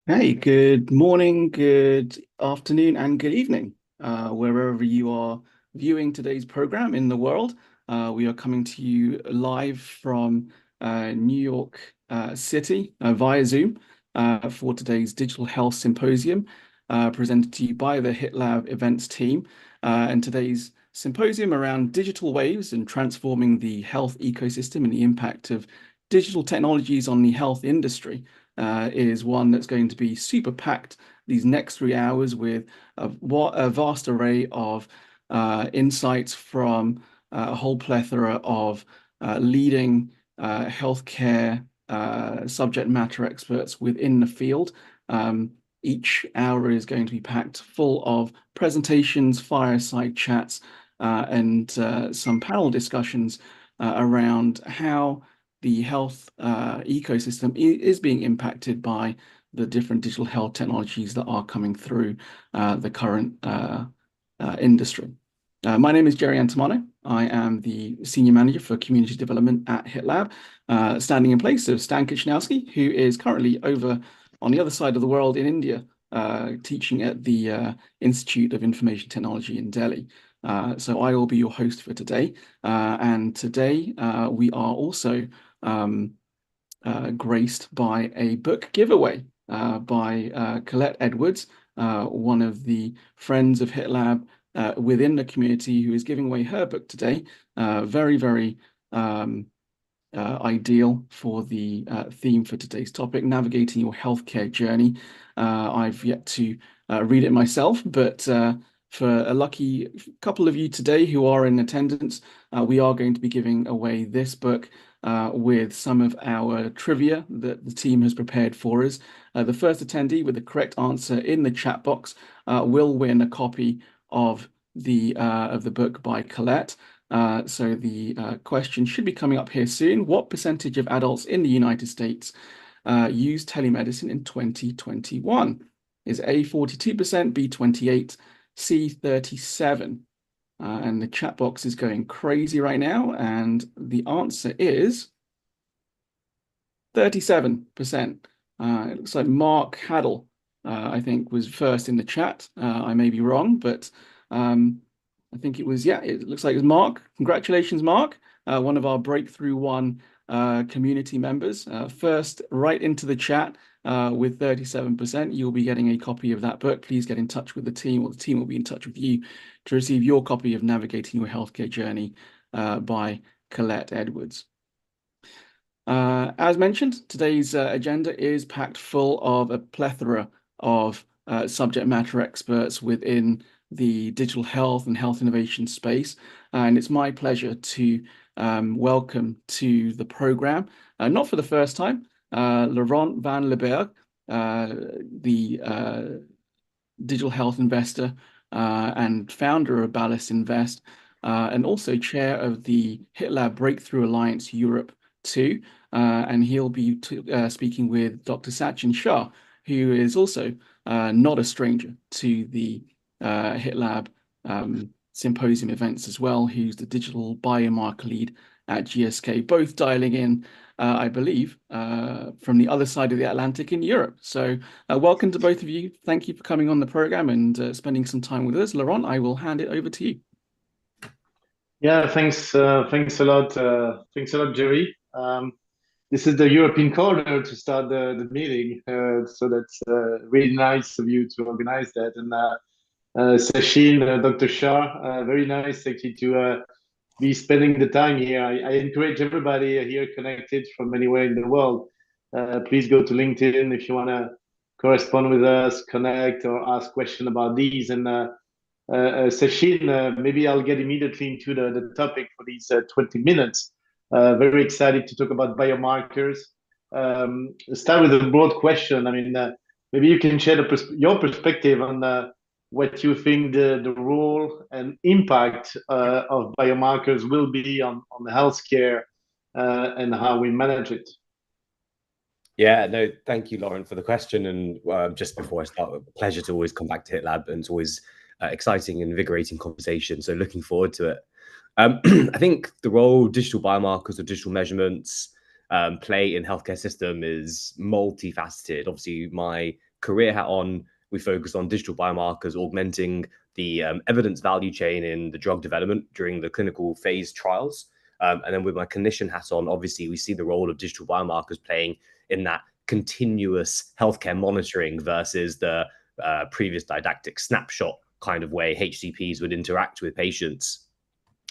Hey, good morning, good afternoon, and good evening, wherever you are viewing today's program in the world. We are coming to you live from New York City via Zoom for today's Digital Health Symposium, presented to you by the HITLAB events team. And today's symposium around digital waves and transforming the health ecosystem and the impact of digital technologies on the health industry is one that's going to be super packed these next 3 hours with a vast array of insights from a whole plethora of leading healthcare subject matter experts within the field. Each hour is going to be packed full of presentations, fireside chats, and some panel discussions around how the health ecosystem is being impacted by the different digital health technologies that are coming through the current industry. My name is Jerry Antimano. I am the Senior Manager for Community Development at HITLAB, standing in place of Stan Kichnowski, who is currently over on the other side of the world in India, teaching at the Institute of Information Technology in Delhi. So I will be your host for today. And today we are also graced by a book giveaway by Colette Edwards, one of the friends of HitLab within the community, who is giving away her book today. Very, very ideal for the theme for today's topic, navigating your healthcare journey. I've yet to read it myself, but for a lucky couple of you today who are in attendance, we are going to be giving away this book with some of our trivia that the team has prepared for us. The first attendee with the correct answer in the chat box will win a copy of the book by Colette. So the question should be coming up here soon. What percentage of adults in the United States used telemedicine in 2021? Is A 42%, B 28, C 37? And the chat box is going crazy right now. And the answer is 37%. It looks like Mark Haddle, I think, was first in the chat. I may be wrong, but I think it was, yeah, it looks like it was Mark. Congratulations, Mark, one of our Breakthrough One community members. First, right into the chat with 37%. You'll be getting a copy of that book. Please get in touch with the team, or the team will be in touch with you to receive your copy of Navigating Your Healthcare Journey by Colette Edwards. As mentioned, today's agenda is packed full of a plethora of subject matter experts within the digital health and health innovation space. And it's my pleasure to welcome to the program, not for the first time, Laurent van Leberg, the digital health investor and founder of Ballast Invest, and also chair of the HitLab Breakthrough Alliance Europe too. And he'll be speaking with Dr. Sachin Shah, who is also not a stranger to the HitLab Symposium events as well, who's the digital biomarker lead at GSK, both dialing in, I believe, from the other side of the Atlantic in Europe. So welcome to both of you. Thank you for coming on the program and spending some time with us. Laurent, I will hand it over to you. Yeah, thanks a lot. Thanks a lot, Jerry. This is the European corner to start the meeting, so that's really nice of you to organize that. And Sachin, Dr. Shah, very nice actually to be spending the time here. I encourage everybody here connected from anywhere in the world. Please go to LinkedIn if you want to correspond with us, connect, or ask questions about these. And Sachin, maybe I'll get immediately into the topic for these 20 minutes. Very excited to talk about biomarkers. Start with a broad question. I mean, maybe you can share your perspective on what you think the role and impact of biomarkers will be on the healthcare and how we manage it. Yeah, no, thank you, Lauren, for the question. And just before I start, a pleasure to always come back to HitLab, and it's always exciting and invigorating conversation. So looking forward to it. I think the role digital biomarkers or digital measurements play in healthcare system is multifaceted. Obviously, my career hat on, we focus on digital biomarkers, augmenting the evidence value chain in the drug development during the clinical phase trials. And then with my clinician hat on, obviously, we see the role of digital biomarkers playing in that continuous healthcare monitoring versus the previous didactic snapshot kind of way HCPs would interact with patients.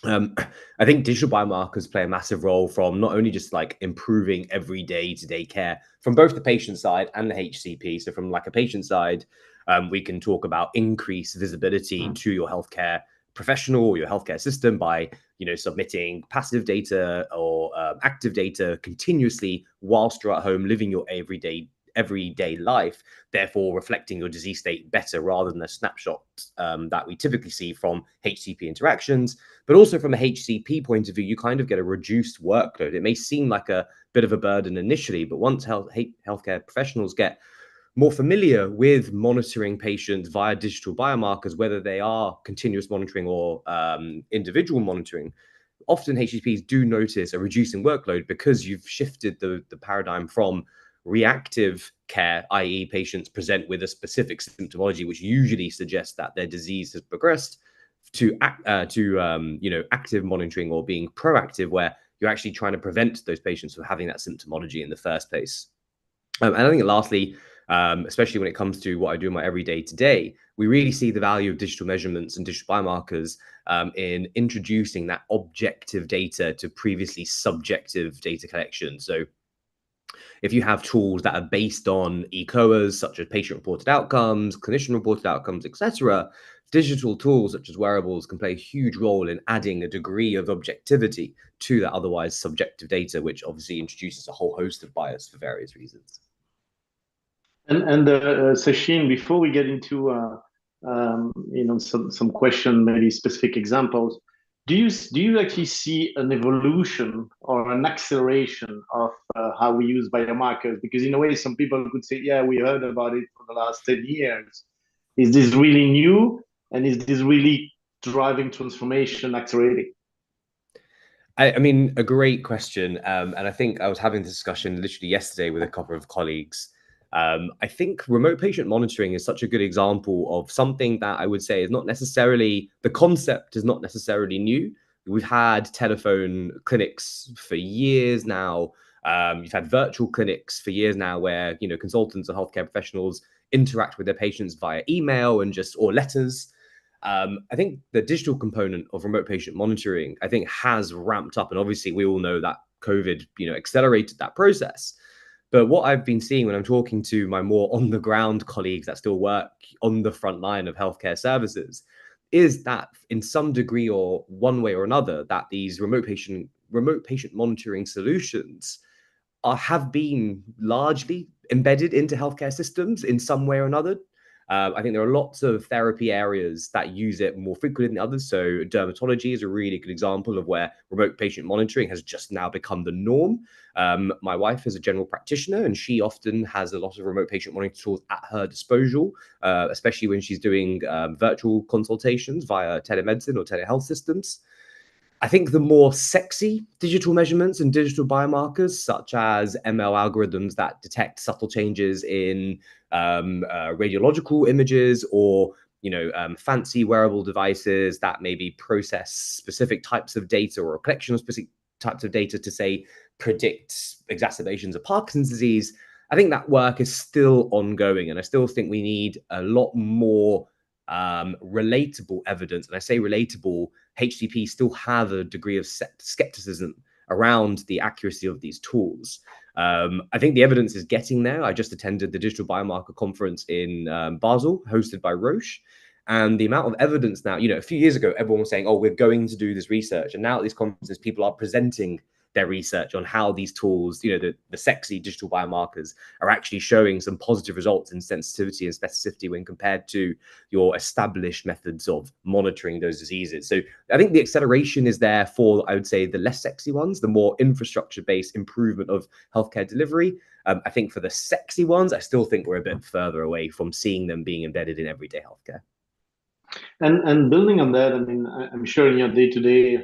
I think digital biomarkers play a massive role from not only just like improving every day-to-day care from both the patient side and the HCP. So from like a patient side, we can talk about increased visibility to your healthcare professional or your healthcare system by, you know, submitting passive data or active data continuously whilst you're at home living your everyday life, therefore reflecting your disease state better rather than a snapshot that we typically see from HCP interactions. But also from a HCP point of view, you kind of get a reduced workload. It may seem like a bit of a burden initially, but once healthcare professionals get more familiar with monitoring patients via digital biomarkers, whether they are continuous monitoring or individual monitoring, often HCPs do notice a reducing workload because you've shifted the paradigm from reactive care, i.e. patients present with a specific symptomology, which usually suggests that their disease has progressed, to you know, active monitoring or being proactive, where you're actually trying to prevent those patients from having that symptomology in the first place. And I think lastly, especially when it comes to what I do in my everyday today, we really see the value of digital measurements and digital biomarkers in introducing that objective data to previously subjective data collection. So if you have tools that are based on ECOAs, such as patient-reported outcomes, clinician-reported outcomes, etc., digital tools such as wearables can play a huge role in adding a degree of objectivity to that otherwise subjective data, which obviously introduces a whole host of bias for various reasons. And Sachin, before we get into you know, some question, maybe specific examples, do you actually see an evolution or an acceleration of how we use biomarkers? Because in a way, some people could say, yeah, we heard about it for the last 10 years. Is this really new? And is this really driving transformation, accelerating? I mean, a great question. And I think I was having this discussion literally yesterday with a couple of colleagues. I think remote patient monitoring is such a good example of something that I would say is not necessarily, the concept is not necessarily new. We've had telephone clinics for years now. You've had virtual clinics for years now where, you know, consultants and healthcare professionals interact with their patients via email and just, or letters. I think the digital component of remote patient monitoring, I think, has ramped up. And obviously we all know that COVID, you know, accelerated that process. But what I've been seeing when I'm talking to my more on the ground colleagues that still work on the front line of healthcare services is that in some degree or one way or another, that these remote patient monitoring solutions have been largely embedded into healthcare systems in some way or another. I think there are lots of therapy areas that use it more frequently than others. So dermatology is a really good example of where remote patient monitoring has just now become the norm. My wife is a general practitioner, and she often has a lot of remote patient monitoring tools at her disposal, especially when she's doing virtual consultations via telemedicine or telehealth systems. I think the more sexy digital measurements and digital biomarkers, such as ML algorithms that detect subtle changes in radiological images, or fancy wearable devices that maybe process specific types of data or a collection of specific types of data to, say, predict exacerbations of Parkinson's disease. I think that work is still ongoing, and I still think we need a lot more relatable evidence. And I say relatable, HCPs still have a degree of skepticism around the accuracy of these tools. I think the evidence is getting there. I just attended the Digital Biomarker Conference in Basel, hosted by Roche. And the amount of evidence now, a few years ago, everyone was saying, oh, we're going to do this research. And now at these conferences, people are presenting their research on how these tools, the sexy digital biomarkers, are actually showing some positive results in sensitivity and specificity when compared to your established methods of monitoring those diseases. So I think the acceleration is there for, I would say, the less sexy ones, the more infrastructure-based improvement of healthcare delivery. I think for the sexy ones, I still think we're a bit further away from seeing them being embedded in everyday healthcare. And building on that, I mean, I'm sure in your day-to-day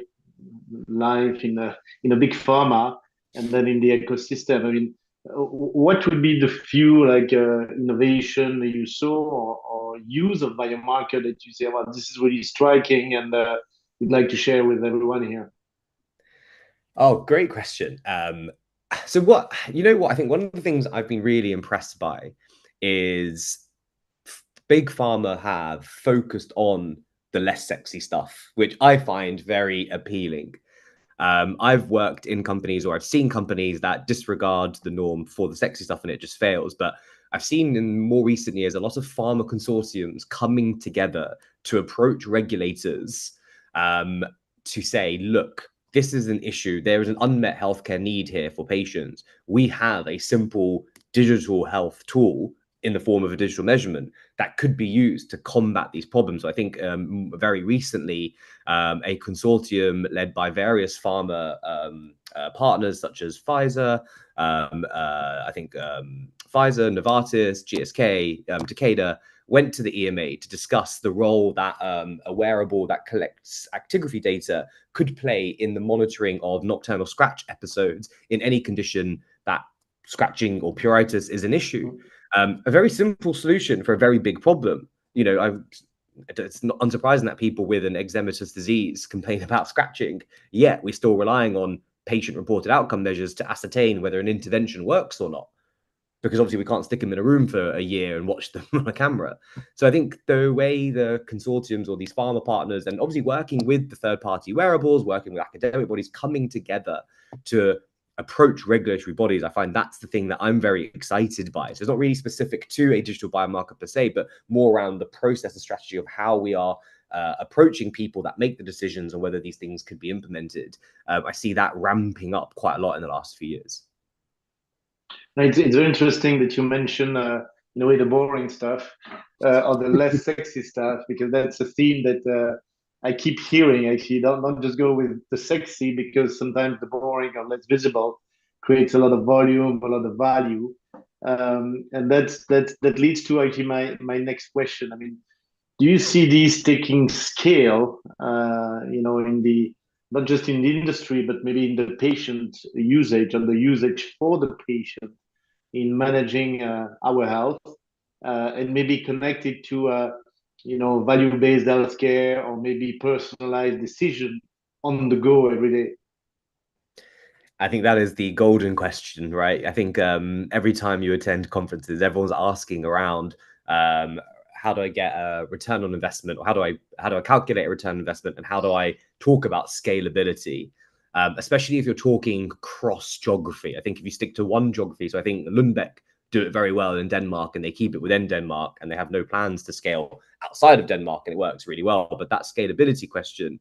life in a big pharma and then in the ecosystem, I mean, what would be the few like innovation that you saw or use of biomarker that you say, well, this is really striking and you'd like to share with everyone here? Oh, great question. So what, what I think one of the things I've been really impressed by is big pharma have focused on the less sexy stuff, which I find very appealing. I've worked in companies or I've seen companies that disregard the norm for the sexy stuff and it just fails. But I've seen in more recent years a lot of pharma consortiums coming together to approach regulators to say, look, this is an issue. There is an unmet healthcare need here for patients. We have a simple digital health tool in the form of a digital measurement that could be used to combat these problems. So I think very recently, a consortium led by various pharma partners such as Pfizer, I think Pfizer, Novartis, GSK, Takeda, went to the EMA to discuss the role that a wearable that collects actigraphy data could play in the monitoring of nocturnal scratch episodes in any condition that scratching or pruritus is an issue. A very simple solution for a very big problem. It's not unsurprising that people with an eczematous disease complain about scratching, yet we're still relying on patient-reported outcome measures to ascertain whether an intervention works or not, because obviously we can't stick them in a room for a year and watch them on a camera. So I think the way the consortiums or these pharma partners, and obviously working with the third-party wearables, working with academic bodies, coming together to approach regulatory bodies, I find that's the thing that I'm very excited by. So it's not really specific to a digital biomarker per se, but more around the process and strategy of how we are approaching people that make the decisions on whether these things could be implemented. I see that ramping up quite a lot in the last few years. It's very interesting that you mention, in a way, the boring stuff or the less sexy stuff, because that's a theme that I keep hearing. Actually, don't just go with the sexy, because sometimes the boring or less visible creates a lot of volume, a lot of value, and that leads to actually my next question. I mean, do you see these taking scale? In the not just in the industry, but maybe in the patient usage and the usage for the patient in managing our health, and maybe connected to value-based healthcare or maybe personalized decision on the go every day? I think that is the golden question, right? I think every time you attend conferences, everyone's asking around, how do I get a return on investment, or how do I calculate a return on investment, and how do I talk about scalability, especially if you're talking cross geography. I think if you stick to one geography, so I think Lundbeck do it very well in Denmark, and they keep it within Denmark, and they have no plans to scale outside of Denmark, and it works really well. But that scalability question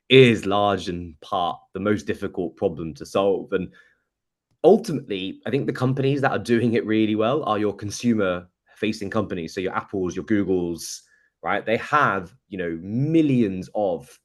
is large in part the most difficult problem to solve. And ultimately, I think the companies that are doing it really well are your consumer facing companies. So your Apples, your Googles, right? They have, millions of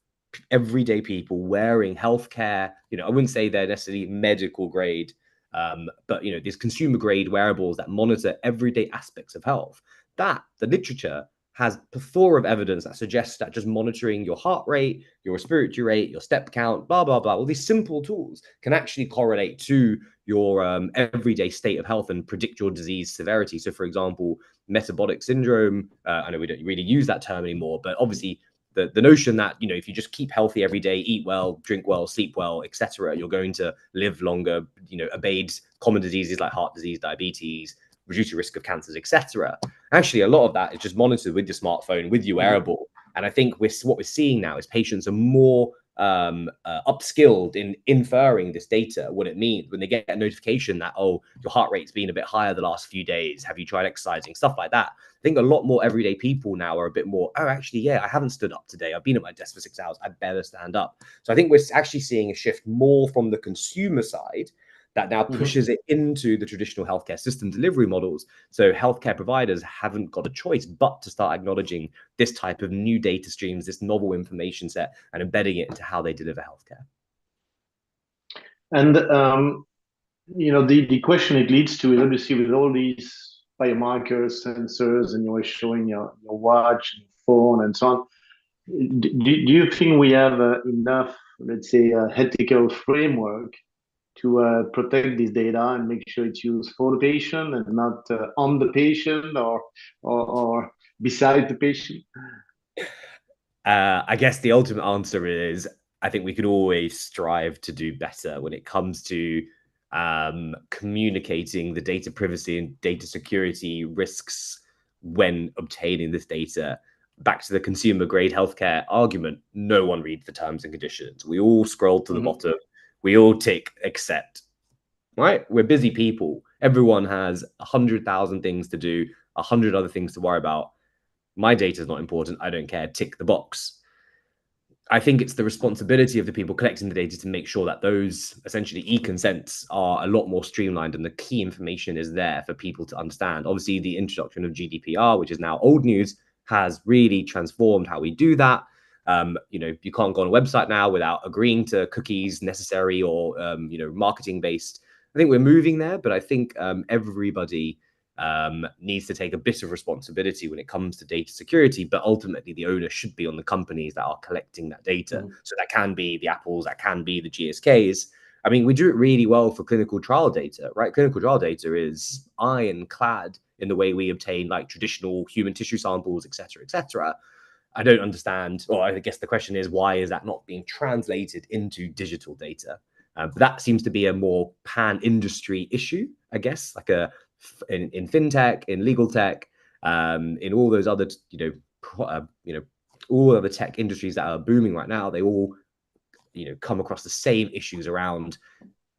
everyday people wearing healthcare. I wouldn't say they're necessarily medical grade, but these consumer grade wearables that monitor everyday aspects of health. That the literature has plethora of evidence that suggests that just monitoring your heart rate, your respiratory rate, your step count, blah, blah, blah, all these simple tools can actually correlate to your everyday state of health and predict your disease severity. So, for example, metabolic syndrome, I know we don't really use that term anymore, but obviously the notion that, if you just keep healthy every day, eat well, drink well, sleep well, etc., you're going to live longer, evade common diseases like heart disease, diabetes, reduce your risk of cancers, etc. Actually, a lot of that is just monitored with your smartphone, with your wearable. And I think what we're seeing now is patients are more upskilled in inferring this data, what it means when they get a notification that, oh, your heart rate's been a bit higher the last few days. Have you tried exercising? Stuff like that. I think a lot more everyday people now are a bit more, oh, actually, yeah, I haven't stood up today. I've been at my desk for 6 hours. I better stand up. So I think we're actually seeing a shift more from the consumer side that now pushes it into the traditional healthcare system delivery models. So healthcare providers haven't got a choice but to start acknowledging this type of new data streams, this novel information set, and embedding it into how they deliver healthcare. And the question it leads to is obviously with all these biomarkers, sensors, and you're showing your watch and phone and so on. Do you think we have enough, let's say, ethical framework protect this data and make sure it's used for the patient and not on the patient or beside the patient? I guess the ultimate answer is I think we can always strive to do better when it comes to communicating the data privacy and data security risks when obtaining this data. Back to the consumer grade healthcare argument, no one reads the terms and conditions. We all scroll to the bottom. We all tick accept, right? We're busy people. Everyone has 100,000 things to do, 100 other things to worry about. My data is not important. I don't care. Tick the box. I think it's the responsibility of the people collecting the data to make sure that those essentially e-consents are a lot more streamlined and the key information is there for people to understand. Obviously, the introduction of GDPR, which is now old news, has really transformed how we do that. You can't go on a website now without agreeing to cookies necessary or marketing based. I think we're moving there, but I think everybody needs to take a bit of responsibility when it comes to data security, but ultimately the onus should be on the companies that are collecting that data. So that can be the Apples, that can be the GSKs. I mean, we do it really well for clinical trial data, right? Clinical trial data is ironclad in the way we obtain like traditional human tissue samples, et cetera, et cetera. I don't understand, or I guess the question is, why is that not being translated into digital data? But that seems to be a more pan-industry issue, I guess, like in fintech, in legal tech, in all those other, all other tech industries that are booming right now. They all, come across the same issues around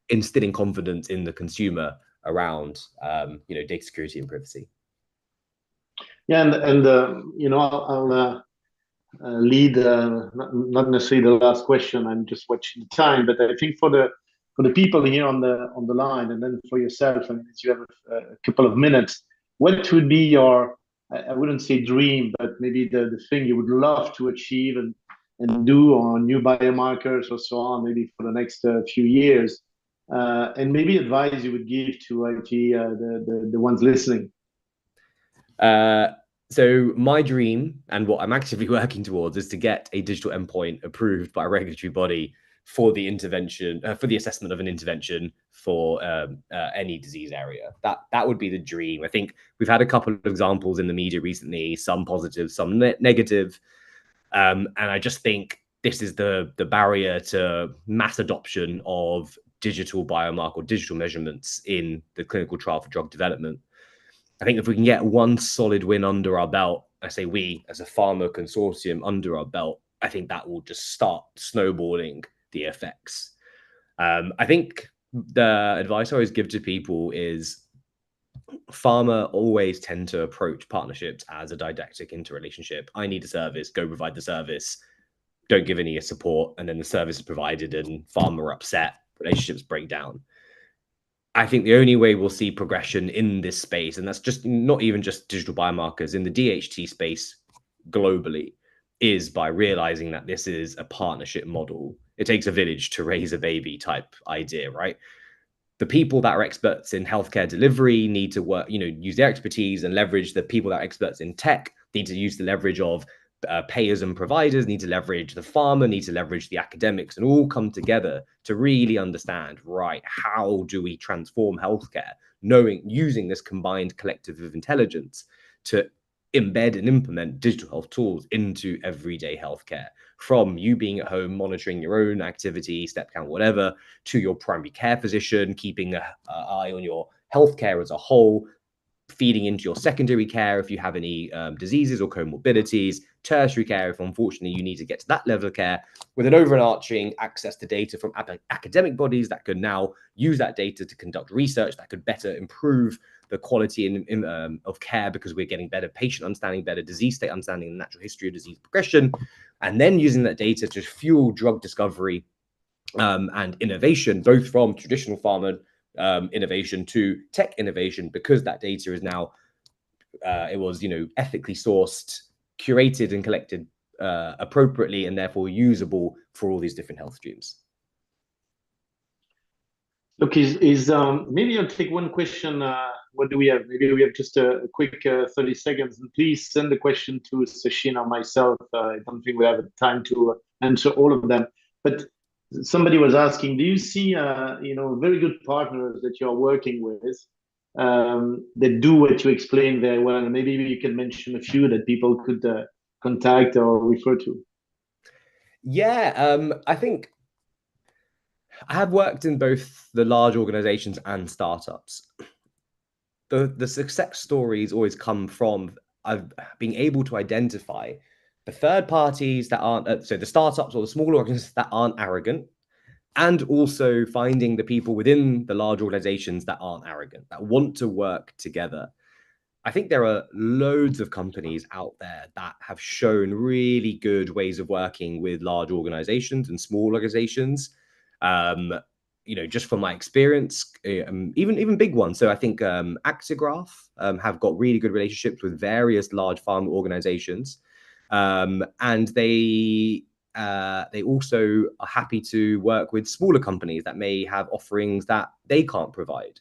instilling confidence in the consumer around, data security and privacy. Yeah, and I'll lead not necessarily the last question. I'm just watching the time, but I think for the people here on the line, and then for yourself, and if you have a couple of minutes, what would be your, I wouldn't say dream, but maybe the thing you would love to achieve and do on new biomarkers or so on, maybe for the next few years, and maybe advice you would give to the ones listening. So my dream and what I'm actively working towards is to get a digital endpoint approved by a regulatory body for the intervention, for the assessment of an intervention for any disease area. That would be the dream. I think we've had a couple of examples in the media recently, some positive, some negative. And I just think this is the barrier to mass adoption of digital biomarker or digital measurements in the clinical trial for drug development. I think if we can get one solid win under our belt, I say we as a pharma consortium under our belt, I think that will just start snowballing the effects. I think the advice I always give to people is pharma always tend to approach partnerships as a didactic interrelationship. I need a service, go provide the service, don't give any support, and then the service is provided and pharma are upset, relationships break down. I think the only way we'll see progression in this space, and that's just not even just digital biomarkers, in the DHT space globally, is by realizing that this is a partnership model. It takes a village to raise a baby type idea, right? The people that are experts in healthcare delivery need to work, use their expertise and leverage the people that are experts in tech, need to use the leverage of payers and providers, need to leverage the pharma, need to leverage the academics, and all come together to really understand, right, how do we transform healthcare, using this combined collective of intelligence to embed and implement digital health tools into everyday healthcare, from you being at home monitoring your own activity, step count, whatever, to your primary care physician keeping an eye on your healthcare as a whole, feeding into your secondary care if you have any diseases or comorbidities, tertiary care if unfortunately you need to get to that level of care, with an overarching access to data from academic bodies that could now use that data to conduct research that could better improve the quality of care, because we're getting better patient understanding, better disease state understanding, the natural history of disease progression, and then using that data to fuel drug discovery and innovation, both from traditional pharma innovation to tech innovation, because that data is now it was ethically sourced, curated and collected appropriately, and therefore usable for all these different health streams. Look, maybe I'll take one question. What do we have? Maybe we have just a quick 30 seconds. And please send the question to Sachin or myself. I don't think we have time to answer all of them. But somebody was asking, do you see, very good partners that you're working with that do what you explained very well? And maybe you can mention a few that people could contact or refer to. Yeah, I think I have worked in both the large organizations and startups. The success stories always come from being able to identify the third parties that aren't, so the startups or the small organizations that aren't arrogant, and also finding the people within the large organizations that aren't arrogant, that want to work together. I think there are loads of companies out there that have shown really good ways of working with large organizations and small organizations. Um, just from my experience, even big ones. So I think Actigraph have got really good relationships with various large pharma organizations, and they also are happy to work with smaller companies that may have offerings that they can't provide.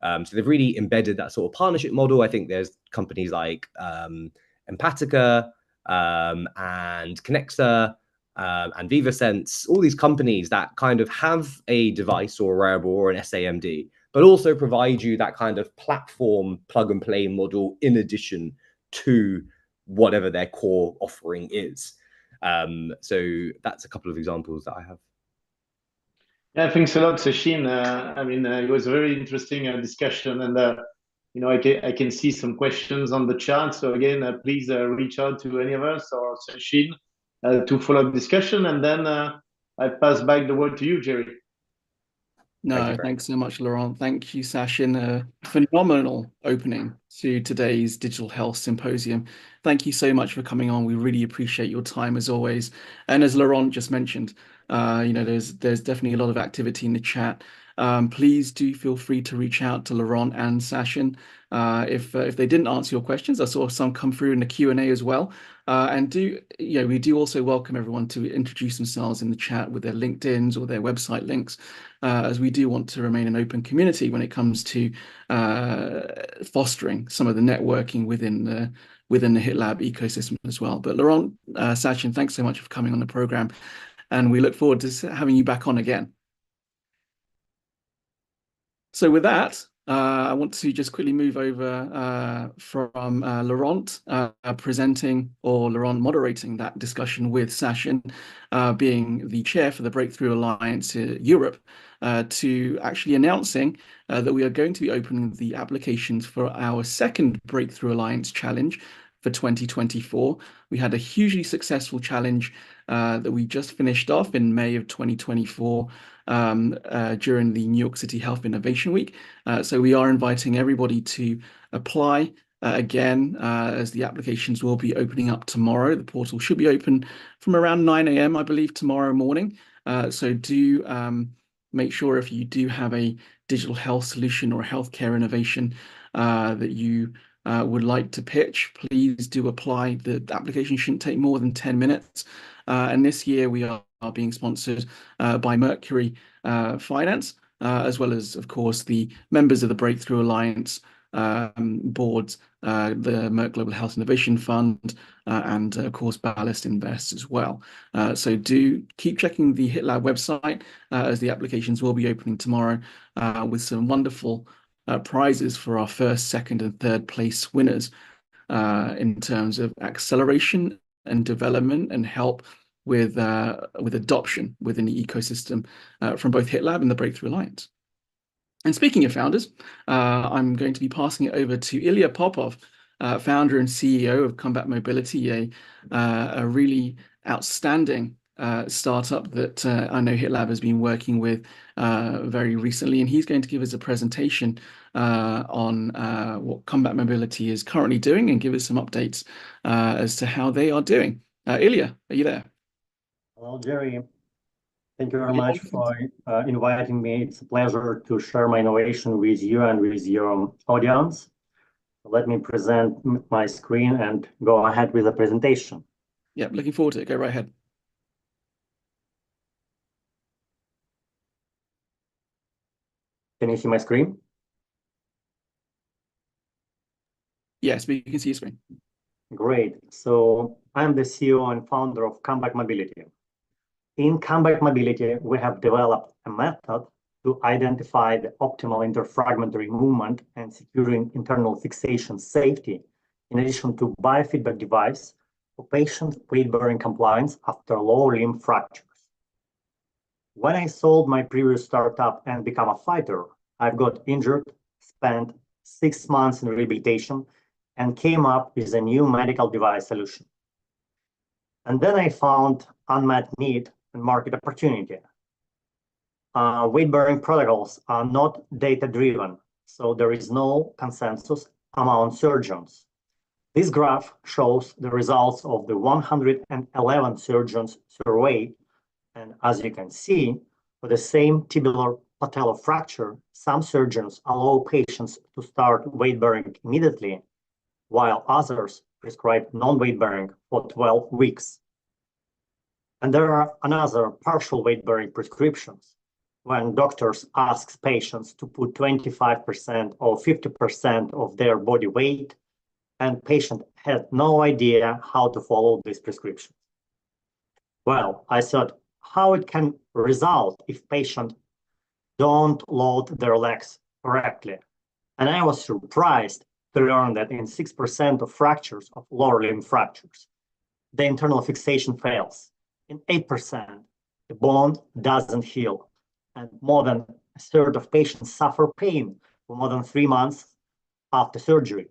So they've really embedded that sort of partnership model. I think there's companies like Empatica and Connexa and VivaSense, all these companies that kind of have a device or a wearable or an SAMD, but also provide you that kind of platform plug and play model in addition to whatever their core offering is. So that's a couple of examples that I have. Yeah, thanks a lot, Sachin. It was a very interesting discussion, and I can see some questions on the chat. So again, please reach out to any of us or Sachin to follow up discussion, and then I pass back the word to you, Jerry. No, thanks so much, Laurent. Thank you, Sachin. A phenomenal opening to today's Digital Health Symposium. Thank you so much for coming on. We really appreciate your time as always. And as Laurent just mentioned, there's definitely a lot of activity in the chat. Please do feel free to reach out to Laurent and Sachin if they didn't answer your questions. I saw some come through in the Q&A as well. We do also welcome everyone to introduce themselves in the chat with their LinkedIn's or their website links, as we do want to remain an open community when it comes to fostering some of the networking within the HITLAB ecosystem as well. But Laurent, Sachin, thanks so much for coming on the program, and we look forward to having you back on again. So with that, I want to just quickly move over from Laurent presenting, or Laurent moderating that discussion with Sachin, being the chair for the Breakthrough Alliance Europe, to actually announcing that we are going to be opening the applications for our second Breakthrough Alliance Challenge for 2024. We had a hugely successful challenge that we just finished off in May of 2024 during the New York City Health Innovation Week. So we are inviting everybody to apply again, as the applications will be opening up tomorrow. The portal should be open from around 9 a.m., I believe, tomorrow morning. So do make sure, if you do have a digital health solution or a healthcare innovation that you would like to pitch, please do apply. The application shouldn't take more than 10 minutes. And this year we are being sponsored by Mercury Finance, as well as, of course, the members of the Breakthrough Alliance boards, the Merck Global Health Innovation Fund, and of course Ballast Invest as well. So do keep checking the HITLAB website, as the applications will be opening tomorrow, with some wonderful prizes for our first, second, and third place winners in terms of acceleration and development and help with adoption within the ecosystem from both HITLAB and the Breakthrough Alliance. And speaking of founders, I'm going to be passing it over to Ilya Popov, founder and CEO of Combat Mobility, a really outstanding startup that I know HITLAB has been working with very recently, and he's going to give us a presentation on what Combat Mobility is currently doing and give us some updates as to how they are doing. Ilya, are you there? Hello, Jerry. Thank you very much for inviting me. It's a pleasure to share my innovation with you and with your audience. Let me present my screen and go ahead with the presentation. Yeah, looking forward to it. Go right ahead. Can you see my screen? Yes, we can see your screen. Great. So I'm the CEO and founder of Combat Mobility. In comeback mobility, we have developed a method to identify the optimal interfragmentary movement and securing internal fixation safety, in addition to biofeedback device for patient weight-bearing compliance after lower limb fractures. When I sold my previous startup and became a fighter, I got injured, spent 6 months in rehabilitation, and came up with a new medical device solution. And then I found unmet need and market opportunity. Weight-bearing protocols are not data-driven, so there is no consensus among surgeons. This graph shows the results of the 111 surgeons surveyed, and as you can see, for the same tibial patellar fracture, some surgeons allow patients to start weight-bearing immediately, while others prescribe non-weight-bearing for 12 weeks. And there are another partial weight-bearing prescriptions, when doctors ask patients to put 25% or 50% of their body weight, and patient had no idea how to follow this prescription. Well, I thought how it can result if patients don't load their legs correctly. And I was surprised to learn that in 6% of fractures, of lower limb fractures, the internal fixation fails. In 8%, the bone doesn't heal. And more than a third of patients suffer pain for more than 3 months after surgery.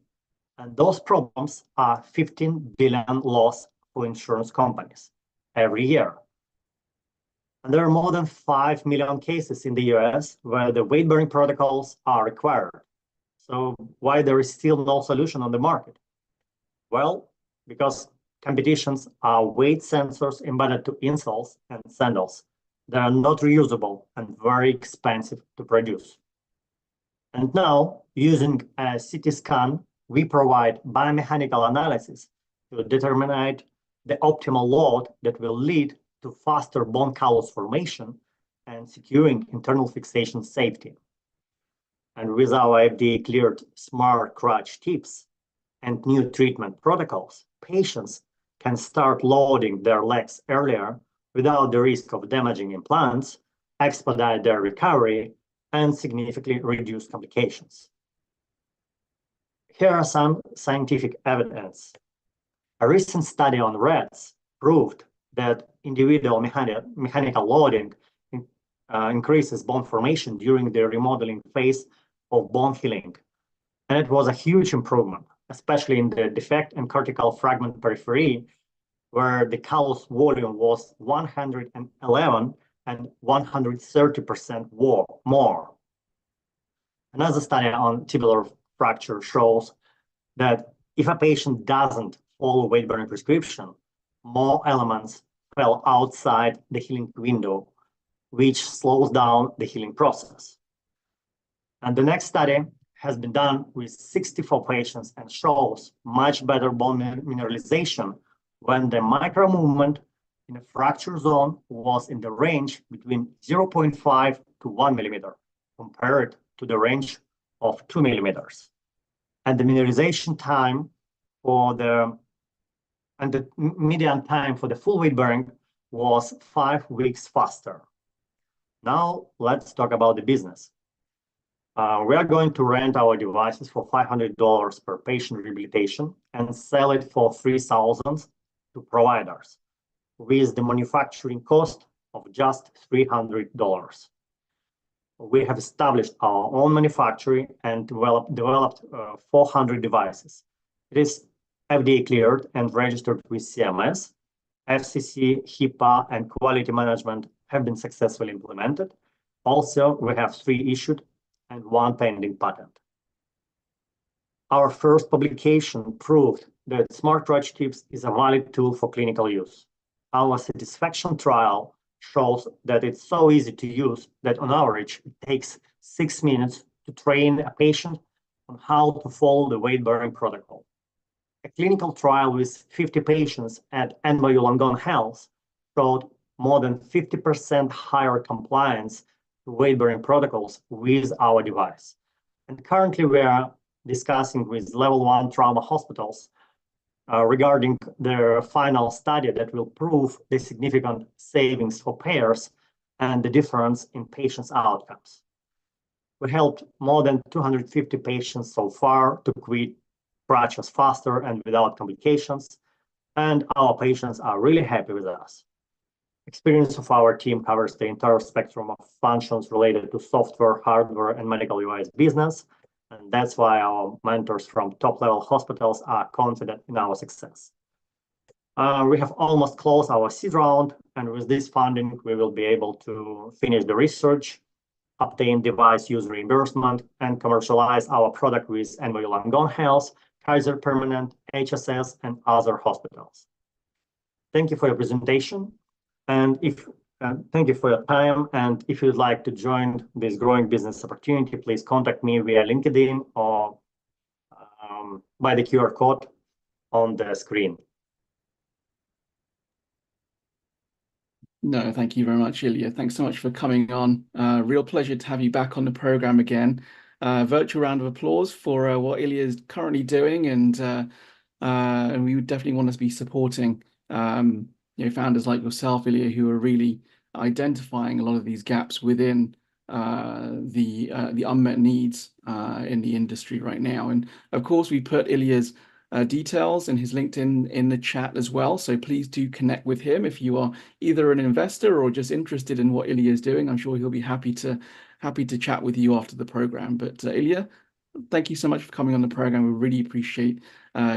And those problems are 15 billion loss for insurance companies every year. And there are more than 5 million cases in the US where the weight-bearing protocols are required. So why there is still no solution on the market? Well, because competitions are weight sensors embedded to insoles and sandals. They are not reusable and very expensive to produce. And now, using a CT scan, we provide biomechanical analysis to determine the optimal load that will lead to faster bone callus formation and securing internal fixation safety. And with our FDA-cleared smart crutch tips and new treatment protocols, patients can start loading their legs earlier without the risk of damaging implants, expedite their recovery, and significantly reduce complications. Here are some scientific evidence. A recent study on rats proved that individual mechanical loading increases bone formation during the remodeling phase of bone healing. And it was a huge improvement, especially in the defect and cortical fragment periphery, where the callus volume was 111 and 130% more. Another study on tibial fracture shows that if a patient doesn't follow weight-bearing prescription, more elements fell outside the healing window, which slows down the healing process. And the next study has been done with 64 patients and shows much better bone mineralization when the micro movement in a fracture zone was in the range between 0.5 to 1 millimeter, compared to the range of 2 millimeters. And the mineralization time for the median time for the full weight bearing was 5 weeks faster. Now let's talk about the business. We are going to rent our devices for $500 per patient rehabilitation and sell it for $3,000 to providers, with the manufacturing cost of just $300. We have established our own manufacturing and developed 400 devices. It is FDA cleared and registered with CMS. FCC, HIPAA, and quality management have been successfully implemented. Also, we have 3 issued and 1 pending patent. Our first publication proved that Smart Crutch Tips is a valid tool for clinical use. Our satisfaction trial shows that it's so easy to use that on average, it takes 6 minutes to train a patient on how to follow the weight-bearing protocol. A clinical trial with 50 patients at NYU Langone Health showed more than 50% higher compliance to weight-bearing protocols with our device. And currently we are discussing with level 1 trauma hospitals regarding their final study that will prove the significant savings for payers and the difference in patients' outcomes. We helped more than 250 patients so far to quit crutches faster and without complications, and our patients are really happy with us. Experience of our team covers the entire spectrum of functions related to software, hardware, and medical device business, and that's why our mentors from top-level hospitals are confident in our success. We have almost closed our seed round, and with this funding, we will be able to finish the research, obtain device use reimbursement, and commercialize our product with NYU Langone Health, Kaiser Permanente, HSS, and other hospitals. Thank you for your presentation, and thank you for your time. And if you'd like to join this growing business opportunity, please contact me via LinkedIn or by the QR code on the screen. No, thank you very much, Ilya. Thanks so much for coming on. Real pleasure to have you back on the program again. Virtual round of applause for what Ilya is currently doing, and we would definitely want to be supporting founders like yourself, Ilya, who are really identifying a lot of these gaps within the unmet needs in the industry right now. And of course, we put Ilya's details and his LinkedIn in the chat as well. So please do connect with him if you are either an investor or just interested in what Ilya is doing. I'm sure he'll be happy to chat with you after the program. But Ilya, thank you so much for coming on the program. We really appreciate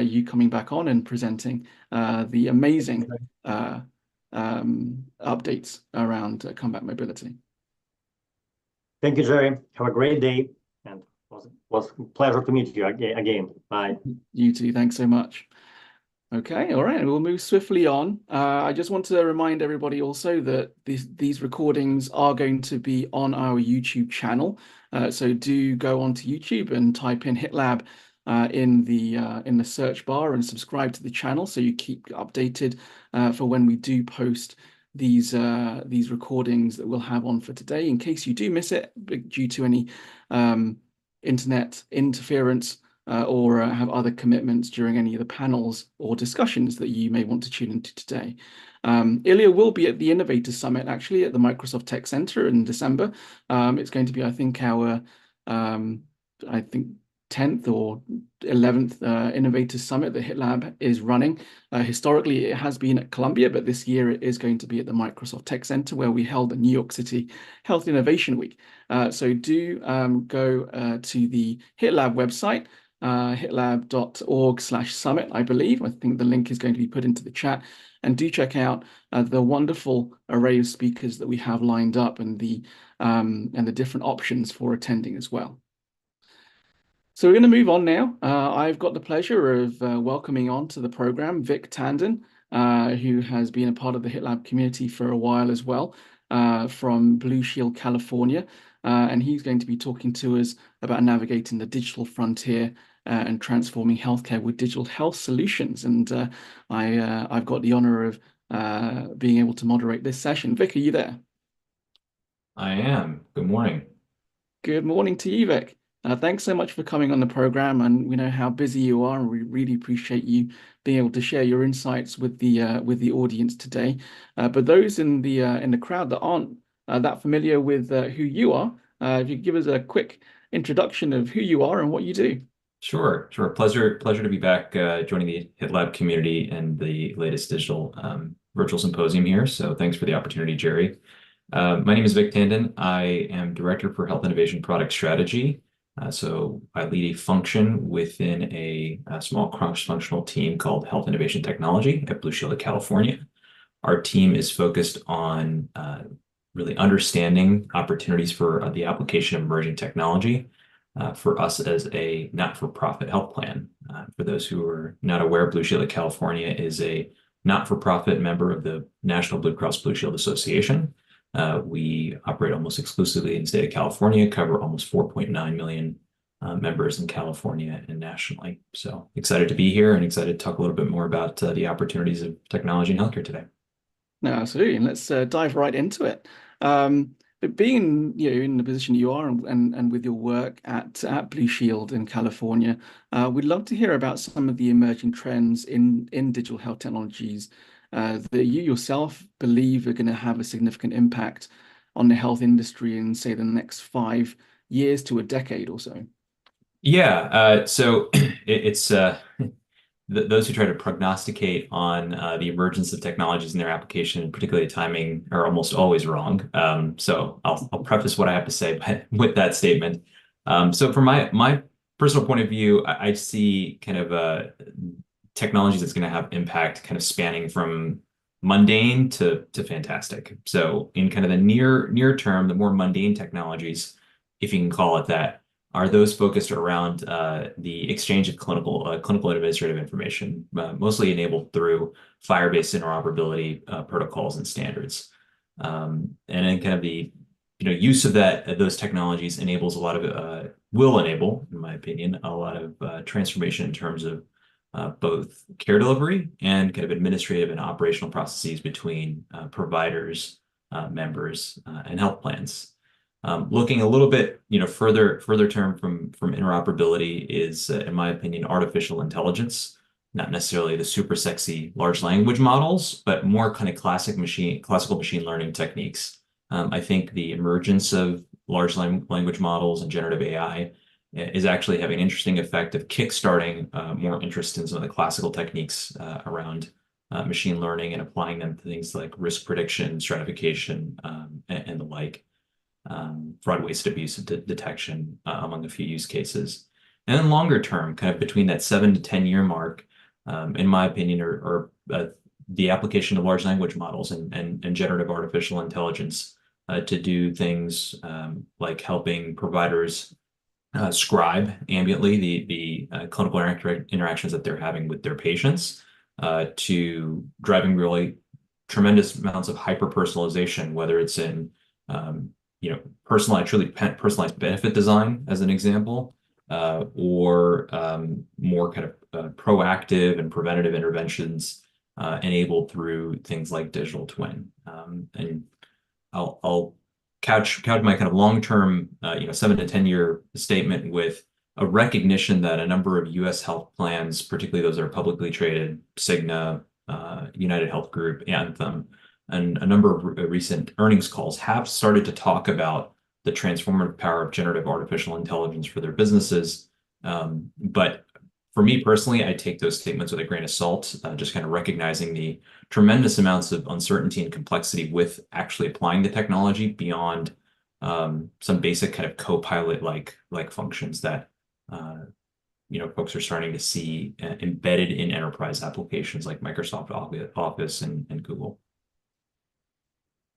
you coming back on and presenting the amazing updates around combat mobility. Thank you, Jerry. Have a great day, and it was a pleasure to meet you again. Bye. You too. Thanks so much. Okay, all right, we'll move swiftly on. I just want to remind everybody also that these recordings are going to be on our YouTube channel. So do go onto YouTube and type in HITLAB in the search bar and subscribe to the channel so you keep updated for when we do post these recordings that we'll have on for today. In case you do miss it due to any internet interference, or have other commitments during any of the panels or discussions that you may want to tune into today. Ilya will be at the Innovator Summit, actually, at the Microsoft Tech Center in December. It's going to be, I think, our 10th or 11th Innovator Summit that HITLAB is running. Historically, it has been at Columbia, but this year it is going to be at the Microsoft Tech Center, where we held the New York City Health Innovation Week. So do go to the HITLAB website, hitlab.org/summit, I believe. I think the link is going to be put into the chat. And do check out the wonderful array of speakers that we have lined up and the different options for attending as well. So we're going to move on now. I've got the pleasure of welcoming on to the program Vic Tandon, who has been a part of the HITLAB community for a while as well, from Blue Shield, California. And he's going to be talking to us about navigating the digital frontier and transforming healthcare with digital health solutions. And I've got the honor of being able to moderate this session. Vic, are you there? I am. Good morning. Good morning to you, Vic. Thanks so much for coming on the program, and we know how busy you are, and we really appreciate you being able to share your insights with the audience today. But those in the crowd that aren't that familiar with who you are, if you could give us a quick introduction of who you are and what you do. Sure. Pleasure to be back joining the HITLAB community and the latest digital virtual symposium here. So thanks for the opportunity, Jerry. My name is Vic Tandon. I am Director for Health Innovation Product Strategy. So I lead a function within a small cross-functional team called Health Innovation Technology at Blue Shield of California. Our team is focused on really understanding opportunities for the application of emerging technology for us as a not-for-profit health plan. For those who are not aware, Blue Shield of California is a not-for-profit member of the National Blue Cross Blue Shield Association. We operate almost exclusively in the state of California, cover almost 4.9 million members in California and nationally. So excited to be here and excited to talk a little bit more about the opportunities of technology in healthcare today. No, absolutely. And let's dive right into it. But being, in the position you are and with your work at Blue Shield in California, we'd love to hear about some of the emerging trends in digital health technologies that you yourself believe are going to have a significant impact on the health industry in, say, the next 5 years to a decade or so. Yeah, so it's those who try to prognosticate on the emergence of technologies and their application, particularly timing, are almost always wrong. So I'll preface what I have to say with that statement. So from my personal point of view, I see kind of technologies that's going to have impact kind of spanning from mundane to fantastic. So in kind of the near term, the more mundane technologies, if you can call it that, are those focused around the exchange of clinical and administrative information, mostly enabled through FHIR-based interoperability protocols and standards. And then kind of the use of those technologies enables a lot of will enable, in my opinion, a lot of transformation in terms of both care delivery and kind of administrative and operational processes between providers, members, and health plans. Looking a little bit, further term from interoperability is, in my opinion, artificial intelligence. Not necessarily the super sexy large language models, but more kind of classical machine learning techniques. I think the emergence of large language models and generative AI is actually having an interesting effect of kickstarting more interest in some of the classical techniques around machine learning and applying them to things like risk prediction, stratification, and the like. Fraud, waste, abuse detection, among a few use cases. And then longer term, kind of between that 7 to 10 year mark, in my opinion, are the application of large language models and generative artificial intelligence to do things like helping providers scribe ambiently the clinical interactions that they're having with their patients, to driving really tremendous amounts of hyper personalization, whether it's in truly personalized benefit design, as an example, or more kind of proactive and preventative interventions enabled through things like digital twin. And I'll couch my kind of long-term, 7 to 10 year statement with a recognition that a number of U.S. health plans, particularly those that are publicly traded, Cigna, United Health Group, Anthem, and a number of recent earnings calls have started to talk about the transformative power of generative artificial intelligence for their businesses. But for me personally, I take those statements with a grain of salt, just kind of recognizing the tremendous amounts of uncertainty and complexity with actually applying the technology beyond some basic kind of co-pilot like functions that folks are starting to see embedded in enterprise applications like Microsoft Office and Google.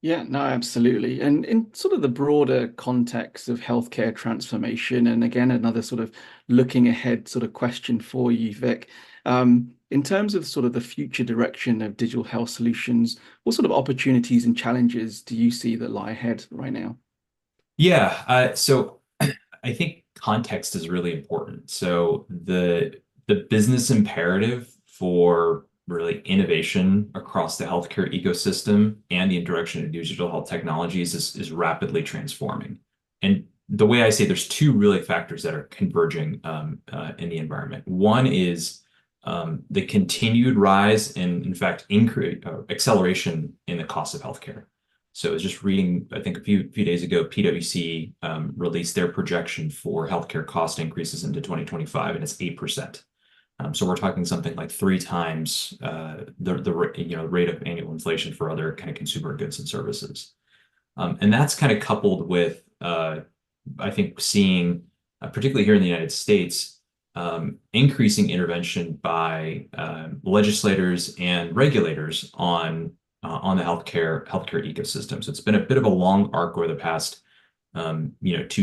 Yeah, no, absolutely. And in sort of the broader context of healthcare transformation, and again, another sort of looking ahead sort of question for you, Vic, in terms of sort of the future direction of digital health solutions, what sort of opportunities and challenges do you see that lie ahead right now? Yeah, so I think context is really important. So the business imperative for really innovation across the healthcare ecosystem and the introduction of digital health technologies is rapidly transforming. And the way I say, there's two really factors that are converging in the environment. One is the continued rise and, in fact, acceleration in the cost of healthcare. So I was just reading, I think a few days ago, PwC released their projection for healthcare cost increases into 2025, and it's 8%. So we're talking something like 3 times the rate of annual inflation for other kind of consumer goods and services. And that's kind of coupled with, I think, seeing, particularly here in the United States, increasing intervention by legislators and regulators on the healthcare ecosystem. So it's been a bit of a long arc over the past 2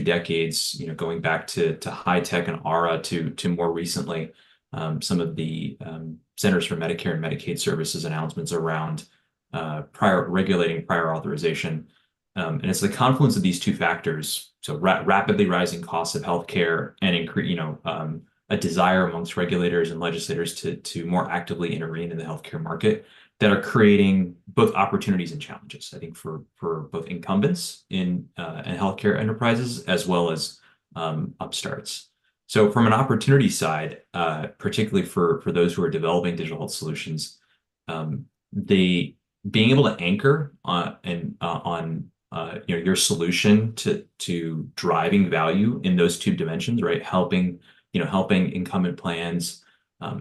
decades, going back to high tech and ARA to more recently some of the Centers for Medicare and Medicaid Services announcements around regulating prior authorization. And it's the confluence of these two factors, so rapidly rising costs of healthcare and a desire amongst regulators and legislators to more actively intervene in the healthcare market, that are creating both opportunities and challenges, I think, for both incumbents in healthcare enterprises as well as upstarts. So from an opportunity side, particularly for those who are developing digital health solutions, being able to anchor on your solution to driving value in those two dimensions, right? Helping incumbent plans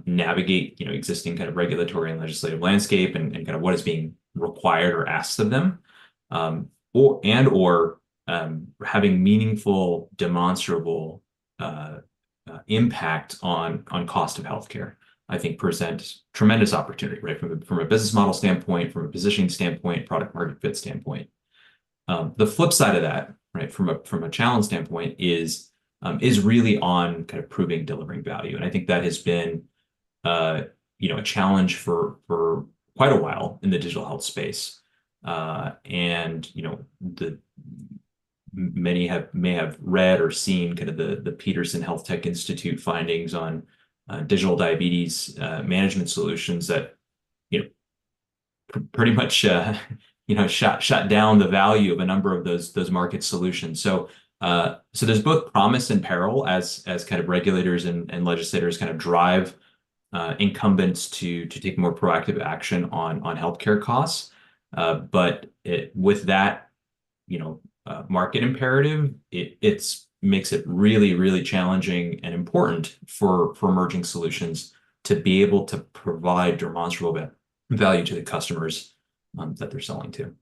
navigate existing kind of regulatory and legislative landscape and kind of what is being required or asked of them, or having meaningful, demonstrable impact on cost of healthcare, I think presents tremendous opportunity, right? From a business model standpoint, from a positioning standpoint, product market fit standpoint. The flip side of that, right, from a challenge standpoint, is really on kind of proving delivering value, and I think that has been a challenge for quite a while in the digital health space, and many may have read or seen kind of the Peterson Health Tech Institute findings on digital diabetes management solutions that pretty much shut down the value of a number of those market solutions. So there's both promise and peril as kind of regulators and legislators kind of drive incumbents to take more proactive action on healthcare costs. But with that, market imperative, it makes it really, really challenging and important for emerging solutions to be able to provide demonstrable value to the customers that they're selling to.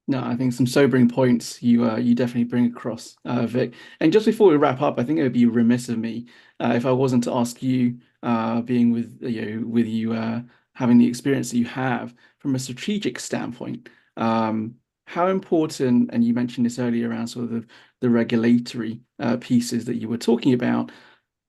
No, I think some sobering points you definitely bring across, Vic. And just before we wrap up, I think it would be remiss of me if I wasn't to ask you, being with you having the experience that you have from a strategic standpoint, how important, and you mentioned this earlier around sort of the regulatory pieces that you were talking about,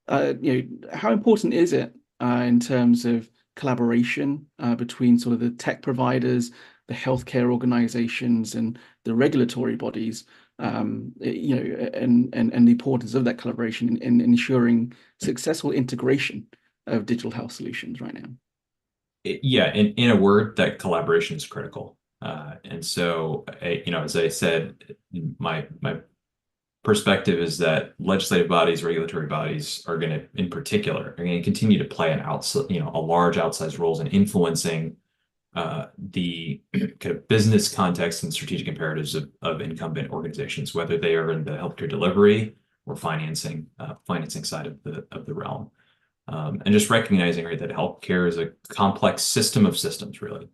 how important is it in terms of collaboration between sort of the tech providers, the healthcare organizations, and the regulatory bodies, and the importance of that collaboration in ensuring successful integration of digital health solutions right now? Yeah, in a word, that collaboration is critical. And so, as I said, my perspective is that legislative bodies, regulatory bodies are going to, in particular, are going to continue to play a large outsized roles in influencing the kind of business context and strategic imperatives of incumbent organizations, whether they are in the healthcare delivery or financing side of the realm. And just recognizing, right, that healthcare is a complex system of systems, really.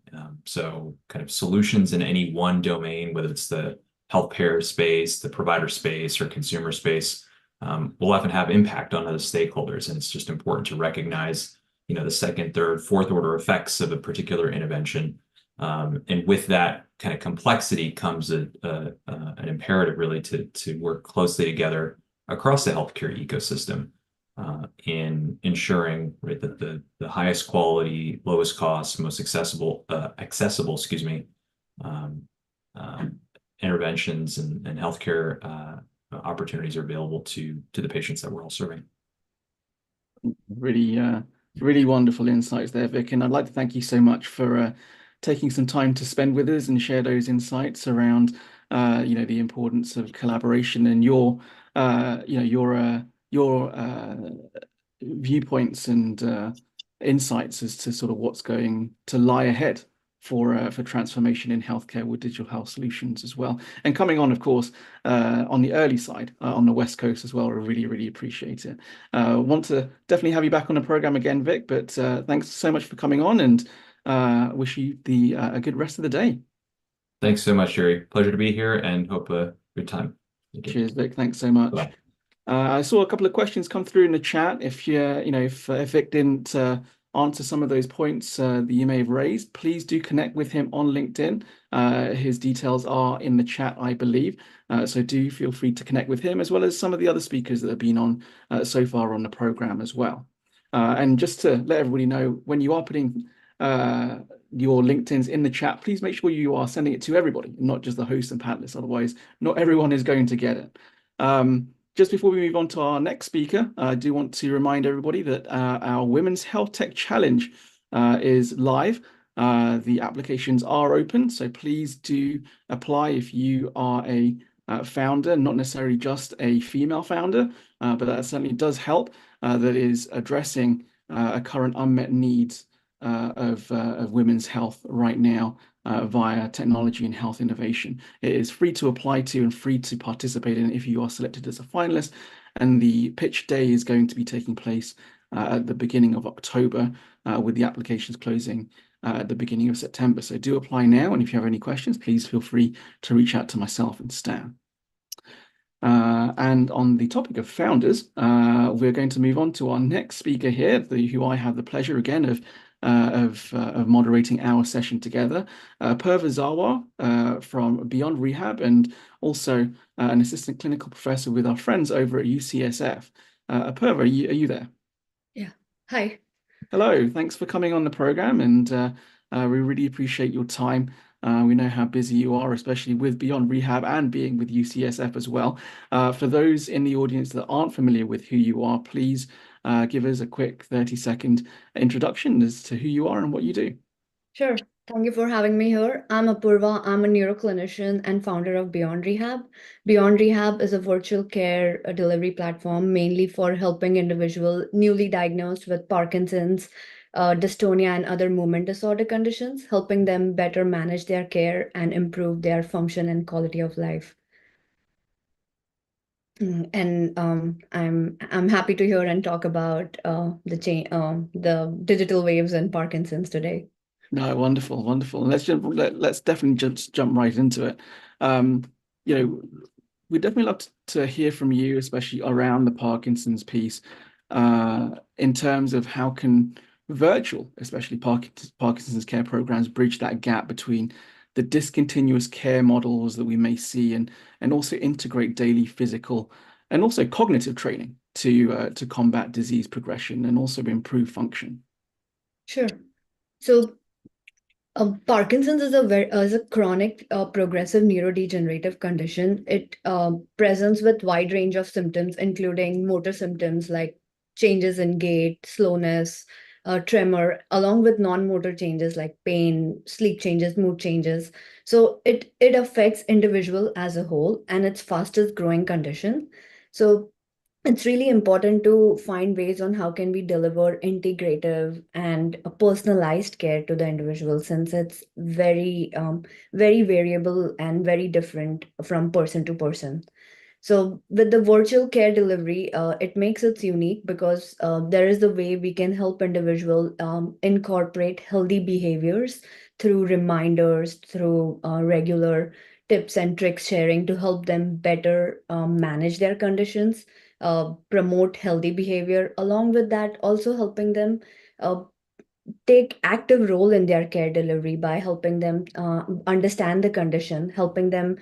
So kind of solutions in any one domain, whether it's the healthcare space, the provider space, or consumer space, will often have impact on other stakeholders. And it's just important to recognize, the second, third, fourth order effects of a particular intervention. And with that kind of complexity comes an imperative, really, to work closely together across the healthcare ecosystem in ensuring, right, that the highest quality, lowest cost, most accessible, interventions and healthcare opportunities are available to the patients that we're all serving. Really wonderful insights there, Vic. And I'd like to thank you so much for taking some time to spend with us and share those insights around, the importance of collaboration and your viewpoints and insights as to sort of what's going to lie ahead for transformation in healthcare with digital health solutions as well. And coming on, of course, on the early side, on the West Coast as well, I really, really appreciate it. Want to definitely have you back on the program again, Vic, but thanks so much for coming on, and wish you a good rest of the day. Thanks so much, Jerry. Pleasure to be here, and hope a good time. Cheers, Vic. Thanks so much. Bye. I saw a couple of questions come through in the chat. If Vic didn't answer some of those points that you may have raised, please do connect with him on LinkedIn. His details are in the chat, I believe. So do feel free to connect with him, as well as some of the other speakers that have been on so far on the program as well. And just to let everybody know, when you are putting your LinkedIns in the chat, please make sure you are sending it to everybody, not just the hosts and panelists. Otherwise, not everyone is going to get it. Just before we move on to our next speaker, I do want to remind everybody that our Women's Health Tech Challenge is live. The applications are open, so please do apply if you are a founder, not necessarily just a female founder, but that certainly does help. That is addressing a current unmet needs of women's health right now via technology and health innovation. It is free to apply to and free to participate in if you are selected as a finalist. And the pitch day is going to be taking place at the beginning of October, with the applications closing at the beginning of September. So do apply now, and if you have any questions, please feel free to reach out to myself and Stan. And on the topic of founders, we're going to move on to our next speaker here, who I have the pleasure again of moderating our session together, Purva Zawar from Beyond Rehab, and also an assistant clinical professor with our friends over at UCSF. Purva, are you there? Yeah. Hi. Hello. Thanks for coming on the program, and we really appreciate your time. We know how busy you are, especially with Beyond Rehab and being with UCSF as well. For those in the audience that aren't familiar with who you are, please give us a quick 30-second introduction as to who you are and what you do. Sure. Thank you for having me here. I'm Apurva. I'm a neuroclinician and founder of Beyond Rehab. Beyond Rehab is a virtual care delivery platform mainly for helping individuals newly diagnosed with Parkinson's, dystonia, and other movement disorder conditions, helping them better manage their care and improve their function and quality of life. And I'm happy to hear and talk about the digital waves in Parkinson's today. No, wonderful, wonderful. Let's definitely just jump right into it. We'd definitely love to hear from you, especially around the Parkinson's piece, in terms of how can virtual, especially Parkinson's care programs, bridge that gap between the discontinuous care models that we may see, and also integrate daily physical and also cognitive training to combat disease progression and also improve function. Sure. So Parkinson's is a chronic progressive neurodegenerative condition. It presents with wide range of symptoms, including motor symptoms like changes in gait, slowness, tremor, along with non-motor changes like pain, sleep changes, mood changes. So it affects individual as a whole, and it's fastest growing condition. So it's really important to find ways on how can we deliver integrative and personalized care to the individual, since it's very, very variable and very different from person to person. So with the virtual care delivery, it makes it unique because there is a way we can help individual incorporate healthy behaviors through reminders, through regular tips and tricks sharing to help them better manage their conditions, promote healthy behavior. Along with that, also helping them take active role in their care delivery by helping them understand the condition, helping them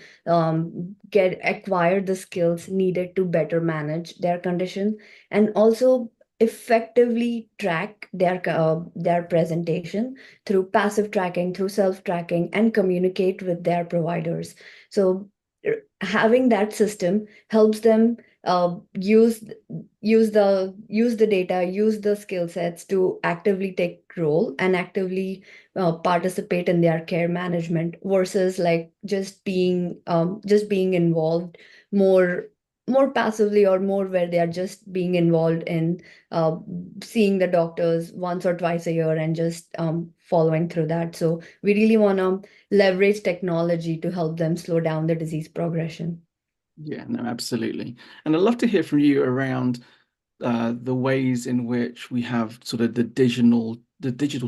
acquire the skills needed to better manage their condition, and also effectively track their presentation through passive tracking, through self-tracking, and communicate with their providers. So having that system helps them use the data, use the skill sets to actively take role and actively participate in their care management, versus like just being involved more passively, or more where they are just being involved in seeing the doctors once or twice a year and just following through that. So we really want to leverage technology to help them slow down the disease progression. Yeah, no, absolutely. And I'd love to hear from you around the ways in which we have sort of the digital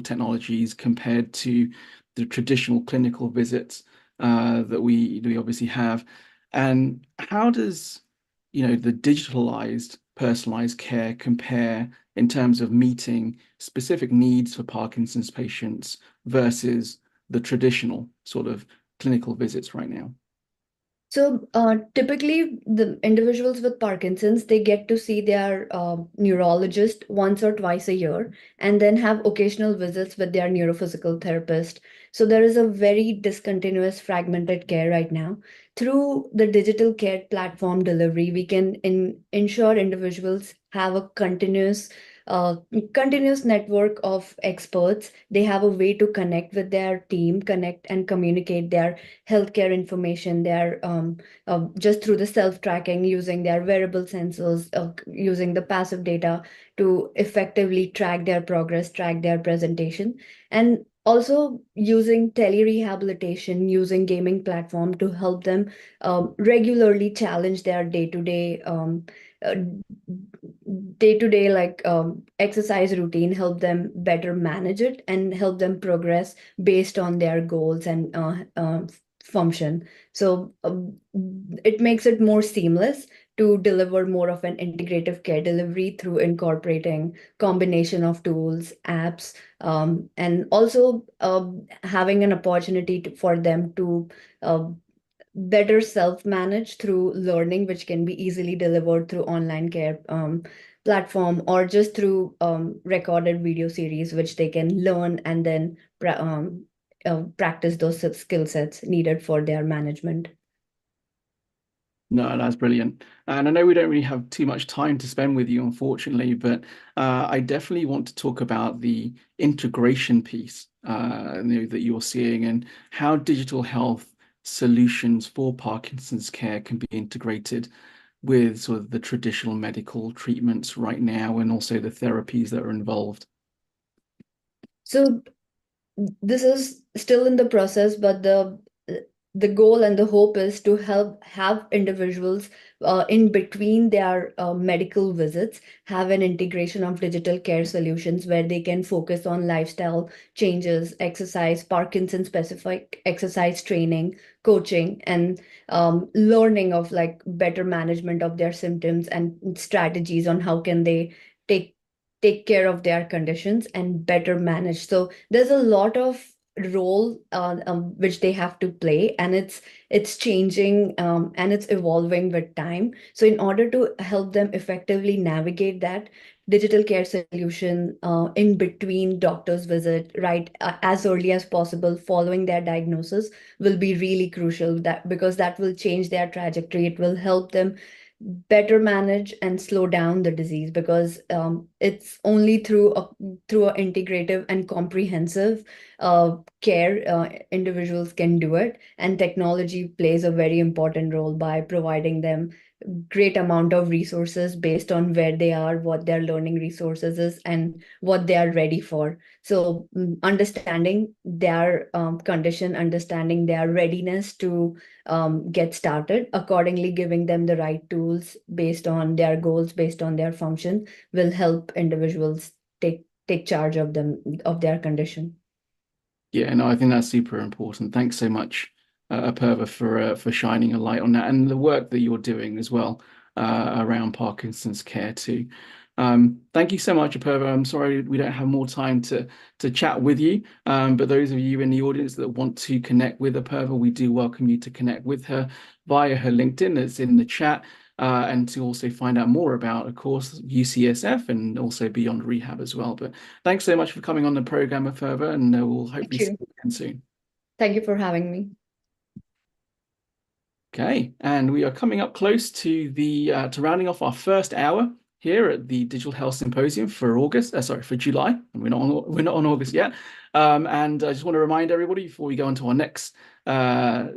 technologies compared to the traditional clinical visits that we obviously have. And how does, the digitalized, personalized care compare in terms of meeting specific needs for Parkinson's patients versus the traditional sort of clinical visits right now? So typically, the individuals with Parkinson's, they get to see their neurologist once or twice a year, and then have occasional visits with their neurophysical therapist. So there is a very discontinuous, fragmented care right now. Through the digital care platform delivery, we can ensure individuals have a continuous network of experts. They have a way to connect with their team, connect and communicate their healthcare information, just through the self-tracking, using their wearable sensors, using the passive data to effectively track their progress, track their presentation, and also using telerehabilitation, using gaming platform to help them regularly challenge their uh, day-to-day exercise routine, help them better manage it and help them progress based on their goals and function. So it makes it more seamless to deliver more of an integrative care delivery through incorporating combination of tools, apps, and also having an opportunity for them to uh, better self-manage through learning, which can be easily delivered through online care platform, or just through recorded video series, which they can learn and then practice those skill sets needed for their management. No, that's brilliant. And I know we don't really have too much time to spend with you, unfortunately, but I definitely want to talk about the integration piece that you're seeing, and how digital health solutions for Parkinson's care can be integrated with sort of the traditional medical treatments right now, and also the therapies that are involved. So this is still in the process, but the goal and the hope is to have individuals in between their medical visits have an integration of digital care solutions where they can focus on lifestyle changes, exercise, Parkinson specific exercise training, coaching, and learning of better management of their symptoms and strategies on how can they take care of their conditions and better manage. So there's a lot of role which they have to play, and it's changing and it's evolving with time. So in order to help them effectively navigate that, digital care solution in between doctor's visit, right, as early as possible following their diagnosis, will be really crucial, that because that will change their trajectory. It will help them better manage and slow down the disease, because it's only through an integrative and comprehensive care individuals can do it, and technology plays a very important role by providing them great amount of resources based on where they are, what their learning resources is, and what they are ready for. So understanding their condition, understanding their readiness to get started, accordingly giving them the right tools based on their goals, based on their function, will help individuals take charge of their condition. Yeah, no, I think that's super important. Thanks so much, Apurva, for shining a light on that, and the work that you're doing as well around Parkinson's care too. Thank you so much, Apurva. I'm sorry we don't have more time to chat with you, but those of you in the audience that want to connect with Apurva, we do welcome you to connect with her via her LinkedIn that's in the chat, and to also find out more about, of course, UCSF and also Beyond Rehab as well. But thanks so much for coming on the program, Apurva, and we'll hopefully see you again soon. Thank you for having me. Okay, and we are coming up close to to rounding off our first hour here at the Digital Health Symposium for for July, and we're not on August yet. And I just want to remind everybody before we go into our next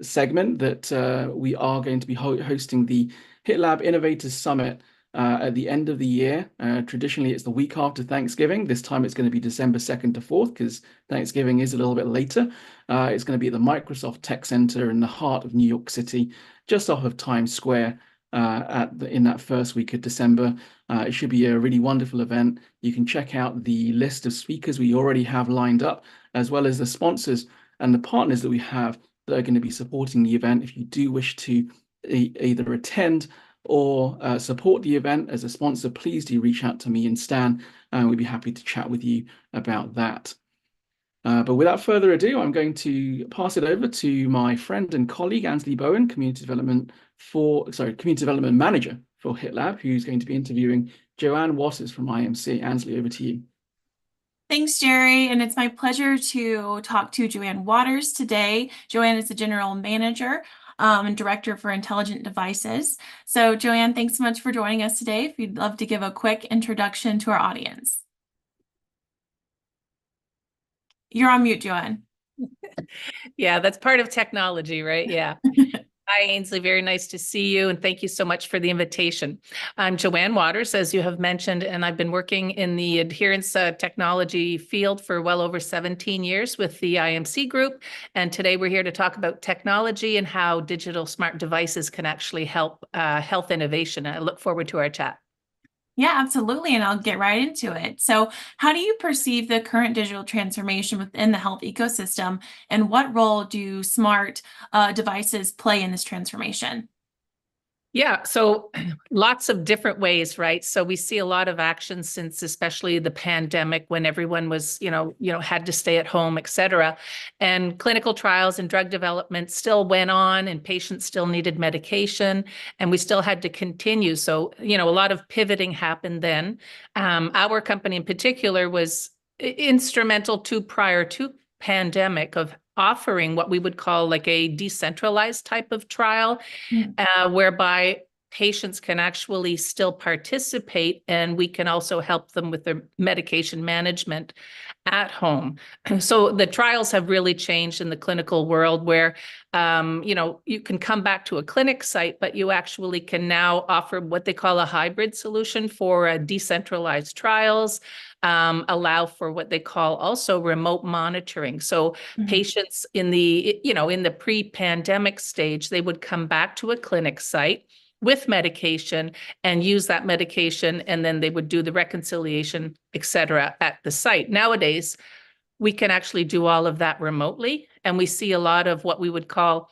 segment that we are going to be hosting the HITLAB Innovators Summit at the end of the year. Traditionally, it's the week after Thanksgiving. This time it's going to be December 2nd to 4th, because Thanksgiving is a little bit later. It's going to be at the Microsoft Tech Center in the heart of New York City, just off of Times Square in that first week of December. It should be a really wonderful event. You can check out the list of speakers we already have lined up, as well as the sponsors and the partners that we have that are going to be supporting the event. If you do wish to either attend or support the event as a sponsor, please do reach out to me and Stan, and we'd be happy to chat with you about that. But without further ado, I'm going to pass it over to my friend and colleague, Ansley Bowen, Community Development Manager for HITLAB, who's going to be interviewing Joanne Watters from IMC. Ansley, over to you. Thanks, Jerry. And it's my pleasure to talk to Joanne Waters today. Joanne is the General Manager and Director for Intelligent Devices. So Joanne, thanks so much for joining us today. If you'd love to give a quick introduction to our audience. You're on mute, Joanne. Yeah, that's part of technology, right? Yeah. Hi, Ainsley. Very nice to see you. And thank you so much for the invitation. I'm Joanne Waters, as you have mentioned, and I've been working in the adherence technology field for well over 17 years with the IMC group. And today we're here to talk about technology and how digital smart devices can actually help health innovation. I look forward to our chat. Yeah, absolutely. And I'll get right into it. So how do you perceive the current digital transformation within the health ecosystem, and what role do smart devices play in this transformation? Yeah, so lots of different ways, right? So we see a lot of action since especially the pandemic when everyone was, had to stay at home, et cetera. And clinical trials and drug development still went on and patients still needed medication and we still had to continue. So, a lot of pivoting happened then. Our company in particular was instrumental prior to pandemic of offering what we would call like a decentralized type of trial, whereby patients can actually still participate and we can also help them with their medication management at home. So the trials have really changed in the clinical world where, you can come back to a clinic site, but you actually can now offer what they call a hybrid solution for decentralized trials, allow for what they call also remote monitoring. So patients in the, in the pre-pandemic stage, they would come back to a clinic site with medication and use that medication, and then they would do the reconciliation, et cetera, at the site. Nowadays, we can actually do all of that remotely, and we see a lot of what we would call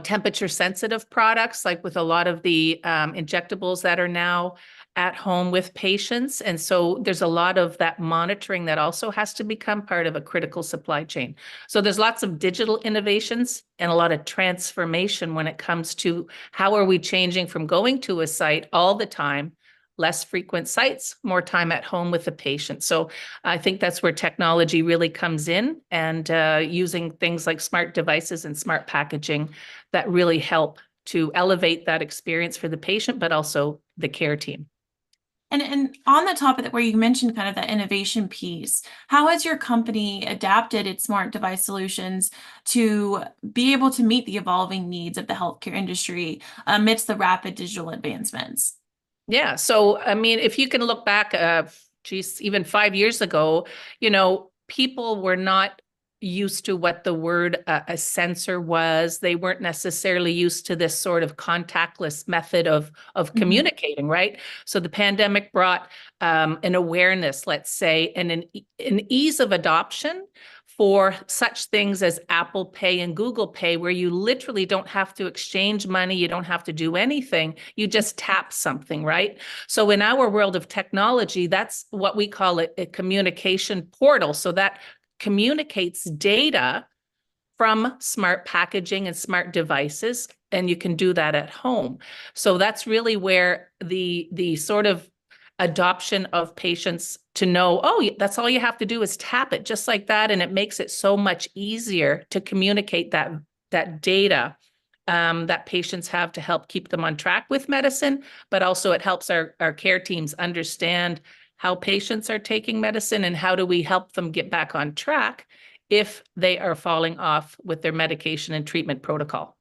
temperature sensitive products, like with a lot of the injectables that are now at home with patients. And so there's a lot of that monitoring that also has to become part of a critical supply chain. So there's lots of digital innovations and a lot of transformation when it comes to how are we changing from going to a site all the time, less frequent sites, more time at home with the patient. So I think that's where technology really comes in, and using things like smart devices and smart packaging that really help to elevate that experience for the patient, but also the care team. And on the topic where you mentioned kind of that innovation piece, how has your company adapted its smart device solutions to be able to meet the evolving needs of the healthcare industry amidst the rapid digital advancements? Yeah. So, I mean, if you can look back, even 5 years ago, people were not used to what the word a sensor was. They weren't necessarily used to this sort of contactless method of communicating, right? So the pandemic brought an awareness, let's say, and an ease of adoption for such things as Apple Pay and Google Pay, where you literally don't have to exchange money, you don't have to do anything, you just tap something, right? So in our world of technology, that's what we call a communication portal. So that communicates data from smart packaging and smart devices, and you can do that at home. So that's really where the sort of adoption of patients to know, oh, that's all you have to do is tap it just like that, and it makes it so much easier to communicate that data that patients have to help keep them on track with medicine, but also it helps our care teams understand how patients are taking medicine and how do we help them get back on track if they are falling off with their medication and treatment protocol.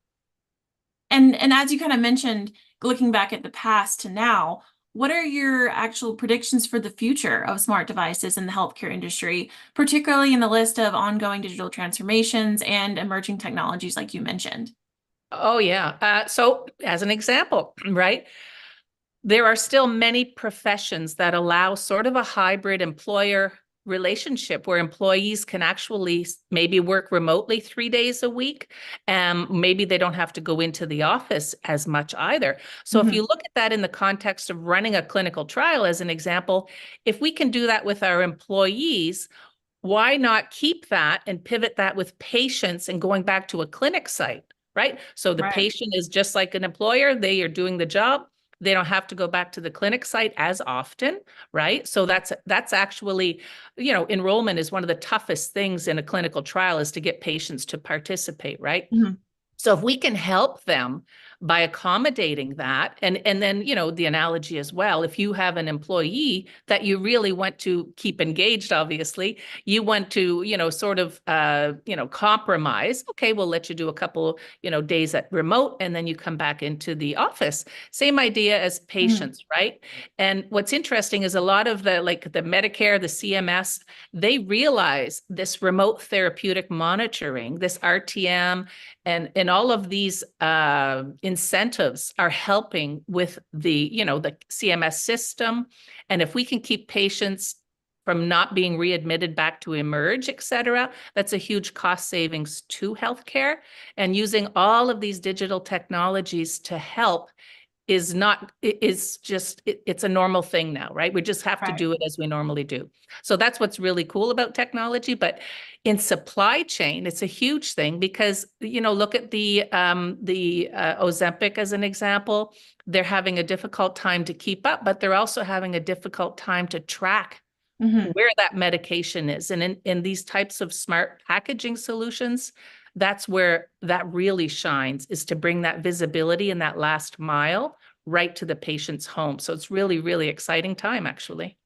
And as you kind of mentioned, looking back at the past to now, what are your actual predictions for the future of smart devices in the healthcare industry, particularly in the list of ongoing digital transformations and emerging technologies like you mentioned? Oh, yeah. So as an example, right? There are still many professions that allow sort of a hybrid employer relationship where employees can actually maybe work remotely 3 days a week. Maybe they don't have to go into the office as much either. So if you look at that in the context of running a clinical trial as an example, if we can do that with our employees, why not keep that and pivot that with patients and going back to a clinic site, right? So the patient is just like an employer, they are doing the job. They don't have to go back to the clinic site as often, right? So that's actually, enrollment is one of the toughest things in a clinical trial, is to get patients to participate, right? Mhm. So if we can help them by accommodating that, and then, the analogy as well, if you have an employee that you really want to keep engaged, obviously, you want to, sort of, compromise. Okay, we'll let you do a couple, days at remote, and then you come back into the office. Same idea as patients, right? And what's interesting is a lot of the Medicare, the CMS, they realize this remote therapeutic monitoring, this RTM, and all of these incentives are helping with the CMS system. And if we can keep patients from not being readmitted back to emerge, et cetera, that's a huge cost savings to healthcare. And using all of these digital technologies to help it's a normal thing now, right? We just have to do it as we normally do. So that's what's really cool about technology. But in supply chain, it's a huge thing because, look at the Ozempic as an example. They're having a difficult time to keep up, but they're also having a difficult time to track where that medication is. And in these types of smart packaging solutions, that's where that really shines, is to bring that visibility and that last mile right to the patient's home. So it's really, really exciting time, actually.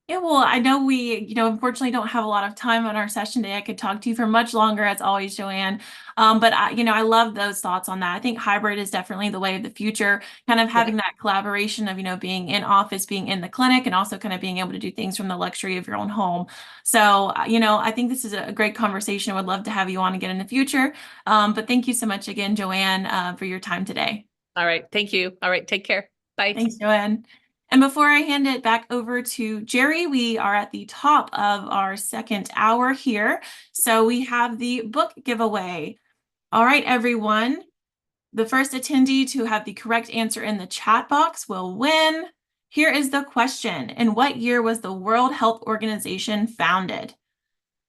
Yeah, well, I know we, unfortunately don't have a lot of time on our session today. I could talk to you for much longer, as always, Joanne. But I love those thoughts on that. I think hybrid is definitely the way of the future, kind of having that collaboration of, being in office, being in the clinic, and also kind of being able to do things from the luxury of your own home. So, I think this is a great conversation. I would love to have you on again in the future. But thank you so much again, Joanne, for your time today. All right. Thank you. All right. Take care. Bye. Thanks, Joanne. And before I hand it back over to Jerry, we are at the top of our second hour here. So we have the book giveaway. All right, everyone. The first attendee to have the correct answer in the chat box will win. Here is the question. In what year was the World Health Organization founded?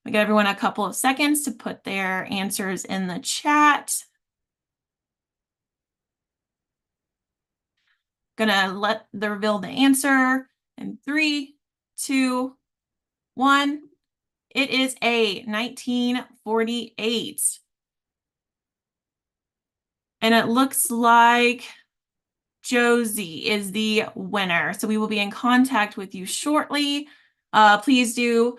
We give everyone a couple of seconds to put their answers in the chat. Gonna reveal the answer in 3, 2, 1. It is A, 1948. And it looks like Josie is the winner. So we will be in contact with you shortly. Please do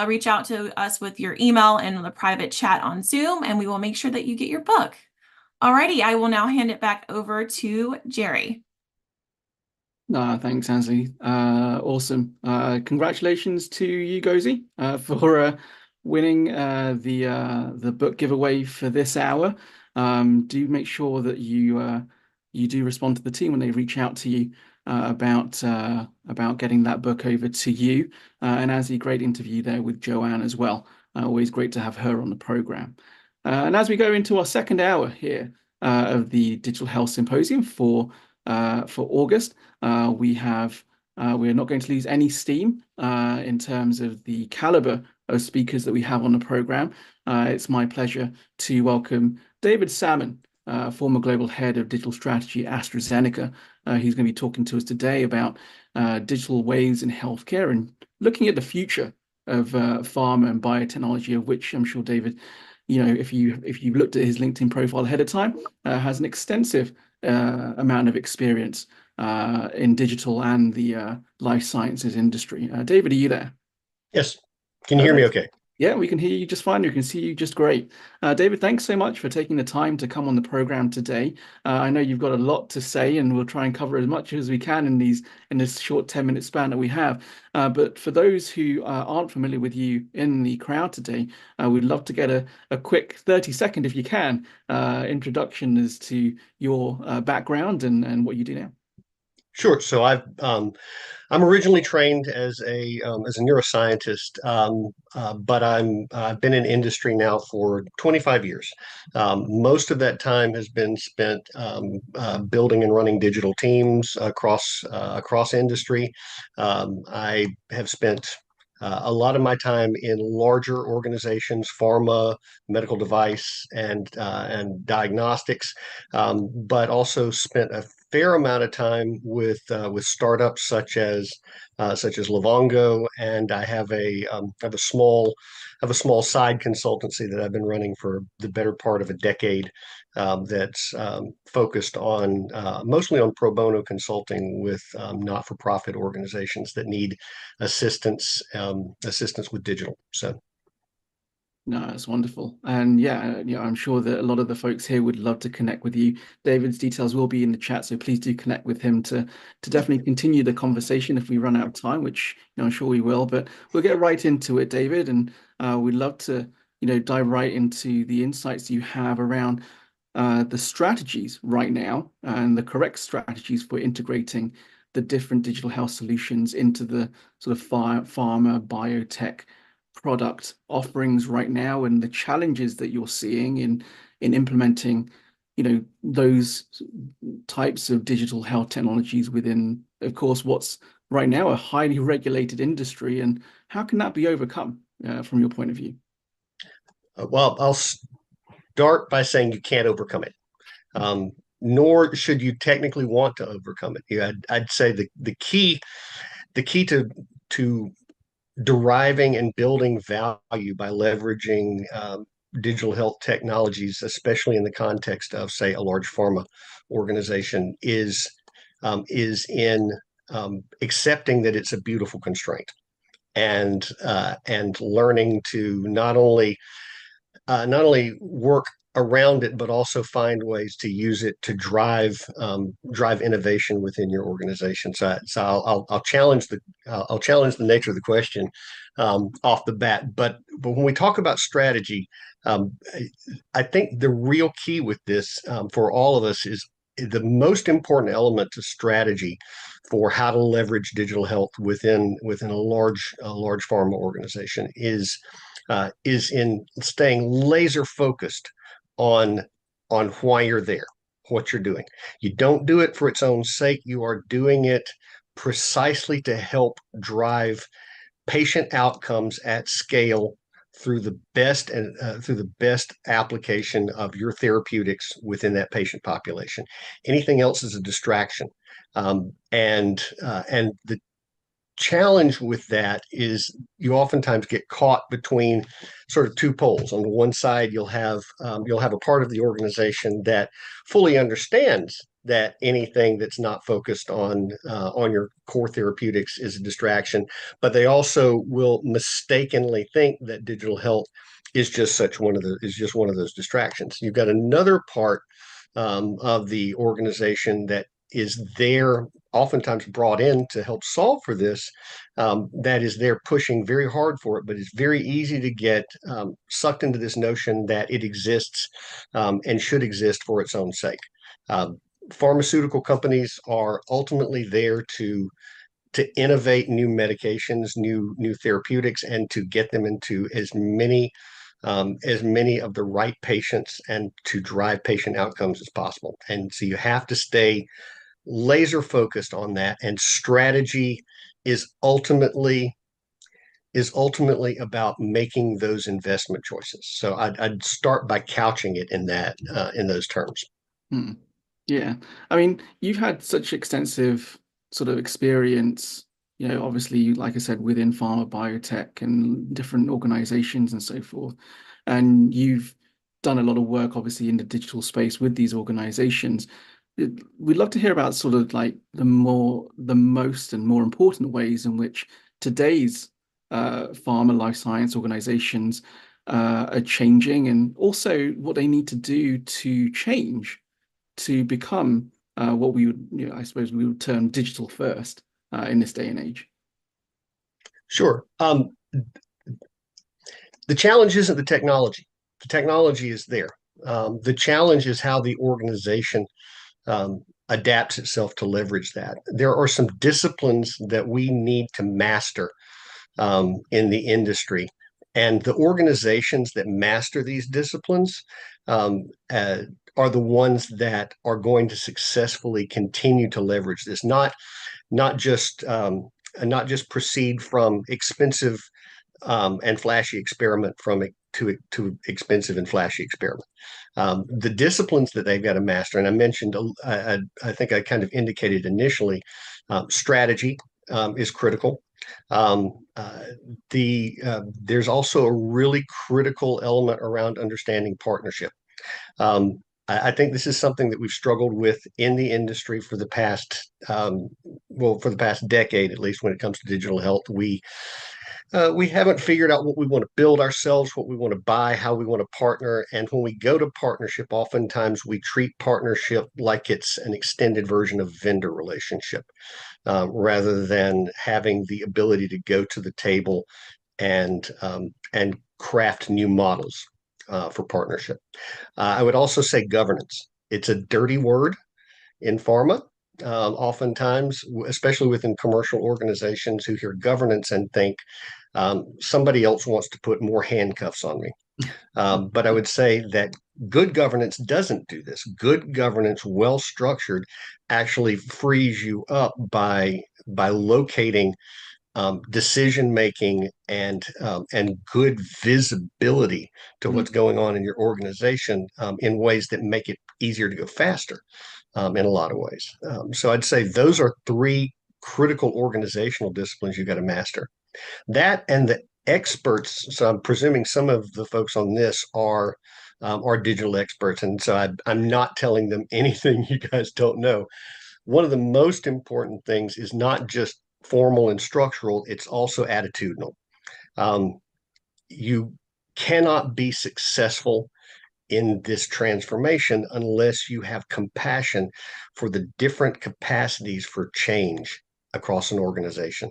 reach out to us with your email and the private chat on Zoom, and we will make sure that you get your book. Alrighty, I will now hand it back over to Jerry. Thanks, Ansley. Awesome. Congratulations to you, Gozi, for winning the book giveaway for this hour. Do make sure that you do respond to the team when they reach out to you about getting that book over to you. And Ansley, great interview there with Joanne as well. Always great to have her on the program. And as we go into our second hour here of the Digital Health Symposium for August, we're not going to lose any steam in terms of the caliber of speakers that we have on the program. It's my pleasure to welcome David Salmon, former global head of digital strategy at AstraZeneca. He's going to be talking to us today about digital waves in healthcare and looking at the future of pharma and biotechnology, of which I'm sure David, if you've looked at his LinkedIn profile ahead of time, has an extensive amount of experience in digital and the life sciences industry. David, are you there? Yes. Can you hear me okay? Yeah, we can hear you just fine. We can see you just great. David, thanks so much for taking the time to come on the program today. I know you've got a lot to say, and we'll try and cover as much as we can in this short 10-minute span that we have. But for those who aren't familiar with you in the crowd today, we'd love to get a quick 30-second, if you can, introduction as to your background and what you do now. Sure. So I'm originally trained as a neuroscientist, but I've been in industry now for 25 years. Most of that time has been spent building and running digital teams across industry. I have spent a lot of my time in larger organizations, pharma, medical device, and diagnostics, but also spent fair amount of time with startups such as Livongo, and I have a small side consultancy that I've been running for the better part of a decade, that's focused on mostly on pro bono consulting with not-for-profit organizations that need assistance with digital. So. No, it's wonderful. And yeah, I'm sure that a lot of the folks here would love to connect with you. David's details will be in the chat, so please do connect with him to definitely continue the conversation if we run out of time, which I'm sure we will. But we'll get right into it, David, and we'd love to dive right into the insights you have around the strategies right now and the correct strategies for integrating the different digital health solutions into the sort of pharma biotech product offerings right now, and the challenges that you're seeing in implementing those types of digital health technologies within, of course, what's right now a highly regulated industry, and how can that be overcome from your point of view? Well, I'll start by saying you can't overcome it, nor should you technically want to overcome it. I'd say the key to deriving and building value by leveraging digital health technologies, especially in the context of, say, a large pharma organization, is in accepting that it's a beautiful constraint, and learning to not only work around it, but also find ways to use it to drive innovation within your organization. So I'll challenge the nature of the question off the bat. But when we talk about strategy, I think the real key with this for all of us is the most important element to strategy for how to leverage digital health within a large pharma organization is in staying laser focused on why you're there, what you're doing. You don't do it for its own sake. You are doing it precisely to help drive patient outcomes at scale through the best application of your therapeutics within that patient population. Anything else is a distraction, and the challenge with that is you oftentimes get caught between sort of two poles. On the one side, you'll have a part of the organization that fully understands that anything that's not focused on your core therapeutics is a distraction, but they also will mistakenly think that digital health is just one of those distractions. You've got another part of the organization that is there, oftentimes brought in to help solve for this, that is there pushing very hard for it, but it's very easy to get sucked into this notion that it exists and should exist for its own sake. Pharmaceutical companies are ultimately there to innovate new medications, new therapeutics, and to get them into as many of the right patients and to drive patient outcomes as possible. And so you have to stay laser focused on that, and strategy is ultimately about making those investment choices. So I'd start by couching it in those terms. Yeah, I mean, you've had such extensive sort of experience, obviously, like I said, within pharma biotech and different organizations and so forth, and you've done a lot of work obviously in the digital space with these organizations. We'd love to hear about sort of like the most and more important ways in which today's pharma life science organizations are changing, and also what they need to do to change to become what we would, I suppose we would term digital first in this day and age. Sure. The challenge isn't the technology. The technology is there. The challenge is how the organization adapts itself to leverage that. There are some disciplines that we need to master in the industry, and the organizations that master these disciplines are the ones that are going to successfully continue to leverage this, not just proceed from expensive and flashy experiment too expensive and flashy experiment. The disciplines that they've got to master, and I mentioned, I think I kind of indicated initially, strategy is critical. There's also a really critical element around understanding partnership. I think this is something that we've struggled with in the industry for the past, for the past decade, at least when it comes to digital health. We haven't figured out what we want to build ourselves, what we want to buy, how we want to partner. And when we go to partnership, oftentimes we treat partnership like it's an extended version of vendor relationship, rather than having the ability to go to the table and craft new models for partnership. I would also say governance. It's a dirty word in pharma. Oftentimes, especially within commercial organizations who hear governance and think somebody else wants to put more handcuffs on me. But I would say that good governance doesn't do this. Good governance, well structured, actually frees you up by locating decision making and good visibility to what's going on in your organization in ways that make it easier to go faster in a lot of ways. So I'd say those are three critical organizational disciplines you got to master. That and the experts. So I'm presuming some of the folks on this are digital experts, and so I'm not telling them anything you guys don't know. One of the most important things is not just formal and structural, it's also attitudinal. You cannot be successful in this transformation unless you have compassion for the different capacities for change across an organization.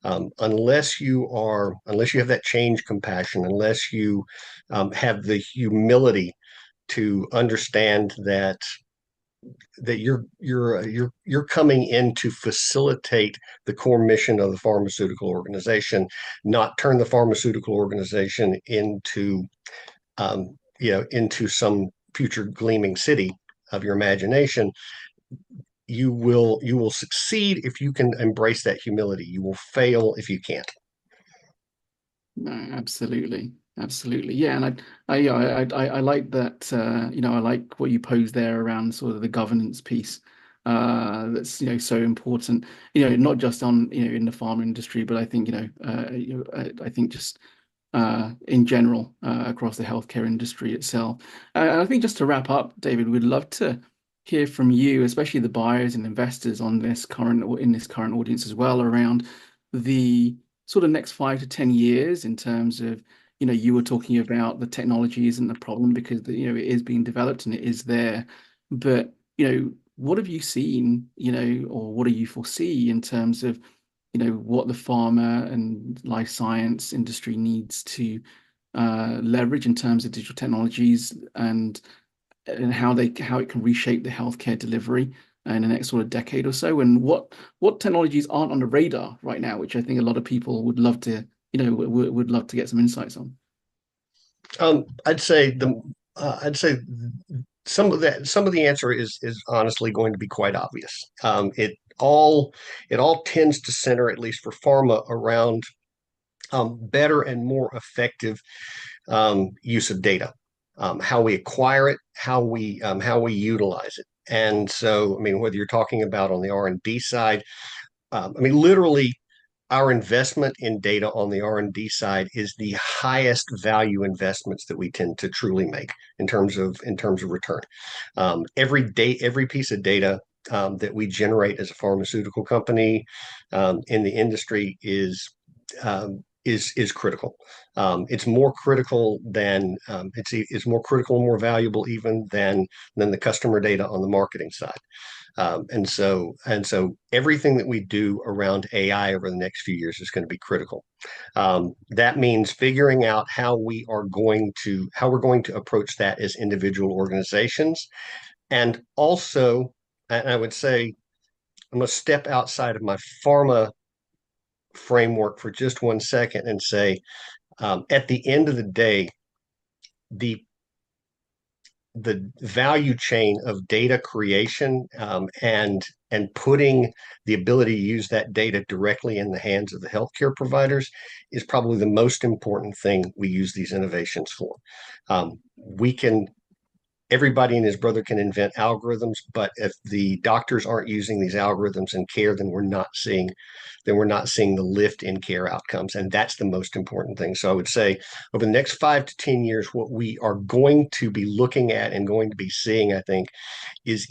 Unless you have that change compassion, unless you have the humility to understand that you're coming in to facilitate the core mission of the pharmaceutical organization, not turn the pharmaceutical organization into into some future gleaming city of your imagination. You will succeed if you can embrace that humility. You will fail if you can't. No, absolutely. Absolutely. Yeah. And I like that, I like what you posed there around sort of the governance piece. That's, so important, not just on, in the pharma industry, but I think, I think just in general across the healthcare industry itself. And I think just to wrap up, David, we'd love to hear from you, especially the buyers and investors in this current audience as well, around the sort of next 5 to 10 years in terms of, you were talking about the technology isn't the problem because it is being developed and it is there. But, what have you seen, or what do you foresee in terms of, what the pharma and life science industry needs to leverage in terms of digital technologies and how it can reshape the healthcare delivery in the next sort of decade or so, and what technologies aren't on the radar right now, which I think a lot of people would love to, would love to get some insights on. I'd say some of the answer is honestly going to be quite obvious. It all tends to center, at least for pharma, around better and more effective use of data, how we acquire it, how we utilize it. And so, I mean, whether you're talking about on the R&D side, literally our investment in data on the R&D side is the highest value investments that we tend to truly make in terms of return. Every piece of data that we generate as a pharmaceutical company in the industry is critical. It's more critical than it's more critical and more valuable even than the customer data on the marketing side. And so everything that we do around AI over the next few years is going to be critical. That means figuring out how we're going to approach that as individual organizations. And also, and I would say, I'm going to step outside of my pharma framework for just 1 second and say, at the end of the day, the the value chain of data creation and putting the ability to use that data directly in the hands of the healthcare providers is probably the most important thing we use these innovations for. Everybody and his brother can invent algorithms, but if the doctors aren't using these algorithms in care, then we're not seeing the lift in care outcomes. And that's the most important thing. So I would say over the next 5 to 10 years, what we are going to be looking at and going to be seeing, I think, is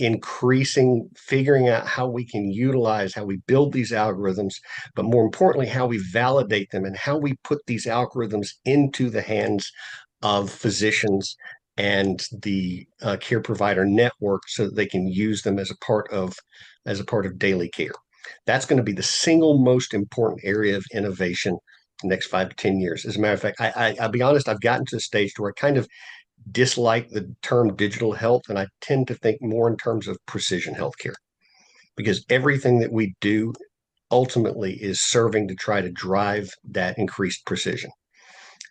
figuring out how we can utilize, how we build these algorithms, but more importantly, how we validate them and how we put these algorithms into the hands of physicians and the care provider network so that they can use them as a part of daily care. That's going to be the single most important area of innovation the next 5 to 10 years. As a matter of fact, I'll be honest, I've gotten to the stage where I kind of dislike the term digital health, and I tend to think more in terms of precision healthcare, because everything that we do ultimately is serving to try to drive that increased precision,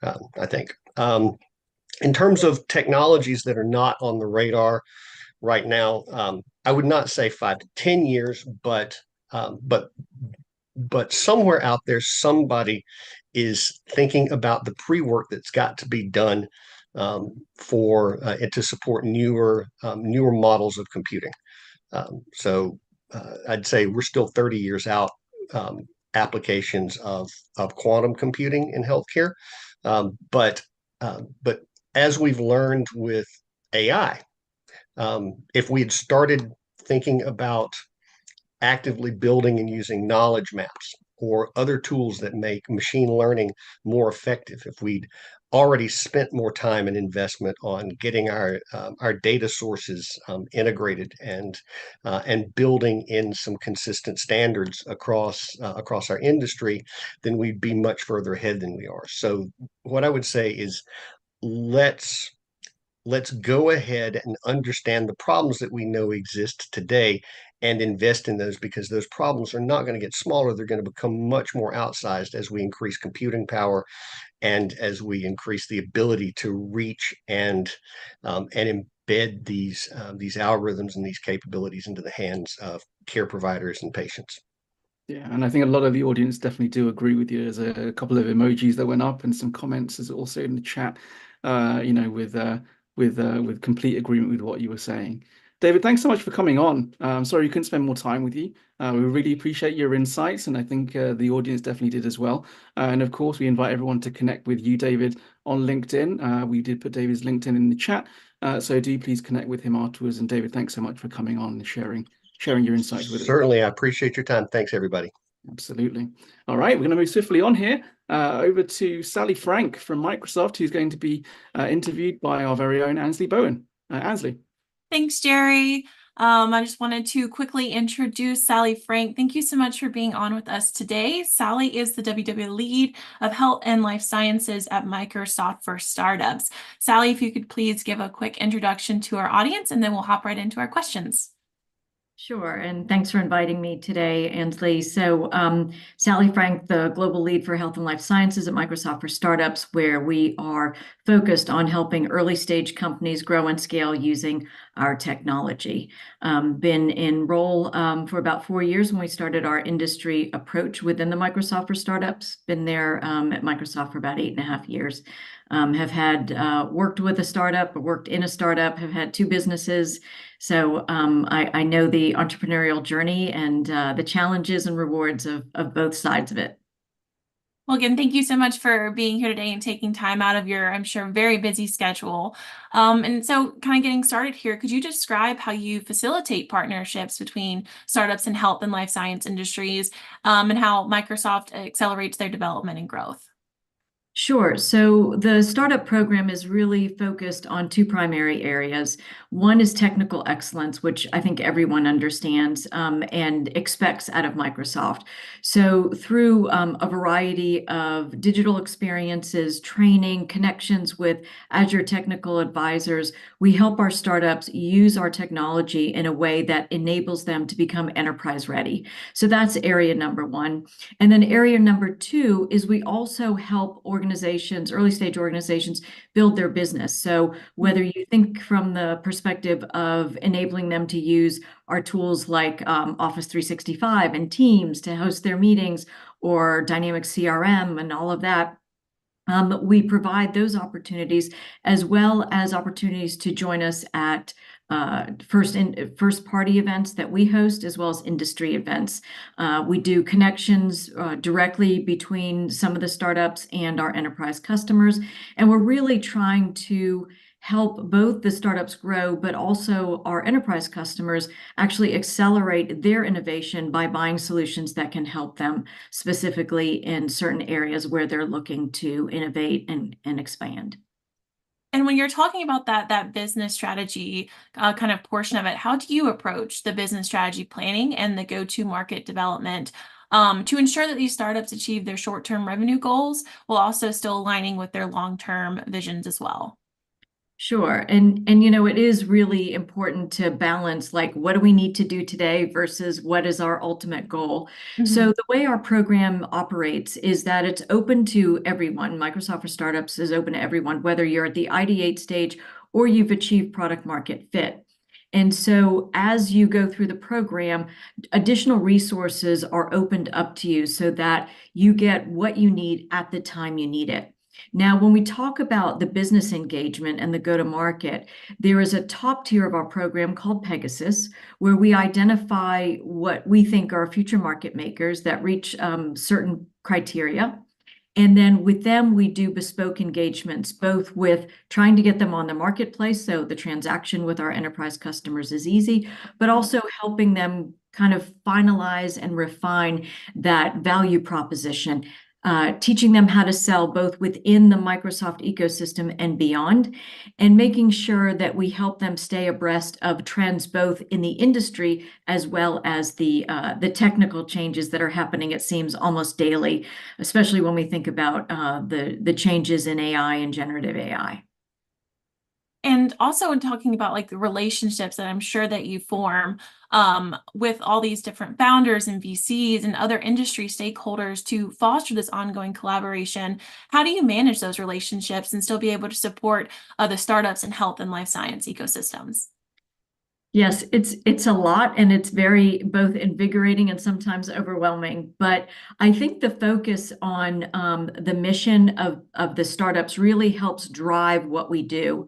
I think. In terms of technologies that are not on the radar right now, I would not say 5 to 10 years, but somewhere out there, somebody is thinking about the pre-work that's got to be done to support newer models of computing. So I'd say we're still 30 years out. Applications of quantum computing in healthcare, but as we've learned with AI, if we had started thinking about actively building and using knowledge maps or other tools that make machine learning more effective, if we'd already spent more time and investment on getting our data sources integrated and building in some consistent standards across our industry, then we'd be much further ahead than we are. So what I would say is let's go ahead and understand the problems that we know exist today and invest in those, because those problems are not going to get smaller. They're going to become much more outsized as we increase computing power and as we increase the ability to reach and embed these algorithms and these capabilities into the hands of care providers and patients. Yeah, and I think a lot of the audience definitely do agree with you. There's a couple of emojis that went up and some comments is also in the chat, with complete agreement with what you were saying. David, thanks so much for coming on. I'm sorry we couldn't spend more time with you. We really appreciate your insights, and I think the audience definitely did as well. And of course, we invite everyone to connect with you, David, on LinkedIn. We did put David's LinkedIn in the chat, so do please connect with him afterwards. And David, thanks so much for coming on and sharing your insights with us. Certainly, I appreciate your time. Thanks, everybody. Absolutely. All right, we're going to move swiftly on here over to Sally Frank from Microsoft, who's going to be interviewed by our very own Ansley Bowen. Ansley. Thanks, Jerry. I just wanted to quickly introduce Sally Frank. Thank you so much for being on with us today. Sally is the WW lead of Health and Life Sciences at Microsoft for Startups. Sally, if you could please give a quick introduction to our audience, and then we'll hop right into our questions. Sure, and thanks for inviting me today, Ansley. So Sally Frank, the Global Lead for Health and Life Sciences at Microsoft for Startups, where we are focused on helping early stage companies grow and scale using our technology. Been in role for about 4 years when we started our industry approach within the Microsoft for Startups. Been there at Microsoft for about 8.5 years. Have had worked with a startup, worked in a startup, have had 2 businesses. So I know the entrepreneurial journey and the challenges and rewards of both sides of it. Well, again, thank you so much for being here today and taking time out of your, I'm sure, very busy schedule. And so kind of getting started here, could you describe how you facilitate partnerships between startups and health and life science industries, and how Microsoft accelerates their development and growth? Sure. So the startup program is really focused on 2 primary areas. One is technical excellence, which I think everyone understands and expects out of Microsoft. So through a variety of digital experiences, training, connections with Azure technical advisors, we help our startups use our technology in a way that enables them to become enterprise ready. So that's area number 1. And then area number 2 is we also help organizations organizations, early stage organizations build their business. So whether you think from the perspective of enabling them to use our tools like Office 365 and Teams to host their meetings, or Dynamic CRM and all of that, we provide those opportunities, as well as opportunities to join us at first party events that we host, as well as industry events. We do connections directly between some of the startups and our enterprise customers, and we're really trying to help both the startups grow, but also our enterprise customers actually accelerate their innovation by buying solutions that can help them specifically in certain areas where they're looking to innovate and expand. And when you're talking about that business strategy kind of portion of it, how do you approach the business strategy planning and the go-to-market development to ensure that these startups achieve their short-term revenue goals while also still aligning with their long-term visions as well? Sure. And you know, it is really important to balance, like, what do we need to do today versus what is our ultimate goal? So the way our program operates is that it's open to everyone. Microsoft for Startups is open to everyone, whether you're at the ideate stage or you've achieved product market fit. And so as you go through the program, additional resources are opened up to you so that you get what you need at the time you need it. Now, when we talk about the business engagement and the go-to-market, there is a top tier of our program called Pegasus, where we identify what we think are future market makers that reach certain criteria. And then with them, we do bespoke engagements, both with trying to get them on the marketplace, so the transaction with our enterprise customers is easy, but also helping them kind of finalize and refine that value proposition. Teaching them how to sell both within the Microsoft ecosystem and beyond, and making sure that we help them stay abreast of trends both in the industry as well as the technical changes that are happening, it seems, almost daily, especially when we think about the changes in AI and generative AI. And also in talking about like the relationships that I'm sure that you form with all these different founders and VCs and other industry stakeholders to foster this ongoing collaboration, how do you manage those relationships and still be able to support the startups and health and life science ecosystems? Yes, it's a lot, and it's very both invigorating and sometimes overwhelming. But I think the focus on the mission of the startups really helps drive what we do,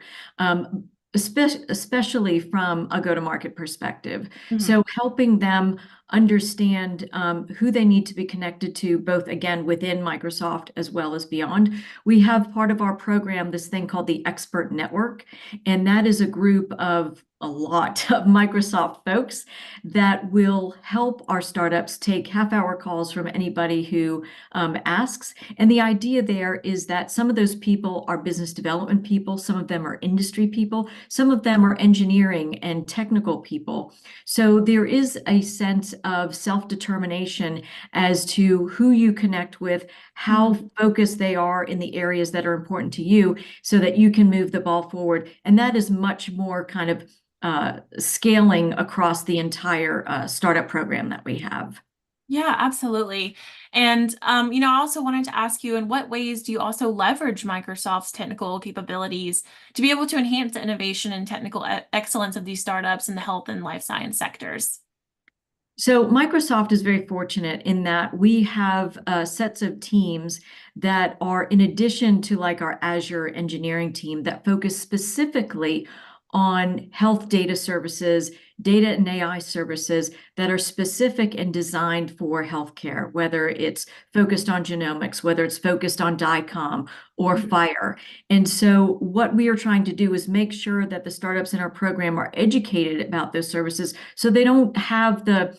especially from a go-to-market perspective. So helping them understand who they need to be connected to, both, again, within Microsoft as well as beyond. We have part of our program, this thing called the Expert Network, and that is a group of a lot of Microsoft folks that will help our startups take half-hour calls from anybody who asks. And the idea there is that some of those people are business development people, some of them are industry people, some of them are engineering and technical people. So there is a sense of self-determination as to who you connect with, how focused they are in the areas that are important to you, so that you can move the ball forward. And that is much more kind of scaling across the entire startup program that we have. Yeah, absolutely. And, you know, I also wanted to ask you, in what ways do you also leverage Microsoft's technical capabilities to be able to enhance the innovation and technical excellence of these startups in the health and life science sectors? So Microsoft is very fortunate in that we have sets of teams that are, in addition to like our Azure engineering team, that focus specifically on health data services, data and AI services that are specific and designed for healthcare, whether it's focused on genomics, whether it's focused on DICOM or FHIR. And so what we are trying to do is make sure that the startups in our program are educated about those services, so they don't have the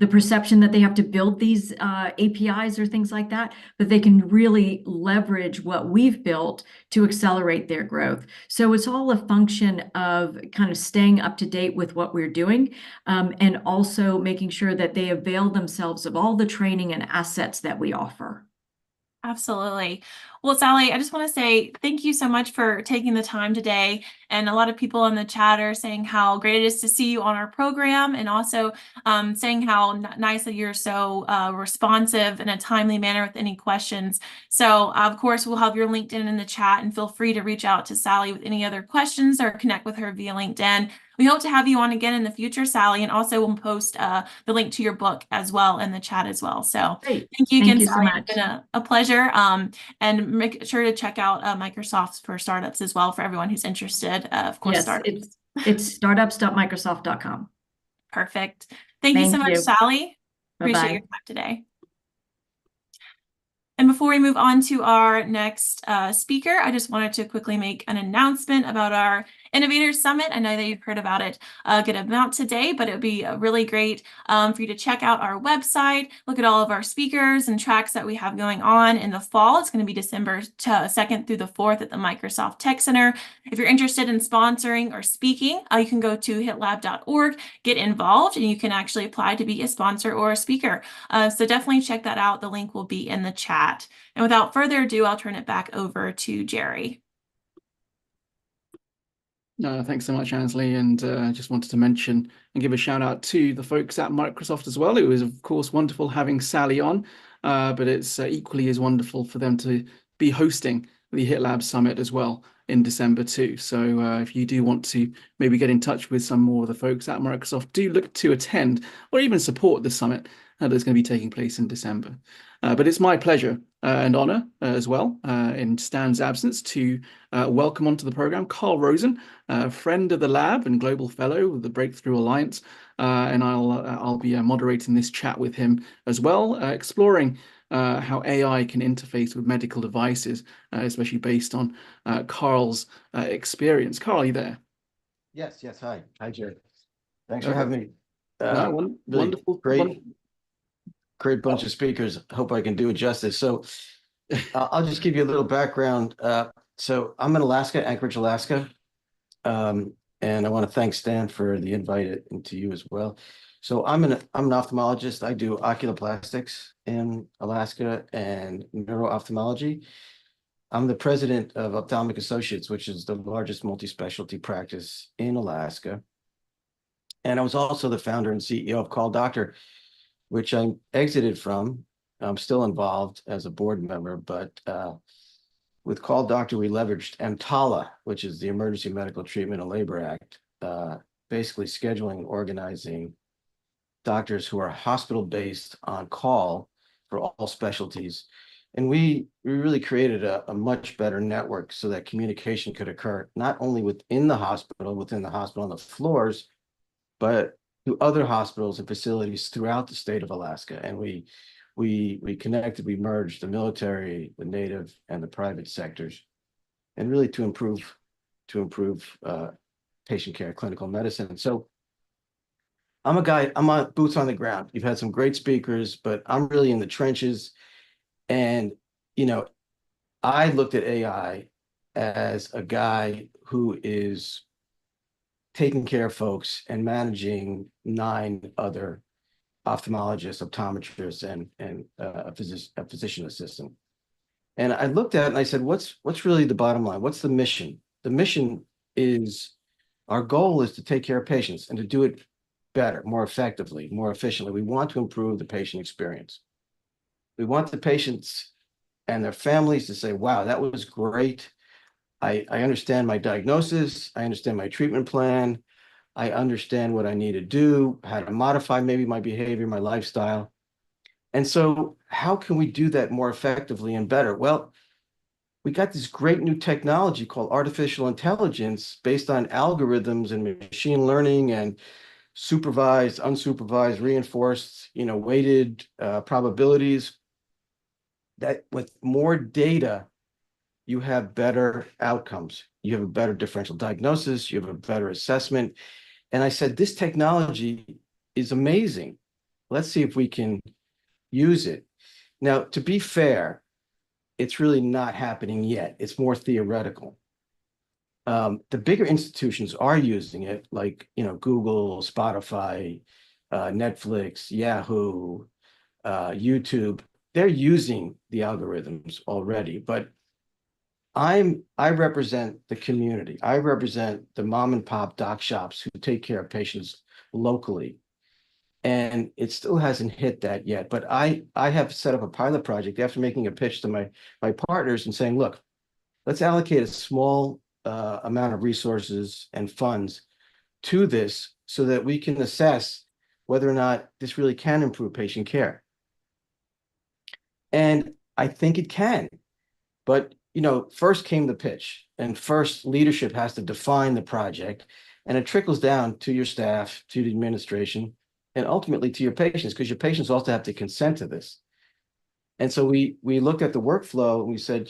perception that they have to build these APIs or things like that, but they can really leverage what we've built to accelerate their growth. So it's all a function of kind of staying up to date with what we're doing, and also making sure that they avail themselves of all the training and assets that we offer. Absolutely. Well, Sally, I just want to say thank you so much for taking the time today. And a lot of people in the chat are saying how great it is to see you on our program, and also saying how nice that you're so responsive in a timely manner with any questions. So, of course, we'll have your LinkedIn in the chat, and feel free to reach out to Sally with any other questions or connect with her via LinkedIn. We hope to have you on again in the future, Sally, and also we'll post the link to your book as well in the chat as well. So Great. thank you again, Thank you so Sally. much. It's been a pleasure. And make sure to check out Microsoft for Startups as well for everyone who's interested. Of course, Yes, startups. it's startups.microsoft.com. Perfect. Thank you so much, you. Sally. Appreciate Bye-bye. your time today. And before we move on to our next speaker, I just wanted to quickly make an announcement about our Innovators Summit. I know that you've heard about it a good amount today, but it would be really great for you to check out our website, look at all of our speakers and tracks that we have going on in the fall. It's going to be December 2nd through the 4th at the Microsoft Tech Center. If you're interested in sponsoring or speaking, you can go to hitlab.org, get involved, and you can actually apply to be a sponsor or a speaker. So definitely check that out. The link will be in the chat. And without further ado, I'll turn it back over to Jerry. Thanks so much, Ansley. And I just wanted to mention and give a shout out to the folks at Microsoft as well. It was, of course, wonderful having Sally on, but it's equally as wonderful for them to be hosting the HITLAB Summit as well in December too. So if you do want to maybe get in touch with some more of the folks at Microsoft, do look to attend or even support the summit that's going to be taking place in December. But it's my pleasure and honor as well, in Stan's absence, to welcome onto the program Carl Rosen, friend of the lab and global fellow with the Breakthrough Alliance. And I'll be moderating this chat with him as well, exploring how AI can interface with medical devices, especially based on Carl's experience. Carl, are you there? Yes. Hi, Jerry. Thanks for having me. Really wonderful, great bunch of speakers. Hope I can do it justice. So I'll just give you a little background. So I'm in Alaska, Anchorage, Alaska. And I want to thank Stan for the invite, and to you as well. So I'm an ophthalmologist. I do oculoplastics in Alaska and neuro-ophthalmology. I'm the president of Ophthalmic Associates, which is the largest multi-specialty practice in Alaska. And I was also the founder and CEO of Call Doctor, which I exited from. I'm still involved as a board member, but with Call Doctor, we leveraged EMTALA, which is the Emergency Medical Treatment and Labor Act, basically scheduling and organizing doctors who are hospital-based on call for all specialties. And we really created a much better network so that communication could occur not only within the hospital on the floors, but to other hospitals and facilities throughout the state of Alaska. And we connected, we merged the military, the native, and the private sectors, and really to improve patient care, clinical medicine. So I'm on boots on the ground. You've had some great speakers, but I'm really in the trenches. And, I looked at AI as a guy who is taking care of folks and managing 9 other ophthalmologists, optometrists, and a physician assistant. And I looked at it and I said, what's really the bottom line? What's the mission? The mission is, our goal is to take care of patients and to do it better, more effectively, more efficiently. We want to improve the patient experience. We want the patients and their families to say, wow, that was great. I understand my diagnosis. I understand my treatment plan. I understand what I need to do, how to modify maybe my behavior, my lifestyle. And so how can we do that more effectively and better? Well, we got this great new technology called artificial intelligence based on algorithms and machine learning and supervised, unsupervised, reinforced, weighted probabilities, that with more data, you have better outcomes. You have a better differential diagnosis, you have a better assessment. And I said, this technology is amazing. Let's see if we can use it. Now, to be fair, it's really not happening yet. It's more theoretical. The bigger institutions are using it, like Google, Spotify, Netflix, Yahoo, YouTube. they're using the algorithms already, but I represent the community. I represent the mom and pop doc shops who take care of patients locally. And it still hasn't hit that yet. But I have set up a pilot project after making a pitch to my partners and saying, look, let's allocate a small amount of resources and funds to this so that we can assess whether or not this really can improve patient care. And I think it can. But, first came the pitch, and first leadership has to define the project, and it trickles down to your staff, to the administration, and ultimately to your patients, because your patients also have to consent to this. And so we looked at the workflow and we said,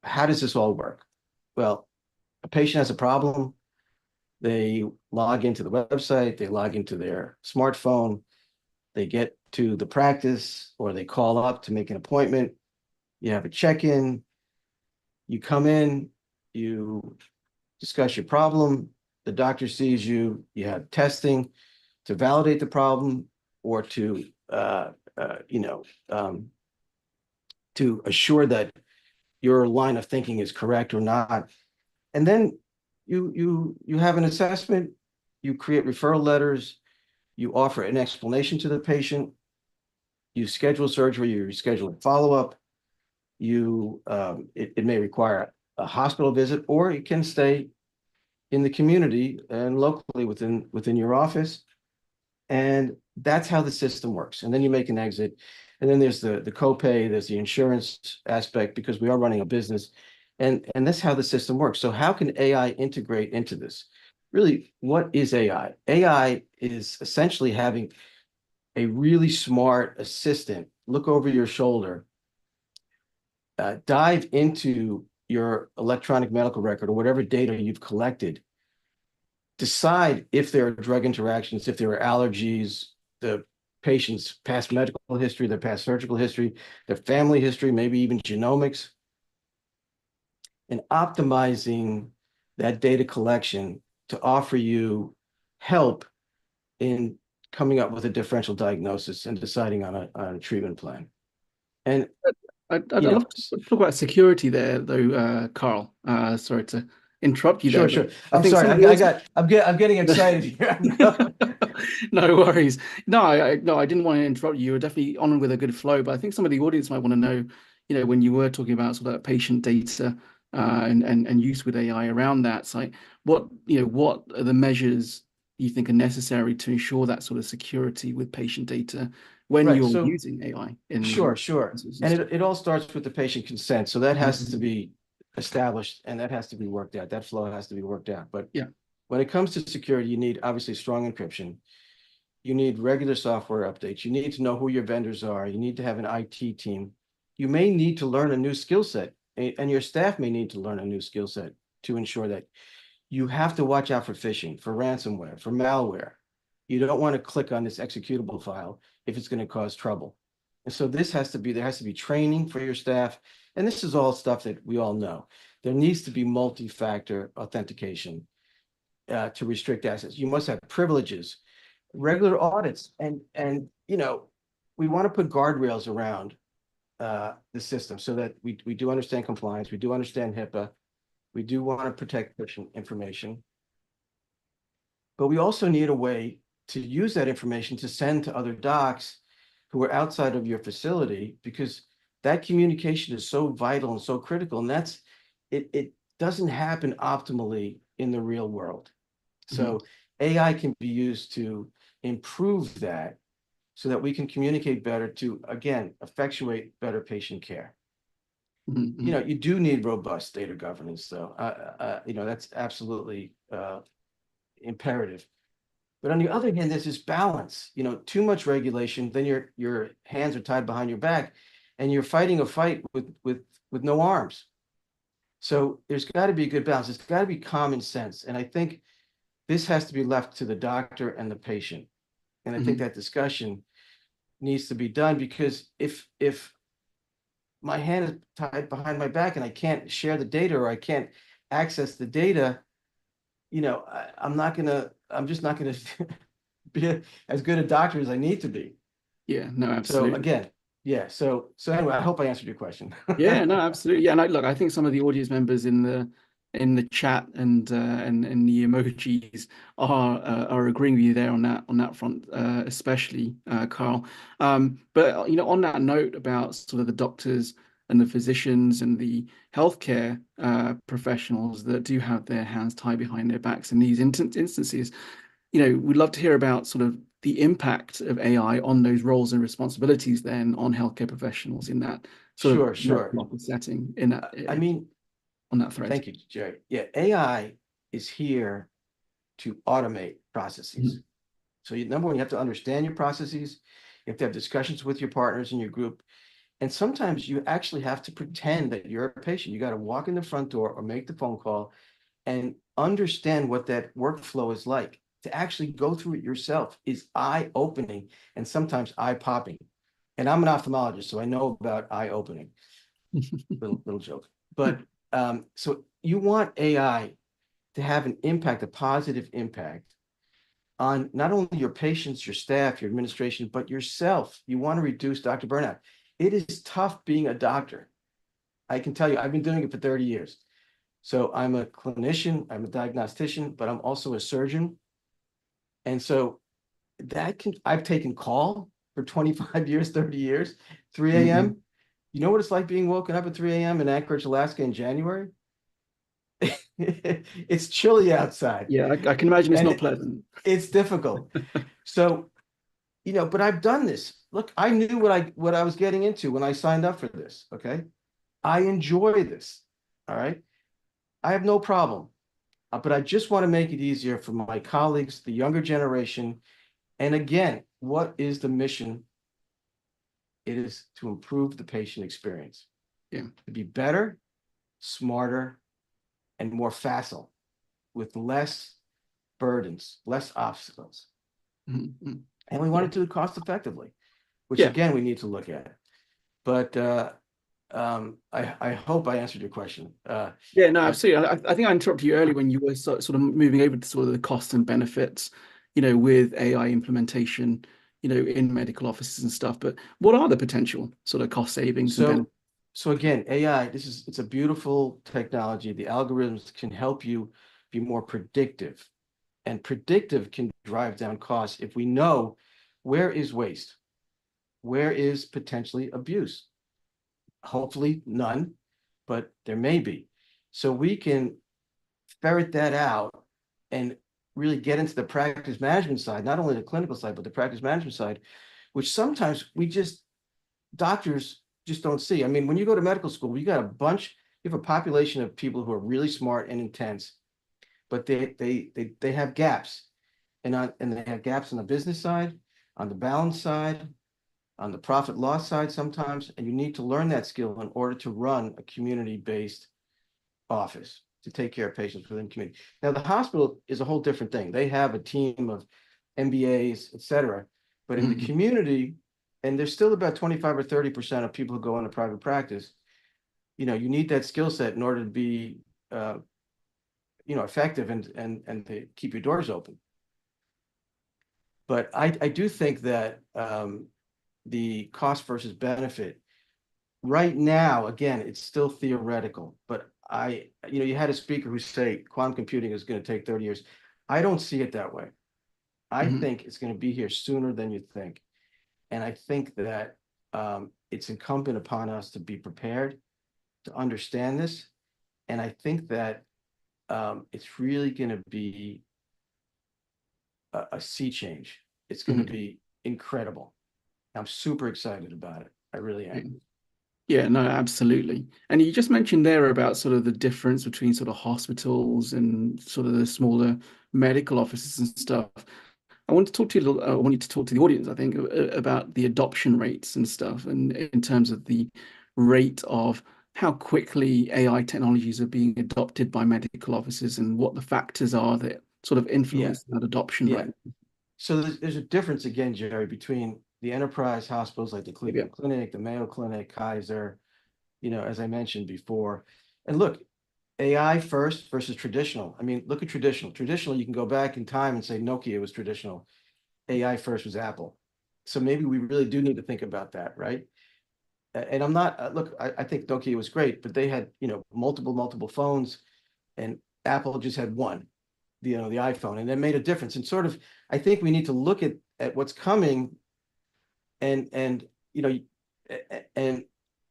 how does this all work? Well, a patient has a problem. They log into the website, they log into their smartphone, they get to the practice, or they call up to make an appointment. You have a check-in, you come in, you discuss your problem, the doctor sees you, you have testing to validate the problem or to to assure that your line of thinking is correct or not. And then you have an assessment, you create referral letters, you offer an explanation to the patient, you schedule surgery, you schedule a follow-up, it may require a hospital visit, or it can stay in the community and locally within your office. And that's how the system works. And then you make an exit. And then there's the copay, there's the insurance aspect, because we are running a business. And that's how the system works. So how can AI integrate into this? Really, what is AI? AI is essentially having a really smart assistant look over your shoulder, dive into your electronic medical record or whatever data you've collected, decide if there are drug interactions, if there are allergies, the patient's past medical history, their past surgical history, their family history, maybe even genomics, and optimizing that data collection to offer you help in coming up with a differential diagnosis and deciding on a treatment plan. And I'd love to talk about security there, though, Carl. Sorry to interrupt you there. Sure. I'm sorry. I'm getting excited here. No worries. No, I didn't want to interrupt you. You were definitely on with a good flow, but I think some of the audience might want to know, when you were talking about sort of that patient data and use with AI around that site, what are the measures you think are necessary to ensure that sort of security with patient data when you're using AI? Sure. And it all starts with the patient consent. So that has to be established, and that has to be worked out. That flow has to be worked out. But yeah, when it comes to security, you need obviously strong encryption. You need regular software updates. You need to know who your vendors are. You need to have an IT team. You may need to learn a new skill set, and your staff may need to learn a new skill set to ensure that you have to watch out for phishing, for ransomware, for malware. You don't want to click on this executable file if it's going to cause trouble. And so there has to be training for your staff. And this is all stuff that we all know. There needs to be multi-factor authentication to restrict access. You must have privileges, regular audits, and we want to put guardrails around the system so that we do understand compliance, we do understand HIPAA, we do want to protect patient information, but we also need a way to use that information to send to other docs who are outside of your facility, because that communication is so vital and so critical, and it doesn't happen optimally in the real world. So AI can be used to improve that so that we can communicate better to, again, effectuate better patient care. You do need robust data governance, though. That's absolutely imperative. But on the other hand, there's this balance. Too much regulation, then your hands are tied behind your back, and you're fighting a fight with no arms. So there's got to be a good balance. It's got to be common sense, and I think this has to be left to the doctor and the patient. And I think that discussion needs to be done, because if my hand is tied behind my back and I can't share the data, or I can't access the data, I'm just not gonna be as good a doctor as I need to be. Yeah, no, absolutely. So again, Yeah. So anyway, I hope I answered your question. Yeah, no, absolutely. Yeah, and look, I think some of the audience members in the chat and the emojis are agreeing with you there on that front, especially Carl. But you know, on that note about sort of the doctors and the physicians and the healthcare professionals that do have their hands tied behind their backs in these instances, you know, we'd love to hear about sort of the impact of AI on those roles and responsibilities then on healthcare professionals in that sort of Sure. setting in that I mean, on that thread. thank you, Jerry. Yeah, AI is here to automate processes. Mhm. So number one, you have to understand your processes. You have to have discussions with your partners in your group. And sometimes you actually have to pretend that you're a patient. You got to walk in the front door or make the phone call and understand what that workflow is like. To actually go through it yourself is eye-opening and sometimes eye-popping. And I'm an ophthalmologist, so I know about eye-opening. Little joke. But so you want AI to have an impact, a positive impact on not only your patients, your staff, your administration, but yourself. You want to reduce doctor burnout. It is tough being a doctor. I can tell you, I've been doing it for 30 years. So I'm a clinician, I'm a diagnostician, but I'm also a surgeon. And so I've taken call for 25 years, 30 years, 3 a.m. You know what it's like being woken up at 3 a.m. in Anchorage, Alaska in January? It's chilly outside. Yeah, I can imagine it's And not pleasant. It's difficult. So, you know, but I've done this. Look, I knew what I was getting into when I signed up for this. Okay. I enjoy this. All right. I have no problem. But I just want to make it easier for my colleagues, the younger generation. And again, what is the mission? It is to improve the patient experience. Yeah. To be better, smarter, and more facile with less burdens, less obstacles. Mm-hmm. And we want to do it cost effectively, which Yeah. again, we need to look at. But I hope I answered your question. Yeah, no, absolutely. I think I interrupted you earlier when you were sort of moving over to sort of the costs and benefits, you know, with AI implementation, you know, in medical offices and stuff. But what are the potential sort of cost savings and benefits? So again, AI, it's a beautiful technology. The algorithms can help you be more predictive, and predictive can drive down costs if we know where is waste, where is potentially abuse. Hopefully none, but there may be. So we can ferret that out and really get into the practice management side, not only the clinical side, but the practice management side, which sometimes doctors just don't see. I mean, when you go to medical school, you have a population of people who are really smart and intense, but they have gaps. And they have gaps on the business side, on the balance side, on the profit loss side sometimes, and you need to learn that skill in order to run a community-based office to take care of patients within the community. Now, the hospital is a whole different thing. They have a team of MBAs, et cetera, but in the community, and there's still about 25 or 30% of people who go into private practice, you know, you need that skill set in order to be, you know, effective and to keep your doors open. But I do think that the cost versus benefit right now, again, it's still theoretical, but you know, you had a speaker who say quantum computing is going to take 30 years. I don't see it that way. I think it's going to be here sooner than you think. And I think that it's incumbent upon us to be prepared to understand this. And I think that it's really going to be a sea change. It's going to be incredible. I'm super excited about it. I really am. Yeah, no, absolutely. And you just mentioned there about sort of the difference between sort of hospitals and sort of the smaller medical offices and stuff. I want to talk to you. I want you to talk to the audience, I think, about the adoption rates and stuff, and in terms of the rate of how quickly AI technologies are being adopted by medical offices and what the factors are that sort of influence that adoption rate. So there's a difference again, Jerry, between the enterprise hospitals like the Cleveland Clinic, the Mayo Clinic, Kaiser, you know, as I mentioned before. And look, AI first versus traditional. I mean, look at traditional. Traditional, you can go back in time and say Nokia was traditional. AI first was Apple. So maybe we really do need to think about that, right? and I'm not, look, I think Nokia was great, but they had, multiple phones, and Apple just had one, the iPhone, and that made a difference. And sort of, I think we need to look at what's coming and and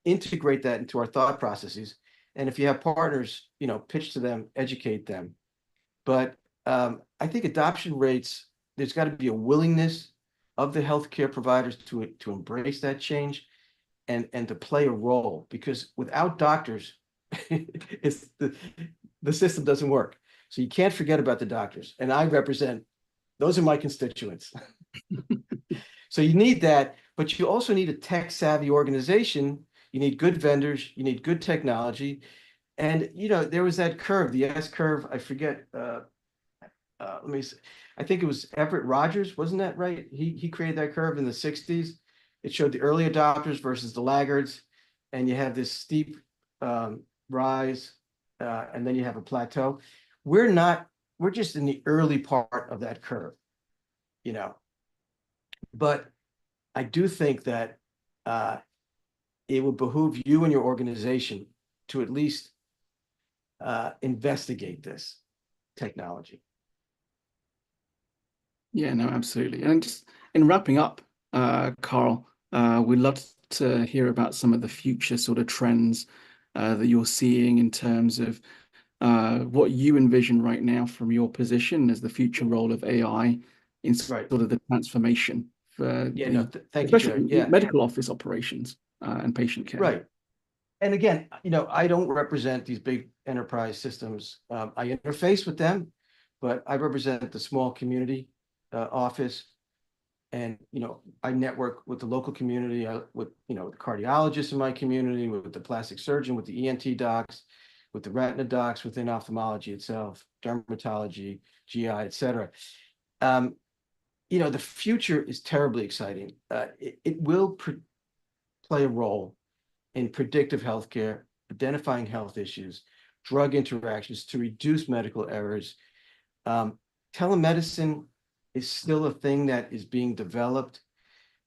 integrate that into our thought processes. And if you have partners, pitch to them, educate them. But I think adoption rates, there's got to be a willingness of the healthcare providers to embrace that change and to play a role, because without doctors, it's the system doesn't work. So you can't forget about the doctors. And I represent, those are my constituents. So you need that, but you also need a tech savvy organization. You need good vendors, you need good technology. And there was that curve, the S curve, I forget, let me see. I think it was Everett Rogers, wasn't that right? He created that curve in the 60s. It showed the early adopters versus the laggards, and you have this steep rise, and then you have a plateau. We're just in the early part of that curve, but I do think that it would behoove you and your organization to at least investigate this technology. Yeah, no, absolutely. And just in wrapping up, Carl, we'd love to hear about some of the future sort of trends that you're seeing in terms of what you envision right now from your position as the future role of AI in sort of the transformation for thank you, especially Jerry. medical office operations and patient care. Right. And again, I don't represent these big enterprise systems. I interface with them, but I represent the small community office. And, I network with the local community, with, the cardiologists in my community, with the plastic surgeon, with the ENT docs, with the retina docs within ophthalmology itself, dermatology, GI, et cetera. The future is terribly exciting. It will play a role in predictive healthcare, identifying health issues, drug interactions to reduce medical errors. Telemedicine is still a thing that is being developed.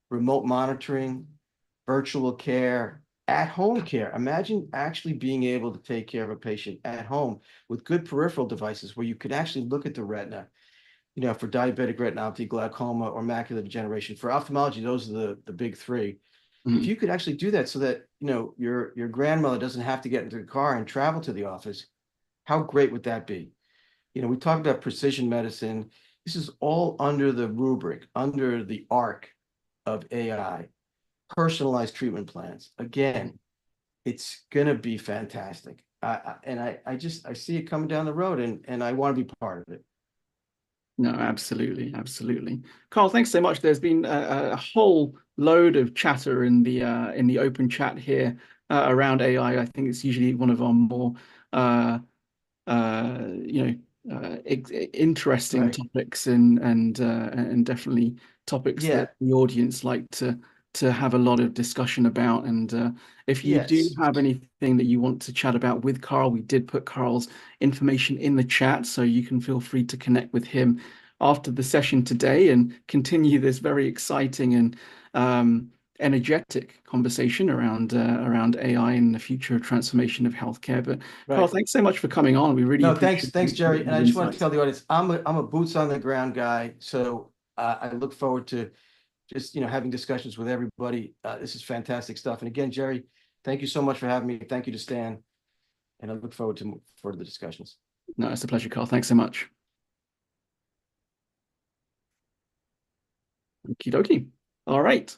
Remote monitoring, virtual care, at-home care. Imagine actually being able to take care of a patient at home with good peripheral devices where you could actually look at the retina, for diabetic retinopathy, glaucoma, or macular degeneration. For ophthalmology, those are the big three. If you could actually do that so that, your grandmother doesn't have to get into the car and travel to the office, how great would that be? We talked about precision medicine. This is all under the rubric, under the arc of AI, personalized treatment plans. Again, it's going to be fantastic. I see it coming down the road, and I want to be part of it. No, absolutely. Absolutely. Carl, thanks so much. There's been a whole load of chatter in the open chat here around AI. I think it's usually one of our more interesting topics and definitely topics that the audience like to have a lot of discussion about. And if you do have anything that you want to chat about with Carl, we did put Carl's information in the chat, so you can feel free to connect with him after the session today and continue this very exciting and energetic conversation around AI and the future transformation of healthcare. But Carl, thanks so much for coming on. We really appreciate thanks, Jerry. And I just want to tell the audience, I'm a boots on the ground guy, so I look forward to just having discussions with everybody. This is fantastic stuff. And again, Jerry, thank you so much for having me. Thank you to Stan, and I look forward to further discussions. No, it's a pleasure, Carl. Thanks so much. Okie dokie. All right.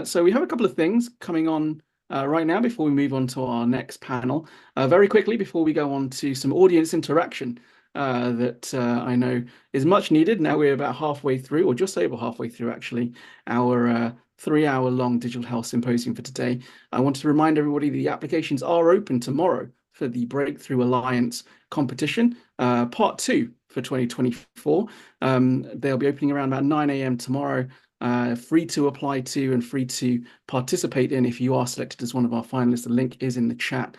So we have a couple of things coming on right now before we move on to our next panel. Very quickly, before we go on to some audience interaction that I know is much needed. Now we're about halfway through, or just over halfway through, actually, our 3-hour-long digital health symposium for today. I want to remind everybody the applications are open tomorrow for the Breakthrough Alliance competition, part 2 for 2024. They'll be opening around about 9 a.m. tomorrow. Free to apply to and free to participate in if you are selected as one of our finalists. The link is in the chat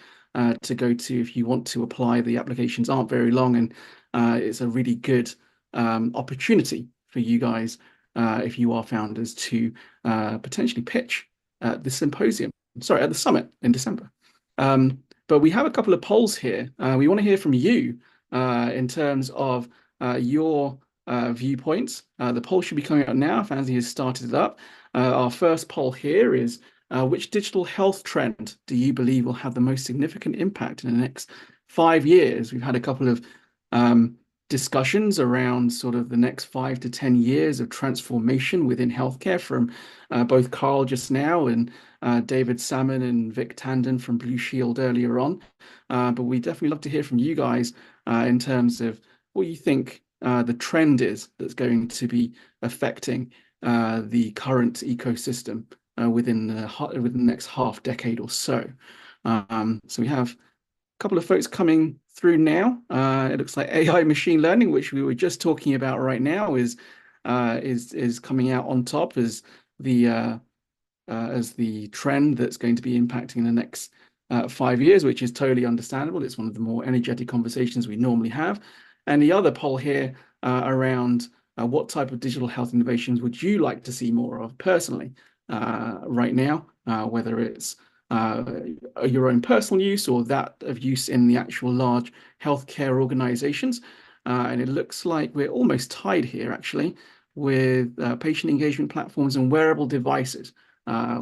to go to if you want to apply. The applications aren't very long, and it's a really good opportunity for you guys if you are founders to potentially pitch the symposium. sorry, at the summit in December. But we have a couple of polls here. We want to hear from you in terms of your viewpoints. The poll should be coming up now if Anthony has started it up. Our first poll here is, which digital health trend do you believe will have the most significant impact in the next 5 years? We've had a couple of discussions around sort of the next 5 to 10 years of transformation within healthcare from both Carl just now and David Salmon and Vic Tandon from Blue Shield earlier on. But we definitely love to hear from you guys in terms of what you think the trend is that's going to be affecting the current ecosystem within the next half decade or so. So we have a couple of folks coming through now. It looks like AI machine learning, which we were just talking about right now, is coming out on top as the trend that's going to be impacting the next 5 years, which is totally understandable. It's one of the more energetic conversations we normally have. And the other poll here around what type of digital health innovations would you like to see more of personally right now, whether it's your own personal use or that of use in the actual large healthcare organizations. And it looks like we're almost tied here, actually, with patient engagement platforms and wearable devices,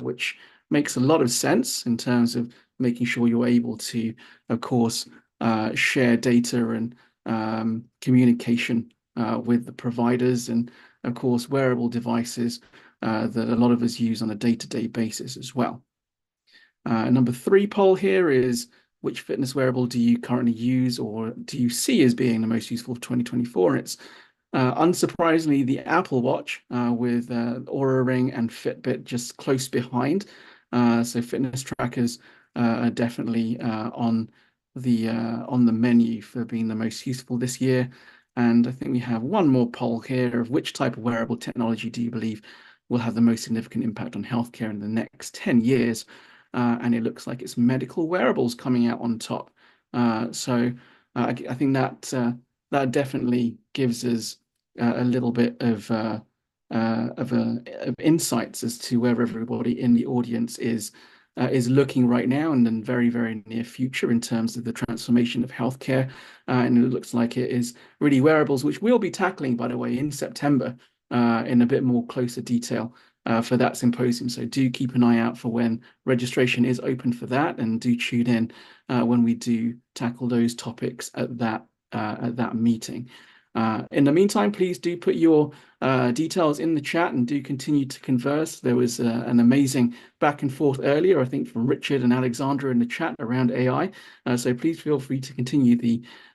which makes a lot of sense in terms of making sure you're able to, of course, share data and communication with the providers, and, of course, wearable devices that a lot of us use on a day-to-day basis as well. Number 3 poll here is, which fitness wearable do you currently use or do you see as being the most useful for 2024? And it's unsurprisingly the Apple Watch with Oura Ring and Fitbit just close behind. So fitness trackers are definitely on the menu for being the most useful this year. And I think we have one more poll here of which type of wearable technology do you believe will have the most significant impact on healthcare in the next 10 years? And it looks like it's medical wearables coming out on top. So I think that definitely gives us a little bit of insights as to where everybody in the audience is looking right now and in very, very near future in terms of the transformation of healthcare. And it looks like it is really wearables, which we'll be tackling, by the way, in September in a bit more closer detail for that symposium. So do keep an eye out for when registration is open for that, and do tune in when we do tackle those topics at that meeting. In the meantime, please do put your details in the chat and do continue to converse. There was an amazing back and forth earlier, I think, from Richard and Alexandra in the chat around AI. So please feel free to continue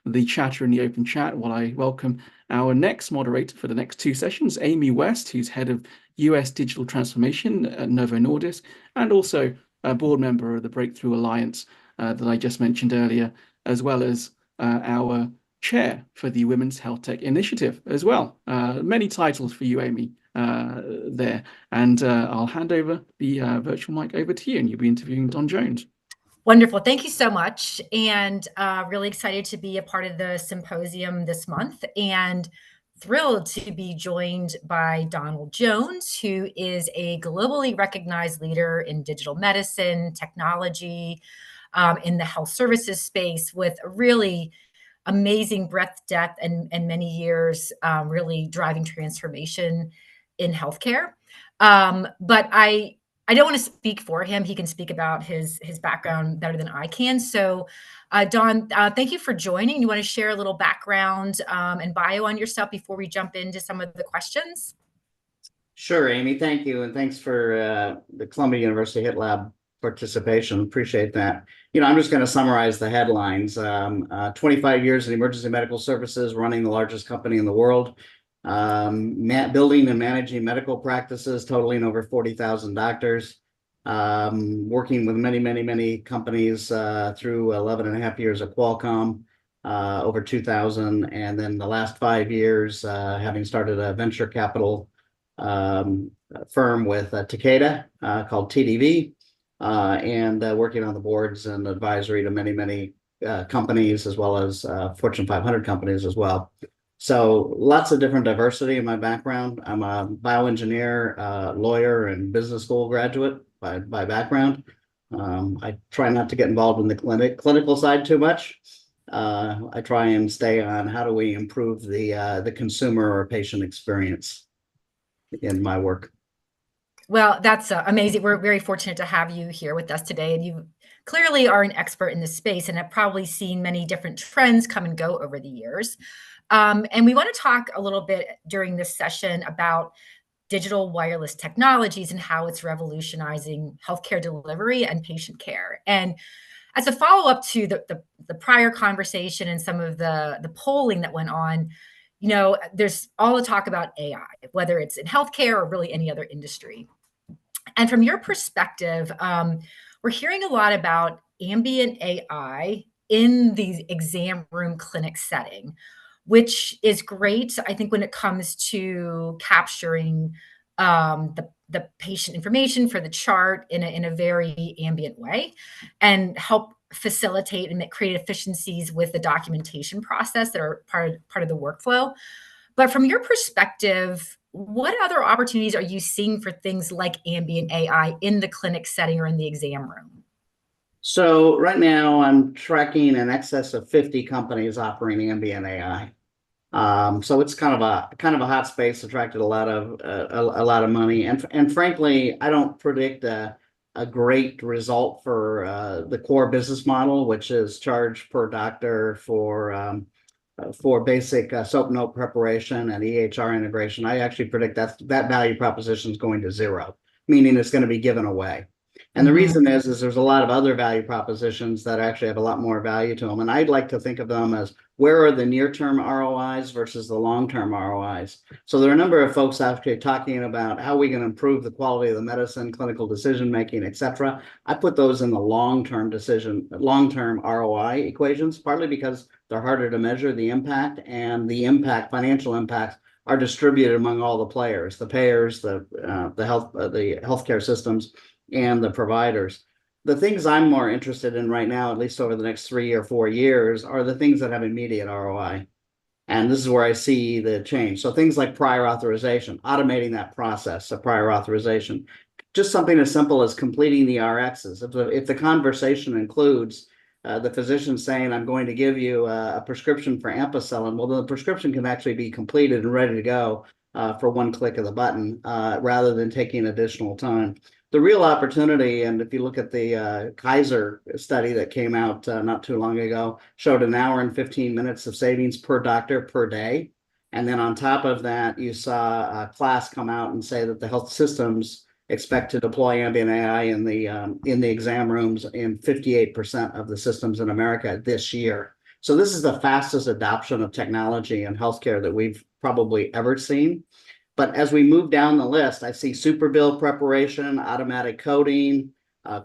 the chatter in the open chat while I welcome our next moderator for the next 2 sessions, Amy West, who's head of US Digital Transformation at Novo Nordisk, and also a board member of the Breakthrough Alliance that I just mentioned earlier, as well as our chair for the Women's Health Tech Initiative as well. Many titles for you, Amy, there. And I'll hand over the virtual mic over to you, and you'll be interviewing Don Jones. Wonderful. Thank you so much. And really excited to be a part of the symposium this month, and thrilled to be joined by Donald Jones, who is a globally recognized leader in digital medicine, technology, in the health services space, with really amazing breadth, depth, and many years really driving transformation in healthcare. But I don't want to speak for him. He can speak about his background better than I can. So Don, thank you for joining. You want to share a little background and bio on yourself before we jump into some of the questions? Sure, Amy, thank you. And thanks for the Columbia University HITLAB participation. Appreciate that. I'm just going to summarize the headlines. 25 years in emergency medical services, running the largest company in the world, building and managing medical practices totaling over 40,000 doctors, working with many companies through 11 and a half years at Qualcomm, over 2,000. And then the last 5 years, having started a venture capital firm with Takeda called TDV, and working on the boards and advisory to many companies, as well as Fortune 500 companies as well. So lots of different diversity in my background. I'm a bioengineer, lawyer, and business school graduate by background. I try not to get involved in the clinical side too much. I try and stay on how do we improve the consumer or patient experience in my work. Well, that's amazing. We're very fortunate to have you here with us today. And you clearly are an expert in this space and have probably seen many different trends come and go over the years. And we want to talk a little bit during this session about digital wireless technologies and how it's revolutionizing healthcare delivery and patient care. And as a follow-up to the prior conversation and some of the polling that went on, you know, there's all the talk about AI, whether it's in healthcare or really any other industry. And from your perspective, we're hearing a lot about ambient AI in the exam room clinic setting, which is great, I think, when it comes to capturing the patient information for the chart in a very ambient way and help facilitate and create efficiencies with the documentation process that are part of the workflow. But from your perspective, what other opportunities are you seeing for things like ambient AI in the clinic setting or in the exam room? So right now I'm tracking in excess of 50 companies offering ambient AI. So it's kind of a hot space, attracted a lot of money, and frankly, I don't predict a great result for the core business model, which is charge per doctor for basic SOAP note preparation and EHR integration. I actually predict that value proposition is going to zero, meaning it's going to be given away. And the reason is there's a lot of other value propositions that actually have a lot more value to them. And I'd like to think of them as where are the near-term ROIs versus the long-term ROIs. So there are a number of folks actually talking about how we can improve the quality of the medicine, clinical decision-making, et cetera. I put those in the long-term ROI equations, partly because they're harder to measure the impact, and the financial impacts are distributed among all the players, the payers, the healthcare systems, and the providers. The things I'm more interested in right now, at least over the next 3 or 4 years, are the things that have immediate ROI. And this is where I see the change. So things like prior authorization, automating that process of prior authorization, just something as simple as completing the RXs. If the conversation includes the physician saying, I'm going to give you a prescription for ampicillin, well, the prescription can actually be completed and ready to go for one click of the button rather than taking additional time. The real opportunity, and if you look at the Kaiser study that came out not too long ago, showed an hour and 15 minutes of savings per doctor per day. And then on top of that, you saw a class come out and say that the health systems expect to deploy ambient AI in the exam rooms in 58% of the systems in America this year. So this is the fastest adoption of technology in healthcare that we've probably ever seen. But as we move down the list, I see super bill preparation, automatic coding,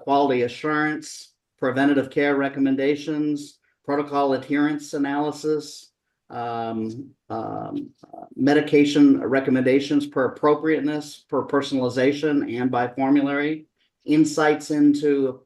quality assurance, preventative care recommendations, protocol adherence analysis, medication recommendations per appropriateness, per personalization, and by formulary, insights into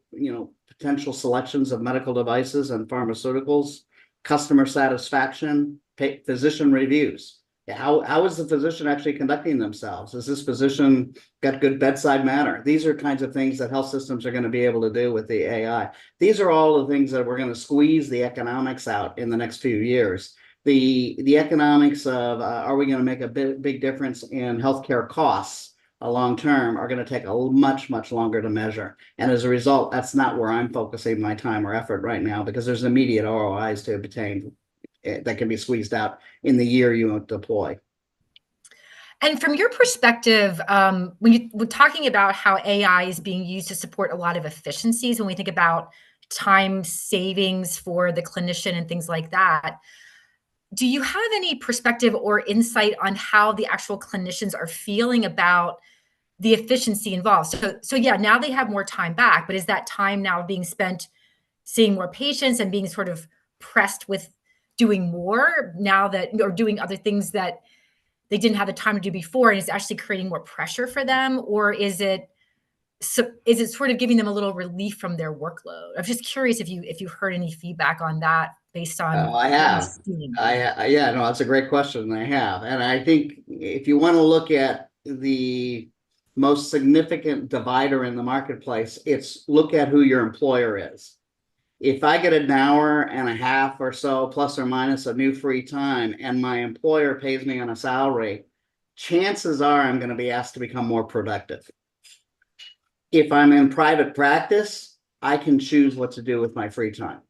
potential selections of medical devices and pharmaceuticals, customer satisfaction, physician reviews. How is the physician actually conducting themselves? Has this physician got good bedside manner? These are kinds of things that health systems are going to be able to do with the AI. These are all the things that we're going to squeeze the economics out in the next few years. The economics of are we going to make a big difference in healthcare costs long term are going to take a much longer to measure. And as a result, that's not where I'm focusing my time or effort right now, because there's immediate ROIs to obtain that can be squeezed out in the year you deploy. And from your perspective, when we're talking about how AI is being used to support a lot of efficiencies, when we think about time savings for the clinician and things like that, do you have any perspective or insight on how the actual clinicians are feeling about the efficiency involved? So yeah, now they have more time back, but is that time now being spent seeing more patients and being sort of pressed with doing more now that, or doing other things that they didn't have the time to do before, and it's actually creating more pressure for them? Or is it sort of giving them a little relief from their workload? I'm just curious if you've heard any feedback on that based on I have. No, that's a great question. I have. And I think if you want to look at the most significant divider in the marketplace. It's look at who your employer is. If I get an hour and a half or so, plus or minus, of new free time, and my employer pays me on a salary, chances are I'm going to be asked to become more productive. If I'm in private practice, I can choose what to do with my free time.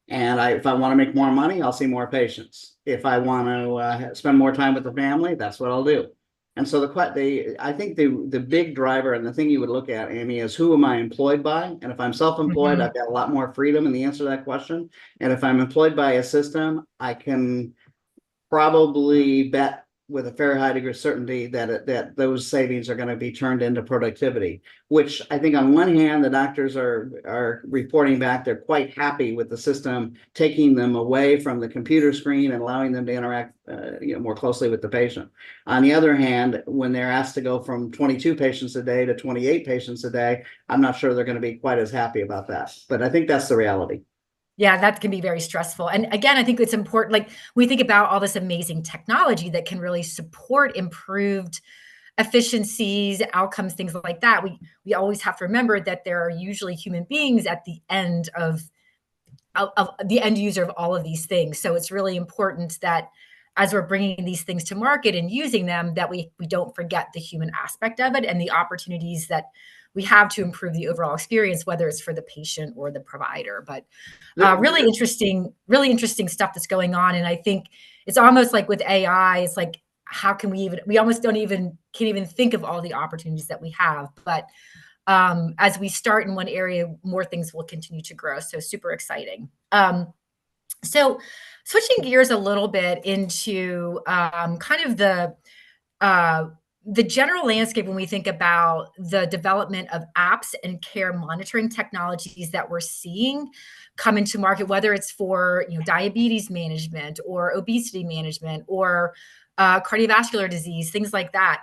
And if I want to make more money, I'll see more patients. If I want to spend more time with the family, that's what I'll do. And so I think the big driver and the thing you would look at, Amy, is who am I employed by? And if I'm self-employed, I've got a lot more freedom in the answer to that question. And if I'm employed by a system, I can probably bet with a fair high degree of certainty that those savings are going to be turned into productivity, which I think on one hand, the doctors are reporting back, they're quite happy with the system, taking them away from the computer screen and allowing them to interact more closely with the patient. On the other hand, when they're asked to go from 22 patients a day to 28 patients a day, I'm not sure they're going to be quite as happy about that. But I think that's the reality. Yeah, that can be very stressful. And again, I think it's important, like we think about all this amazing technology that can really support improved efficiencies, outcomes, things like that. We always have to remember that there are usually human beings at the end of the end user of all of these things. So it's really important that as we're bringing these things to market and using them, that we don't forget the human aspect of it and the opportunities that we have to improve the overall experience, whether it's for the patient or the provider. But really interesting stuff that's going on. And I think it's almost like with AI, it's like, how can we almost can't even think of all the opportunities that we have. But as we start in one area, more things will continue to grow. So super exciting. So switching gears a little bit into kind of the general landscape when we think about the development of apps and care monitoring technologies that we're seeing come into market, whether it's for diabetes management or obesity management or cardiovascular disease, things like that.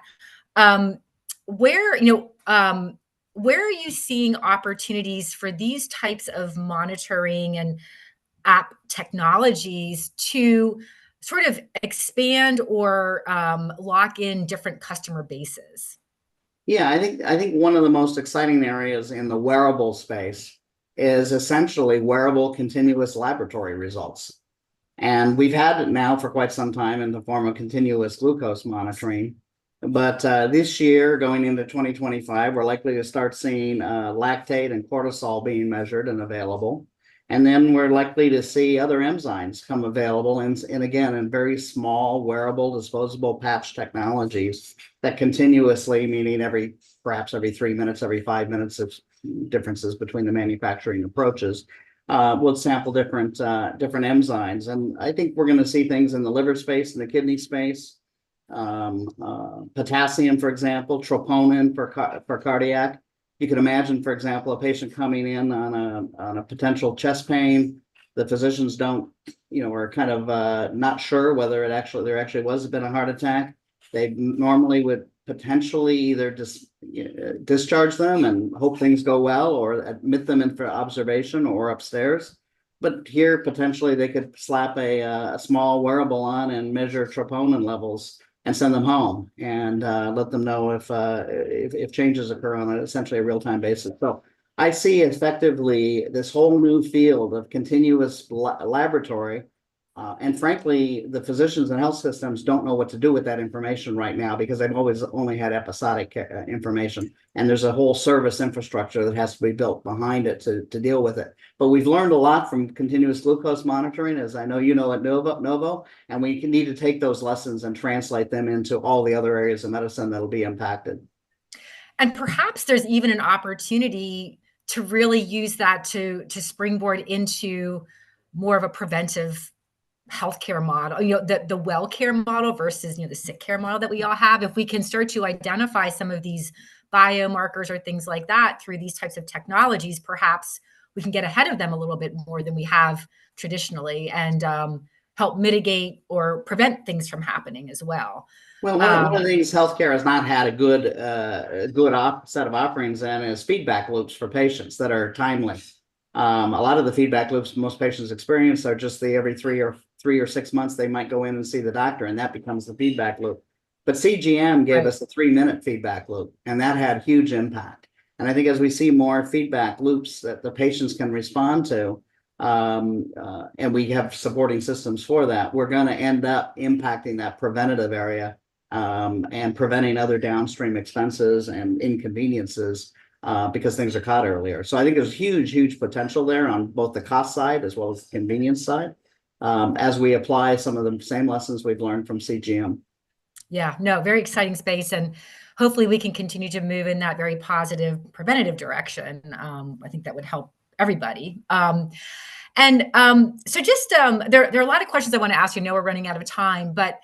Where are you seeing opportunities for these types of monitoring and app technologies to sort of expand or lock in different customer bases? Yeah, I think one of the most exciting areas in the wearable space is essentially wearable continuous laboratory results. And we've had it now for quite some time in the form of continuous glucose monitoring. But this year, going into 2025, we're likely to start seeing lactate and cortisol being measured and available. And then we're likely to see other enzymes come available, and again, in very small, wearable, disposable patch technologies that continuously, meaning perhaps every 3 minutes, every 5 minutes, of differences between the manufacturing approaches, will sample different enzymes. And I think we're going to see things in the liver space, in the kidney space, potassium, for example, troponin for cardiac. You could imagine, for example, a patient coming in on a potential chest pain. The physicians are kind of not sure whether there actually was been a heart attack. They normally would potentially either discharge them and hope things go well, or admit them in for observation or upstairs. But here, potentially, they could slap a small wearable on and measure troponin levels and send them home and let them know if changes occur on essentially a real-time basis. So I see effectively this whole new field of continuous laboratory. And frankly, the physicians and health systems don't know what to do with that information right now because they've always only had episodic information. And there's a whole service infrastructure that has to be built behind it to deal with it. But we've learned a lot from continuous glucose monitoring, as I know you know at Novo, and we need to take those lessons and translate them into all the other areas of medicine that'll be impacted. And perhaps there's even an opportunity to really use that to springboard into more of a preventive healthcare model, the well care model versus, the sick care model that we all have. If we can start to identify some of these biomarkers or things like that through these types of technologies, perhaps we can get ahead of them a little bit more than we have traditionally and help mitigate or prevent things from happening as well. Well, one of the things healthcare has not had a good set of offerings in is feedback loops for patients that are timely. A lot of the feedback loops most patients experience are just every 3 or 6 months they might go in and see the doctor, and that becomes the feedback loop. But CGM gave Right. us a 3-minute feedback loop, and that had huge impact. And I think as we see more feedback loops that the patients can respond to, and we have supporting systems for that, we're going to end up impacting that preventative area, and preventing other downstream expenses and inconveniences, because things are caught earlier. So I think there's huge potential there on both the cost side as well as the convenience side, as we apply some of the same lessons we've learned from CGM. Yeah, no, very exciting space. And hopefully we can continue to move in that very positive preventative direction. I think that would help everybody. So just there are a lot of questions I want to ask you. I know we're running out of time, but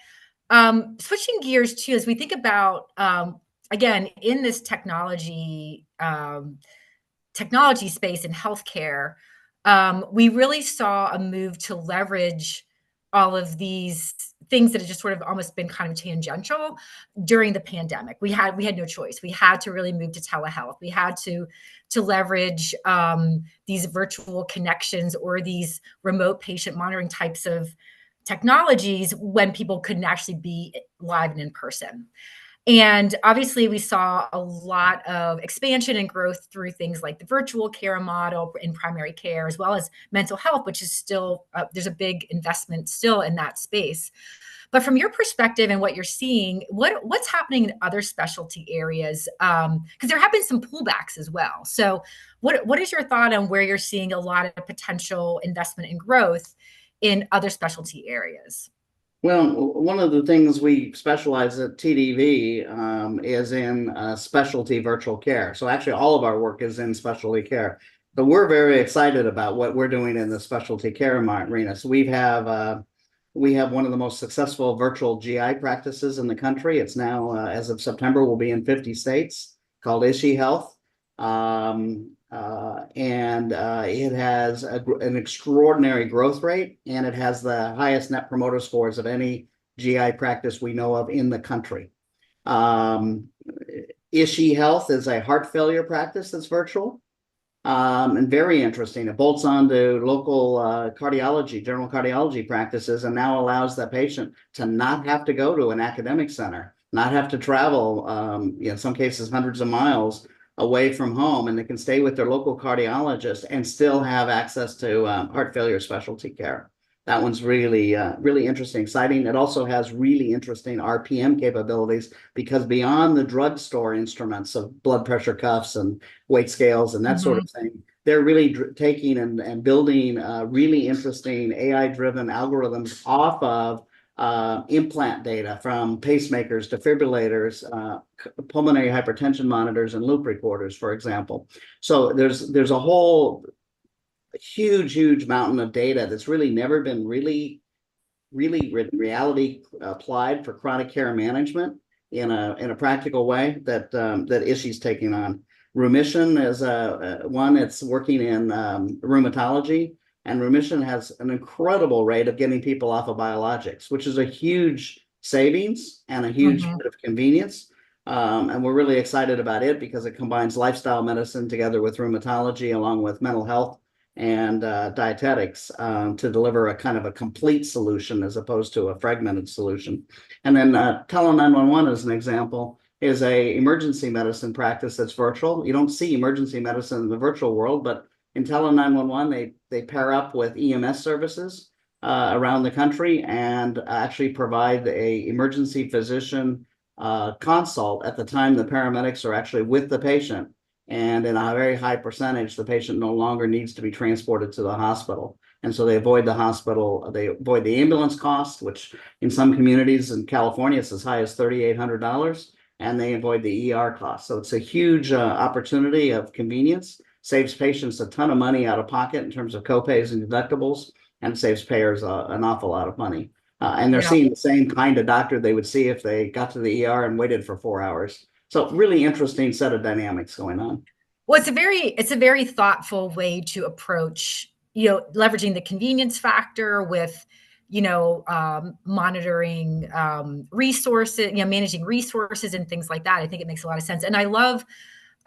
switching gears too, as we think about, again, in this technology space in healthcare, we really saw a move to leverage all of these things that have just sort of almost been kind of tangential during the pandemic. We had no choice. We had to really move to telehealth. We had to leverage these virtual connections or these remote patient monitoring types of technologies when people couldn't actually be live and in person. And obviously, we saw a lot of expansion and growth through things like the virtual care model in primary care, as well as mental health, which is still, there's a big investment still in that space. But from your perspective and what you're seeing, what's happening in other specialty areas? Because there have been some pullbacks as well. So what is your thought on where you're seeing a lot of potential investment and growth in other specialty areas? Well, one of the things we specialize at TDV is in specialty virtual care. So actually all of our work is in specialty care. So we're very excited about what we're doing in the specialty care arena. So we have one of the most successful virtual GI practices in the country. It's now, as of September, will be in 50 states, called HITLAB. It has an extraordinary growth rate, and it has the highest net promoter scores of any GI practice we know of in the country. Ishi Health is a heart failure practice that's virtual, and very interesting. It bolts onto local cardiology, general cardiology practices, and now allows the patient to not have to go to an academic center, not have to travel, in some cases, hundreds of miles away from home, and they can stay with their local cardiologist and still have access to heart failure specialty care. That one's really, really interesting, exciting. It also has really interesting RPM capabilities, because beyond the drugstore instruments of blood pressure cuffs and weight scales and that sort of thing, they're really taking and building really interesting AI-driven algorithms off of implant data from pacemakers, defibrillators, pulmonary hypertension monitors, and loop recorders, for example. So there's a whole huge mountain of data that's really never been really reality applied for chronic care management in a practical way that Ishi's taking on. Remission is one. It's working in rheumatology. And remission has an incredible rate of getting people off of biologics, which is a huge savings and a huge bit of convenience. And we're really excited about it because it combines lifestyle medicine together with rheumatology, along with mental health and dietetics, to deliver a kind of a complete solution as opposed to a fragmented solution. And then Tele 911, as an example, is a emergency medicine practice that's virtual. You don't see emergency medicine in the virtual world, but in Tele 911, they pair up with EMS services around the country and actually provide a emergency physician consult at the time the paramedics are actually with the patient. And in a very high percentage, the patient no longer needs to be transported to the hospital. And so they avoid the hospital, they avoid the ambulance cost, which in some communities in California, it's as high as $3,800, and they avoid the ER cost. So it's a huge opportunity of convenience. Saves patients a ton of money out of pocket in terms of copays and deductibles, and saves payers an awful lot of money. And they're seeing the same kind of doctor they would see if they got to the ER and waited for 4 hours. So really interesting set of dynamics going on. Well, it's a very thoughtful way to approach, leveraging the convenience factor with, monitoring resources, managing resources and things like that. I think it makes a lot of sense. And I love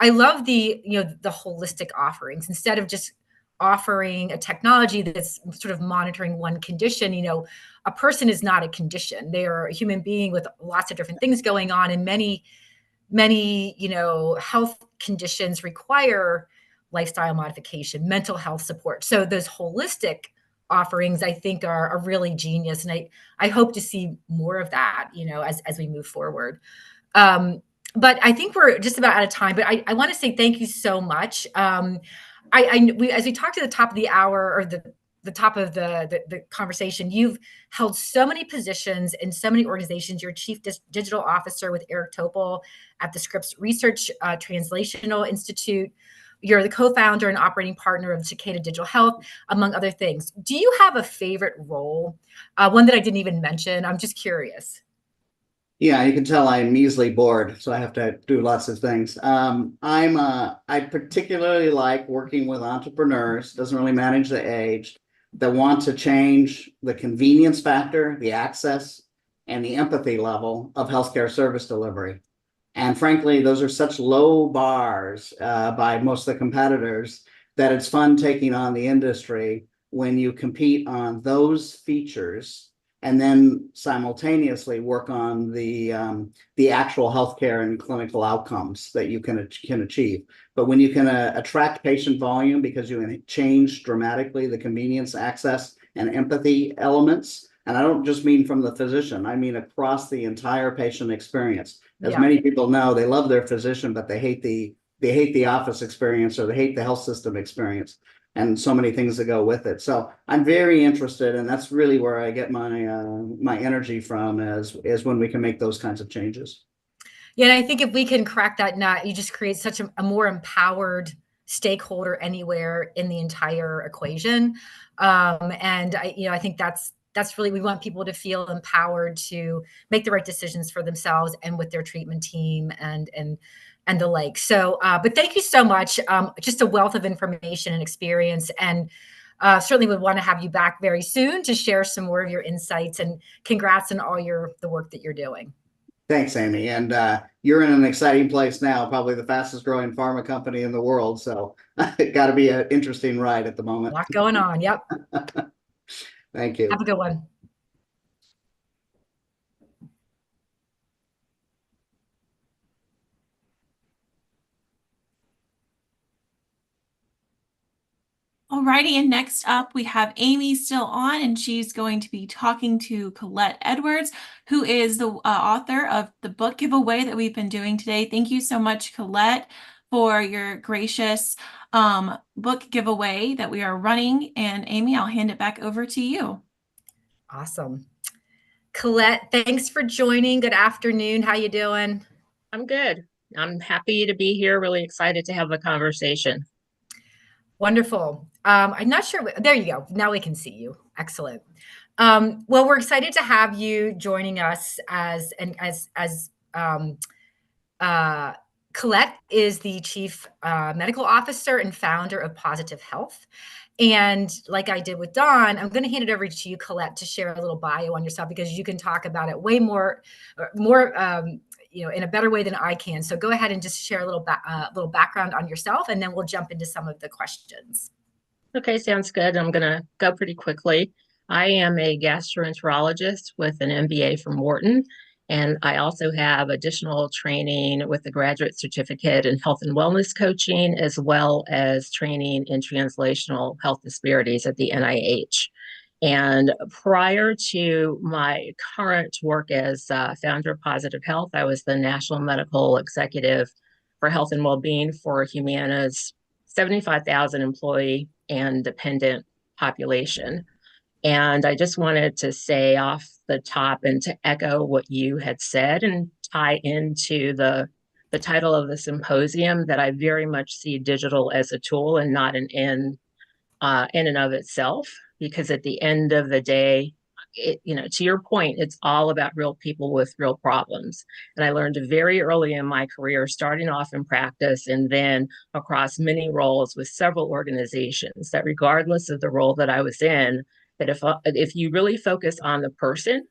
the, the holistic offerings instead of just offering a technology that's sort of monitoring one condition. You know, a person is not a condition. They are a human being with lots of different things going on, and many, you know, health conditions require lifestyle modification, mental health support. So those holistic offerings, I think, are really genius. And I hope to see more of that, you know, as we move forward. But I think we're just about out of time, but I want to say thank you so much. As we talked at the top of the hour, or the top of the conversation, you've held so many positions in so many organizations. You're Chief Digital Officer with Eric Topol at the Scripps Research Translational Institute. You're the co-founder and operating partner of Cicada Digital Health, among other things. Do you have a favorite role? One that I didn't even mention. I'm just curious. Yeah, you can tell I'm measly bored, so I have to do lots of things. I particularly like working with entrepreneurs, doesn't really manage the age, that want to change the convenience factor, the access, and the empathy level of healthcare service delivery. And frankly, those are such low bars by most of the competitors that it's fun taking on the industry when you compete on those features and then simultaneously work on the actual healthcare and clinical outcomes that you can achieve. But when you can attract patient volume because you can change dramatically the convenience, access, and empathy elements, and I don't just mean from the physician, I mean across the entire patient experience. As many people know, they love their physician, but they hate the office experience, or they hate the health system experience, and so many things that go with it. So I'm very interested, and that's really where I get my my energy from, is when we can make those kinds of changes. Yeah, and I think if we can crack that nut, you just create such a more empowered stakeholder anywhere in the entire equation. And I think that's really, we want people to feel empowered to make the right decisions for themselves and with their treatment team and the like. So, but thank you so much. Just a wealth of information and experience, and certainly would want to have you back very soon to share some more of your insights, and congrats on all the work that you're doing. Thanks, Amy. And you're in an exciting place now, probably the fastest growing pharma company in the world. So it got to be an interesting ride at the moment. A lot going on. Yep. Thank you. Have a good one. Alrighty, and next up we have Amy still on, and she's going to be talking to Colette Edwards, who is the author of the book giveaway that we've been doing today. Thank you so much, Colette, for your gracious book giveaway that we are running. And Amy, I'll hand it back over to you. Awesome. Colette, thanks for joining. Good afternoon. How you doing? I'm good. I'm happy to be here. Really excited to have a conversation. Wonderful. I'm not sure. There you go. Now we can see you. Excellent. Well, we're excited to have you joining us as Colette is the Chief Medical Officer and founder of Positive Health. And like I did with Dawn, I'm going to hand it over to you, Colette, to share a little bio on yourself, because you can talk about it way more, in a better way than I can. So go ahead and just share a little background on yourself, and then we'll jump into some of the questions. Okay, sounds good. I'm going to go pretty quickly. I am a gastroenterologist with an MBA from Wharton, and I also have additional training with a graduate certificate in health and wellness coaching, as well as training in translational health disparities at the NIH. And prior to my current work as founder of Positive Health, I was the National Medical Executive for Health and Wellbeing for Humana's 75,000 employee and dependent population. And I just wanted to say off the top, and to echo what you had said and tie into the title of the symposium, that I very much see digital as a tool and not an end in and of itself. Because at the end of the day, to your point, it's all about real people with real problems. And I learned very early in my career, starting off in practice and then across many roles with several organizations, that regardless of the role that I was in, that if you really focus on the person,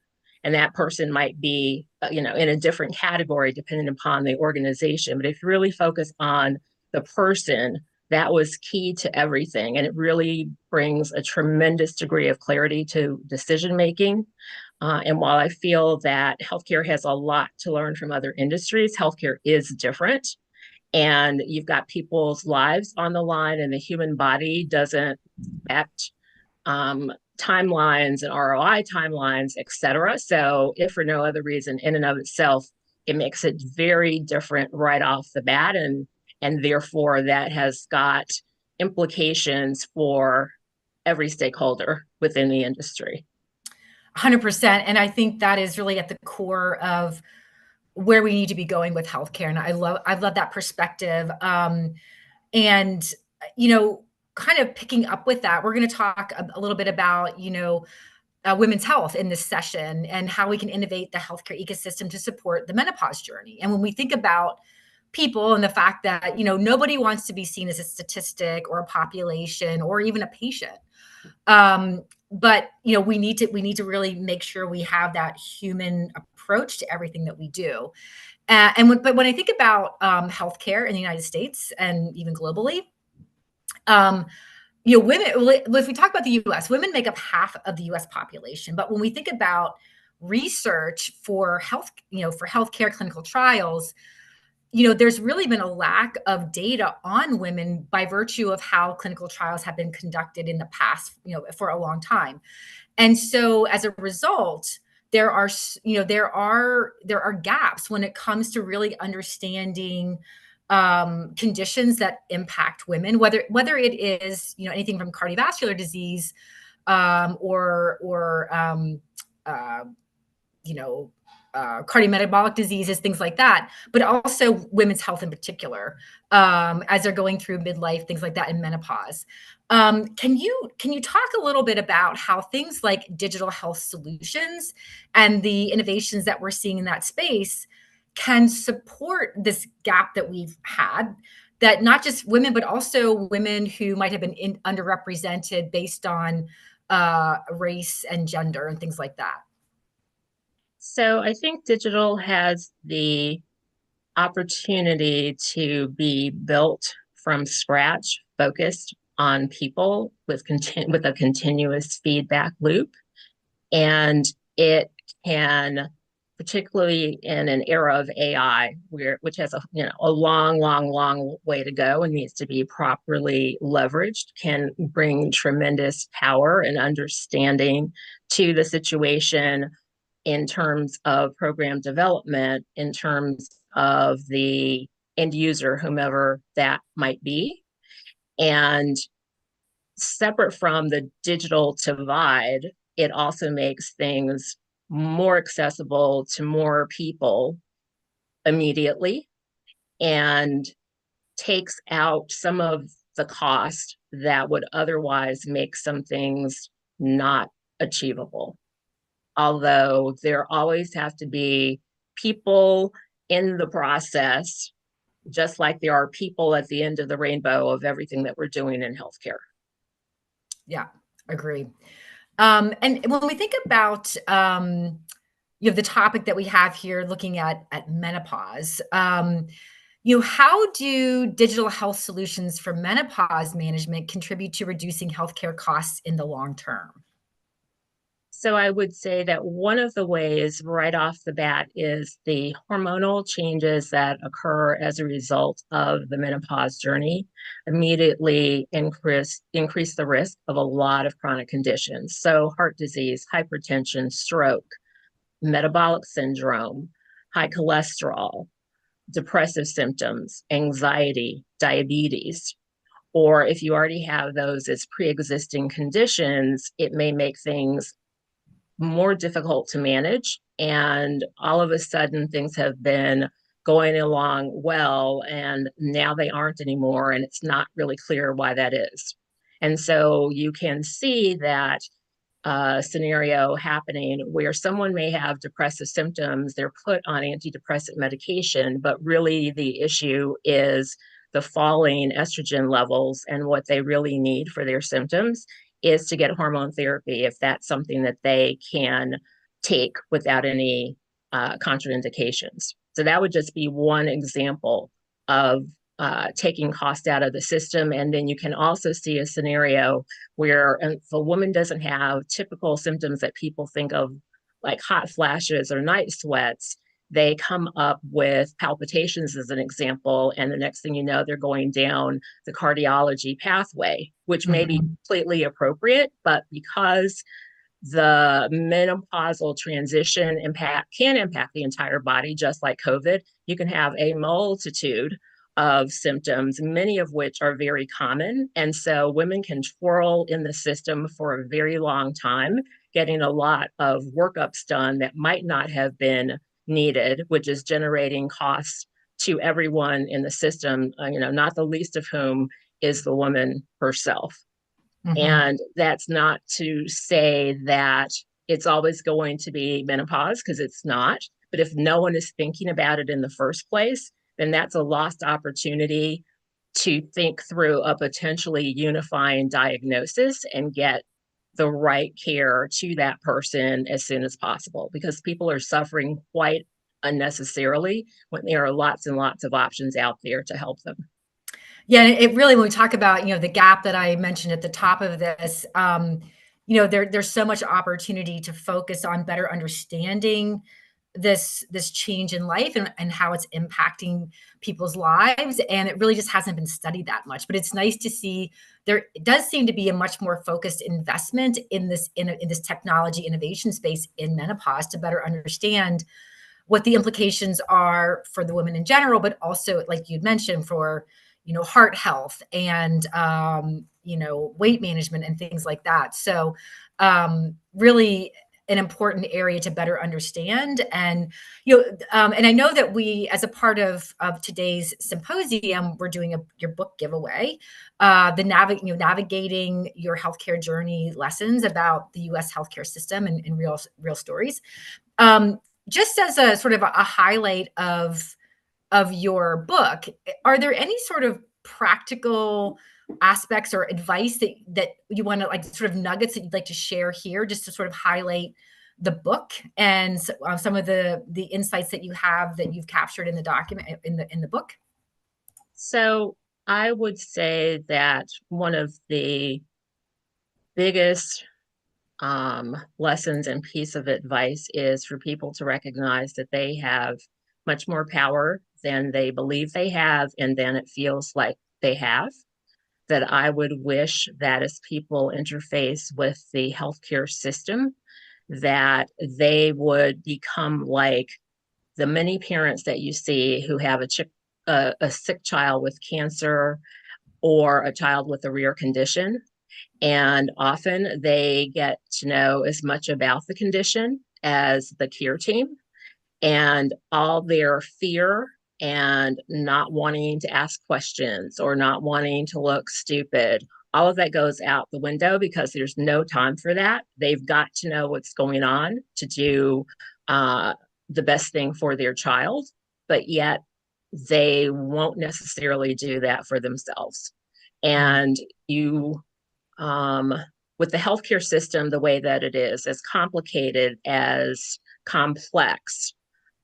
and that person might be, in a different category depending upon the organization, but if you really focus on the person, that was key to everything. And it really brings a tremendous degree of clarity to decision making. And while I feel that healthcare has a lot to learn from other industries, healthcare is different. And you've got people's lives on the line, and the human body doesn't affect timelines and ROI timelines, et cetera. So if for no other reason, in and of itself, it makes it very different right off the bat. And therefore that has got implications for every stakeholder within the industry. 100%. And I think that is really at the core of where we need to be going with healthcare. And I love that perspective. And, kind of picking up with that, we're going to talk a little bit about, women's health in this session and how we can innovate the healthcare ecosystem to support the menopause journey. And when we think about people and the fact that, nobody wants to be seen as a statistic or a population or even a patient. But we need to really make sure we have that human approach to everything that we do. But when I think about healthcare in the United States and even globally, women, if we talk about the US, women make up half of the US population. But when we think about research for healthcare clinical trials, there's really been a lack of data on women by virtue of how clinical trials have been conducted in the past, for a long time. And so as a result, there are gaps when it comes to really understanding conditions that impact women, whether it is, anything from cardiovascular disease or cardiometabolic diseases, things like that, but also women's health in particular, as they're going through midlife, things like that, and menopause. Can you talk a little bit about how things like digital health solutions and the innovations that we're seeing in that space can support this gap that we've had, that not just women, but also women who might have been underrepresented based on race and gender and things like that? So I think digital has the opportunity to be built from scratch, focused on people with a continuous feedback loop. And it can, particularly in an era of AI, which has a long way to go and needs to be properly leveraged, can bring tremendous power and understanding to the situation in terms of program development, in terms of the end user, whomever that might be. And separate from the digital divide, it also makes things more accessible to more people immediately and takes out some of the cost that would otherwise make some things not achievable. Although there always have to be people in the process, just like there are people at the end of the rainbow of everything that we're doing in healthcare. Yeah, agree. And when we think about the topic that we have here, looking at menopause, how do digital health solutions for menopause management contribute to reducing healthcare costs in the long term? So I would say that one of the ways right off the bat is the hormonal changes that occur as a result of the menopause journey immediately increase the risk of a lot of chronic conditions. So heart disease, hypertension, stroke, metabolic syndrome, high cholesterol, depressive symptoms, anxiety, diabetes. Or if you already have those as pre-existing conditions, it may make things more difficult to manage. And all of a sudden things have been going along well, and now they aren't anymore. And it's not really clear why that is. And so you can see that scenario happening where someone may have depressive symptoms, they're put on antidepressant medication, but really the issue is the falling estrogen levels, and what they really need for their symptoms is to get hormone therapy if that's something that they can take without any contraindications. So that would just be one example of taking cost out of the system. And then you can also see a scenario where if a woman doesn't have typical symptoms that people think of, like hot flashes or night sweats, they come up with palpitations as an example. And the next thing you know, they're going down the cardiology pathway, which may be completely appropriate, but because the menopausal transition can impact the entire body, just like COVID, you can have a multitude of symptoms, many of which are very common. And so women can twirl in the system for a very long time, getting a lot of workups done that might not have been needed, which is generating costs to everyone in the system, not the least of whom is the woman herself. And that's not to say that it's always going to be menopause, because it's not. But if no one is thinking about it in the first place, then that's a lost opportunity to think through a potentially unifying diagnosis and get the right care to that person as soon as possible, because people are suffering quite unnecessarily when there are lots and lots of options out there to help them. Yeah, it really, when we talk about, the gap that I mentioned at the top of this, there's so much opportunity to focus on better understanding this change in life and how it's impacting people's lives. And it really just hasn't been studied that much. But it's nice to see there does seem to be a much more focused investment in this technology innovation space in menopause to better understand what the implications are for the women in general, but also, like you'd mentioned, for heart health and weight management and things like that. So really an important area to better understand. And and I know that we, as a part of today's symposium, we're doing your book giveaway, navigating your healthcare journey lessons about the U.S. healthcare system and real stories. Just as a sort of a highlight of your book, are there any sort of practical aspects or advice that you want to, like, sort of nuggets that you'd like to share here, just to sort of highlight the book and some of the insights that you have that you've captured in the document in the book? So I would say that one of the biggest lessons and piece of advice is for people to recognize that they have much more power than they believe they have, and then it feels like they have. That I would wish that as people interface with the healthcare system, that they would become like the many parents that you see who have a sick child with cancer or a child with a rare condition. And often they get to know as much about the condition as the care team, and all their fear and not wanting to ask questions or not wanting to look stupid, all of that goes out the window because there's no time for that. They've got to know what's going on to do the best thing for their child, but yet they won't necessarily do that for themselves. And with the healthcare system, the way that it is, as complicated, as complex,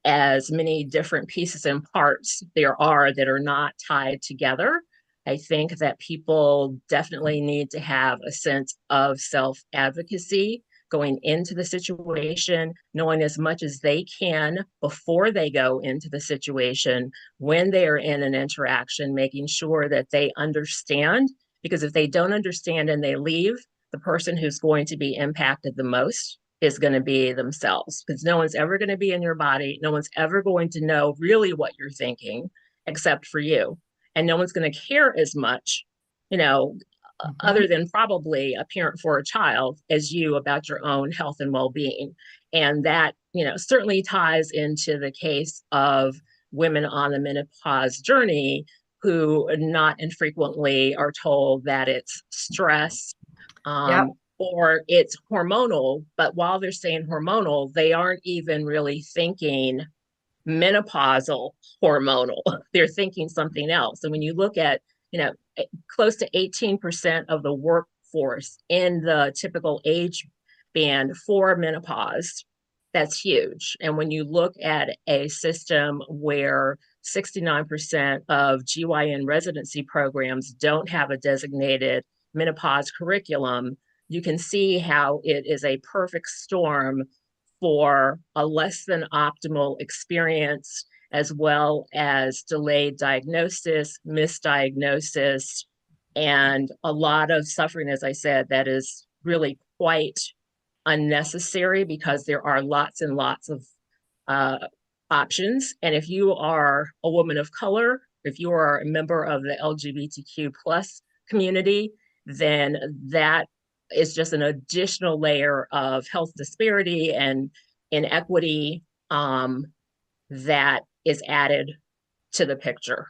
as many different pieces and parts there are that are not tied together, I think that people definitely need to have a sense of self-advocacy going into the situation, knowing as much as they can before they go into the situation, when they are in an interaction, making sure that they understand. Because if they don't understand and they leave, the person who's going to be impacted the most is going to be themselves, because no one's ever going to be in your body. No one's ever going to know really what you're thinking except for you. And no one's going to care as much, other than probably a parent for a child, as you about your own health and well-being. And that, certainly ties into the case of women on the menopause journey who not infrequently are told that it's stress, or it's hormonal. But while they're saying hormonal, they aren't even really thinking menopausal hormonal. They're thinking something else. And when you look at, close to 18% of the workforce in the typical age band for menopause, that's huge. And when you look at a system where 69% of GYN residency programs don't have a designated menopause curriculum, you can see how it is a perfect storm for a less than optimal experience, as well as delayed diagnosis, misdiagnosis, and a lot of suffering, as I said, that is really quite unnecessary because there are lots and lots of options. And if you are a woman of color, if you are a member of the LGBTQ plus community, then that is just an additional layer of health disparity and inequity that is added to the picture.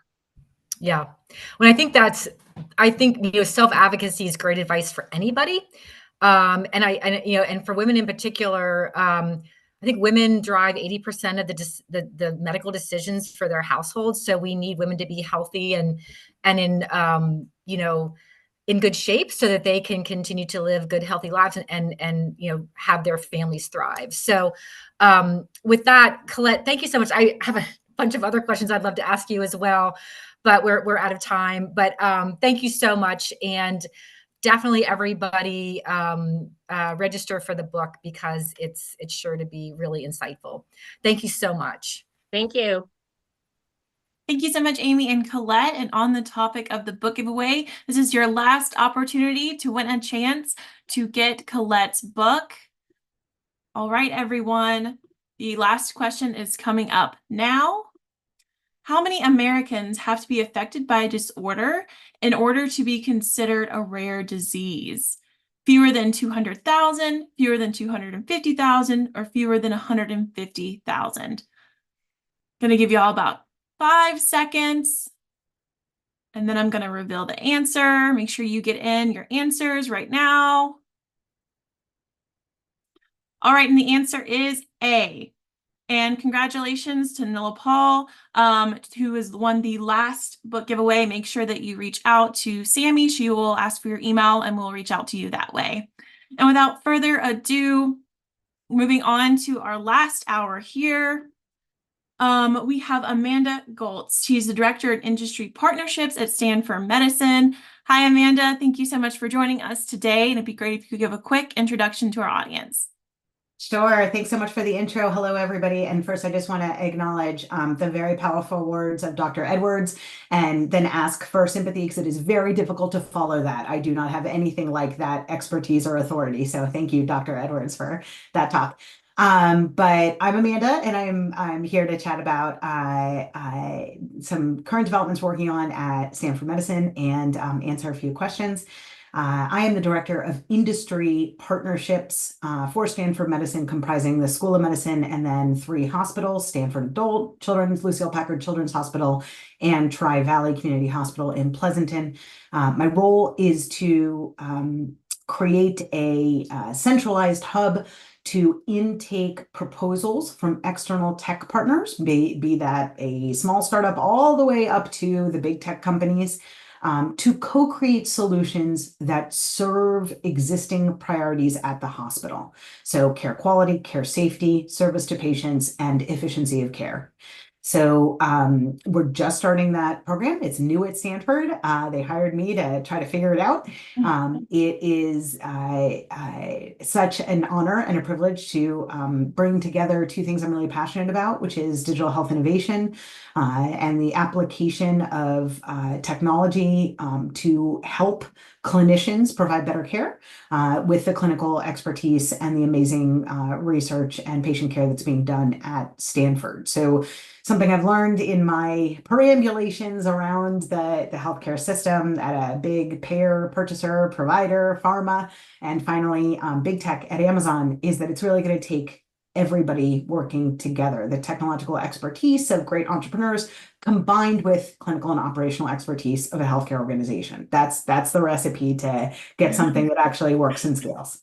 Yeah. Well, I think self-advocacy is great advice for anybody. And for women in particular, I think women drive 80% of the medical decisions for their households. So we need women to be healthy and in good shape so that they can continue to live good, healthy lives and have their families thrive. So with that, Colette, thank you so much. I have a bunch of other questions I'd love to ask you as well, but we're out of time. But thank you so much. And definitely everybody register for the book because it's sure to be really insightful. Thank you so much. Thank you. Thank you so much, Amy and Colette. And on the topic of the book giveaway, this is your last opportunity to win a chance to get Colette's book. All right, everyone. The last question is coming up now. How many Americans have to be affected by a disorder in order to be considered a rare disease? Fewer than 200,000, fewer than 250,000, or fewer than 150,000? Going to give you all about 5 seconds. And then I'm going to reveal the answer. Make sure you get in your answers right now. All right, and the answer is A. And congratulations to Noah Paul, who has won the last book giveaway. Make sure that you reach out to Sammy. She will ask for your email and we'll reach out to you that way. And without further ado, moving on to our last hour here, we have Amanda Goltz. She's the Director of Industry Partnerships at Stanford Medicine. Hi, Amanda. Thank you so much for joining us today. And it'd be great if you could give a quick introduction to our audience. Sure. Thanks so much for the intro. Hello, everybody. And first, I just want to acknowledge the very powerful words of Dr. Edwards and then ask for sympathy because it is very difficult to follow that. I do not have anything like that expertise or authority. So thank you, Dr. Edwards, for that talk. But I'm Amanda, and I'm here to chat about some current developments we're working on at Stanford Medicine and answer a few questions. I am the Director of Industry Partnerships for Stanford Medicine, comprising the School of Medicine and then 3 hospitals: Stanford Adult Children's, Lucille Packard Children's Hospital, and Tri-Valley Community Hospital in Pleasanton. My role is to create a centralized hub to intake proposals from external tech partners, be that a small startup all the way up to the big tech companies, to co-create solutions that serve existing priorities at the hospital. So care quality, care safety, service to patients, and efficiency of care. So we're just starting that program. It's new at Stanford. They hired me to try to figure it out. It is such an honor and a privilege to bring together 2 things I'm really passionate about, which is digital health innovation and the application of technology to help clinicians provide better care with the clinical expertise and the amazing research and patient care that's being done at Stanford. So something I've learned in my perambulations around the healthcare system at a big payer, purchaser, provider, pharma, and finally big tech at Amazon is that it's really going to take everybody working together, the technological expertise of great entrepreneurs combined with clinical and operational expertise of a healthcare organization. That's the recipe to get something that actually works and scales.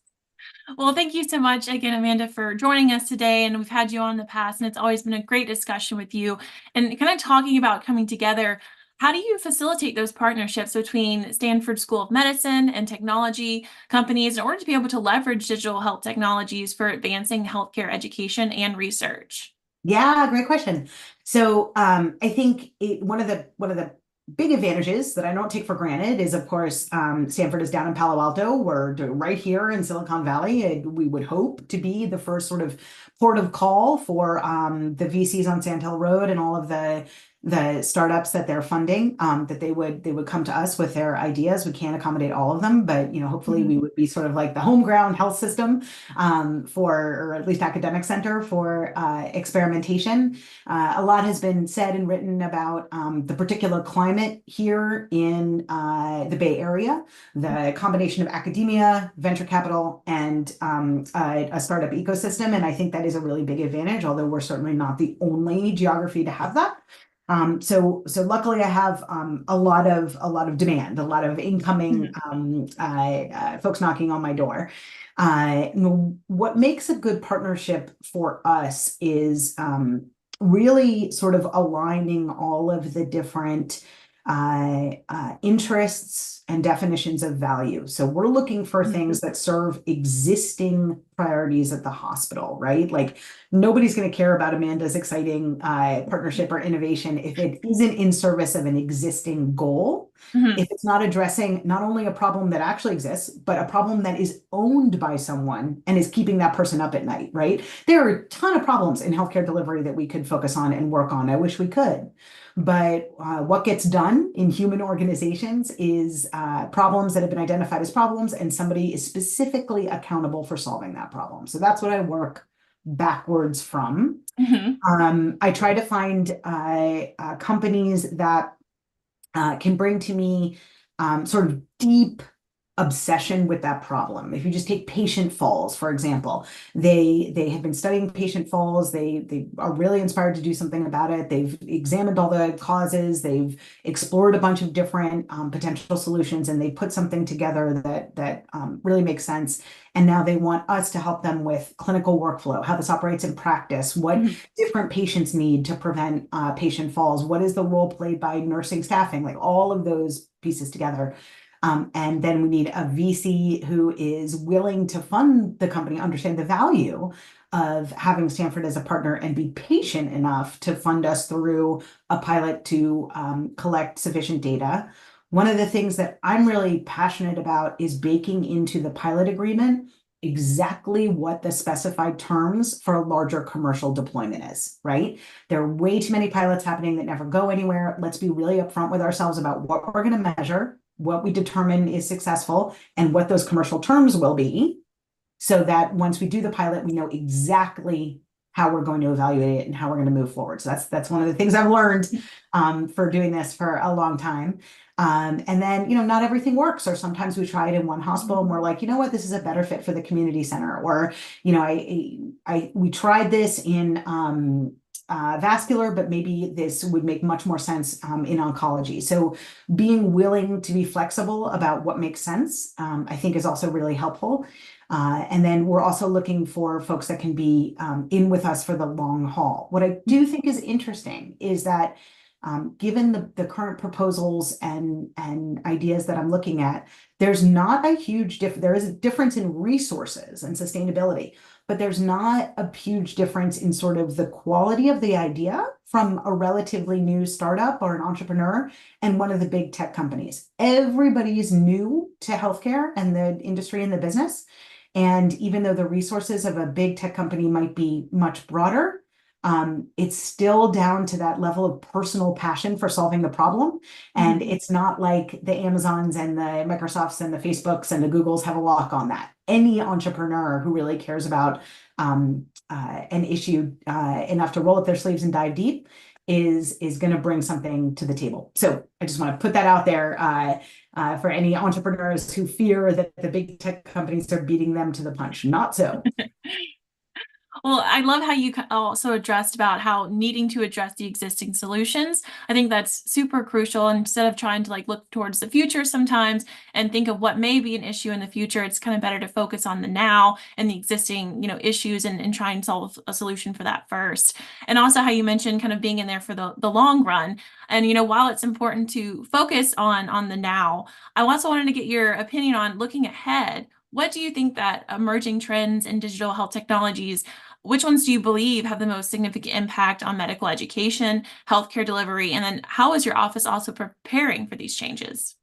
Well, thank you so much again, Amanda, for joining us today. And we've had you on in the past, and it's always been a great discussion with you. And kind of talking about coming together, how do you facilitate those partnerships between Stanford School of Medicine and technology companies in order to be able to leverage digital health technologies for advancing healthcare education and research? Yeah, great question. So I think one of the big advantages that I don't take for granted is, of course, Stanford is down in Palo Alto. We're right here in Silicon Valley. And we would hope to be the first sort of port of call for the VCs on Sand Hill Road and all of the startups that they're funding, that they would come to us with their ideas. We can't accommodate all of them, but hopefully we would be sort of like the home ground health system or at least academic center for experimentation. A lot has been said and written about the particular climate here in the Bay Area, the combination of academia, venture capital, and a startup ecosystem. And I think that is a really big advantage, although we're certainly not the only geography to have that. So luckily I have a lot of demand, a lot of incoming folks knocking on my door. What makes a good partnership for us is really sort of aligning all of the different interests and definitions of value. So we're looking for things that serve existing priorities at the hospital, right? Like nobody's going to care about Amanda's exciting partnership or innovation if it isn't in service of an existing goal. If it's not addressing not only a problem that actually exists, but a problem that is owned by someone and is keeping that person up at night, right? There are a ton of problems in healthcare delivery that we could focus on and work on. I wish we could. But what gets done in human organizations is problems that have been identified as problems, and somebody is specifically accountable for solving that problem. So that's what I work backwards from. I try to find companies that can bring to me sort of deep obsession with that problem. If you just take patient falls, for example, they have been studying patient falls. They are really inspired to do something about it. They've examined all the causes. They've explored a bunch of different potential solutions, and they put something together that really makes sense. And now they want us to help them with clinical workflow, how this operates in practice, what different patients need to prevent patient falls, what is the role played by nursing staffing, like all of those pieces together. And then we need a VC who is willing to fund the company, understand the value of having Stanford as a partner, and be patient enough to fund us through a pilot to collect sufficient data. One of the things that I'm really passionate about is baking into the pilot agreement exactly what the specified terms for a larger commercial deployment is, right? There are way too many pilots happening that never go anywhere. Let's be really upfront with ourselves about what we're going to measure, what we determine is successful, and what those commercial terms will be, so that once we do the pilot, we know exactly how we're going to evaluate it and how we're going to move forward. So that's one of the things I've learned for doing this for a long time. And then, not everything works, or sometimes we try it in one hospital and we're like, you know what, this is a better fit for the community center. Or, we tried this in vascular, but maybe this would make much more sense in oncology. So being willing to be flexible about what makes sense, I think, is also really helpful. And then we're also looking for folks that can be in with us for the long haul. What I do think is interesting is that given the current proposals and ideas that I'm looking at, there's not a huge there is a difference in resources and sustainability, but there's not a huge difference in sort of the quality of the idea from a relatively new startup or an entrepreneur and one of the big tech companies. Everybody is new to healthcare and the industry and the business. And even though the resources of a big tech company might be much broader, it's still down to that level of personal passion for solving the problem. And it's not like the Amazons and the Microsofts and the Facebooks and the Googles have a lock on that. Any entrepreneur who really cares about an issue enough to roll up their sleeves and dive deep is going to bring something to the table. So I just want to put that out there for any entrepreneurs who fear that the big tech companies are beating them to the punch. Not so. Well, I love how you also addressed about how needing to address the existing solutions. I think that's super crucial. Instead of trying to look towards the future sometimes and think of what may be an issue in the future, it's kind of better to focus on the now and the existing, issues and try and solve a solution for that first. And also how you mentioned kind of being in there for the long run. And, while it's important to focus on the now, I also wanted to get your opinion on looking ahead. What do you think that emerging trends in digital health technologies, which ones do you believe have the most significant impact on medical education, healthcare delivery, and then how is your office also preparing for these changes?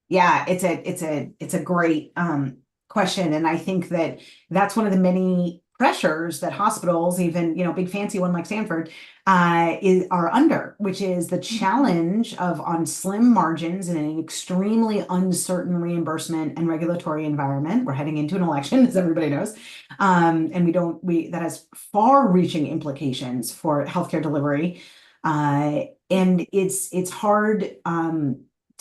Yeah, it's a great question, and I think that that's one of the many pressures that hospitals, even big fancy one like Stanford, are under, which is the challenge of on slim margins in an extremely uncertain reimbursement and regulatory environment. We're heading into an election, as everybody knows, and that has far-reaching implications for healthcare delivery, and it's hard.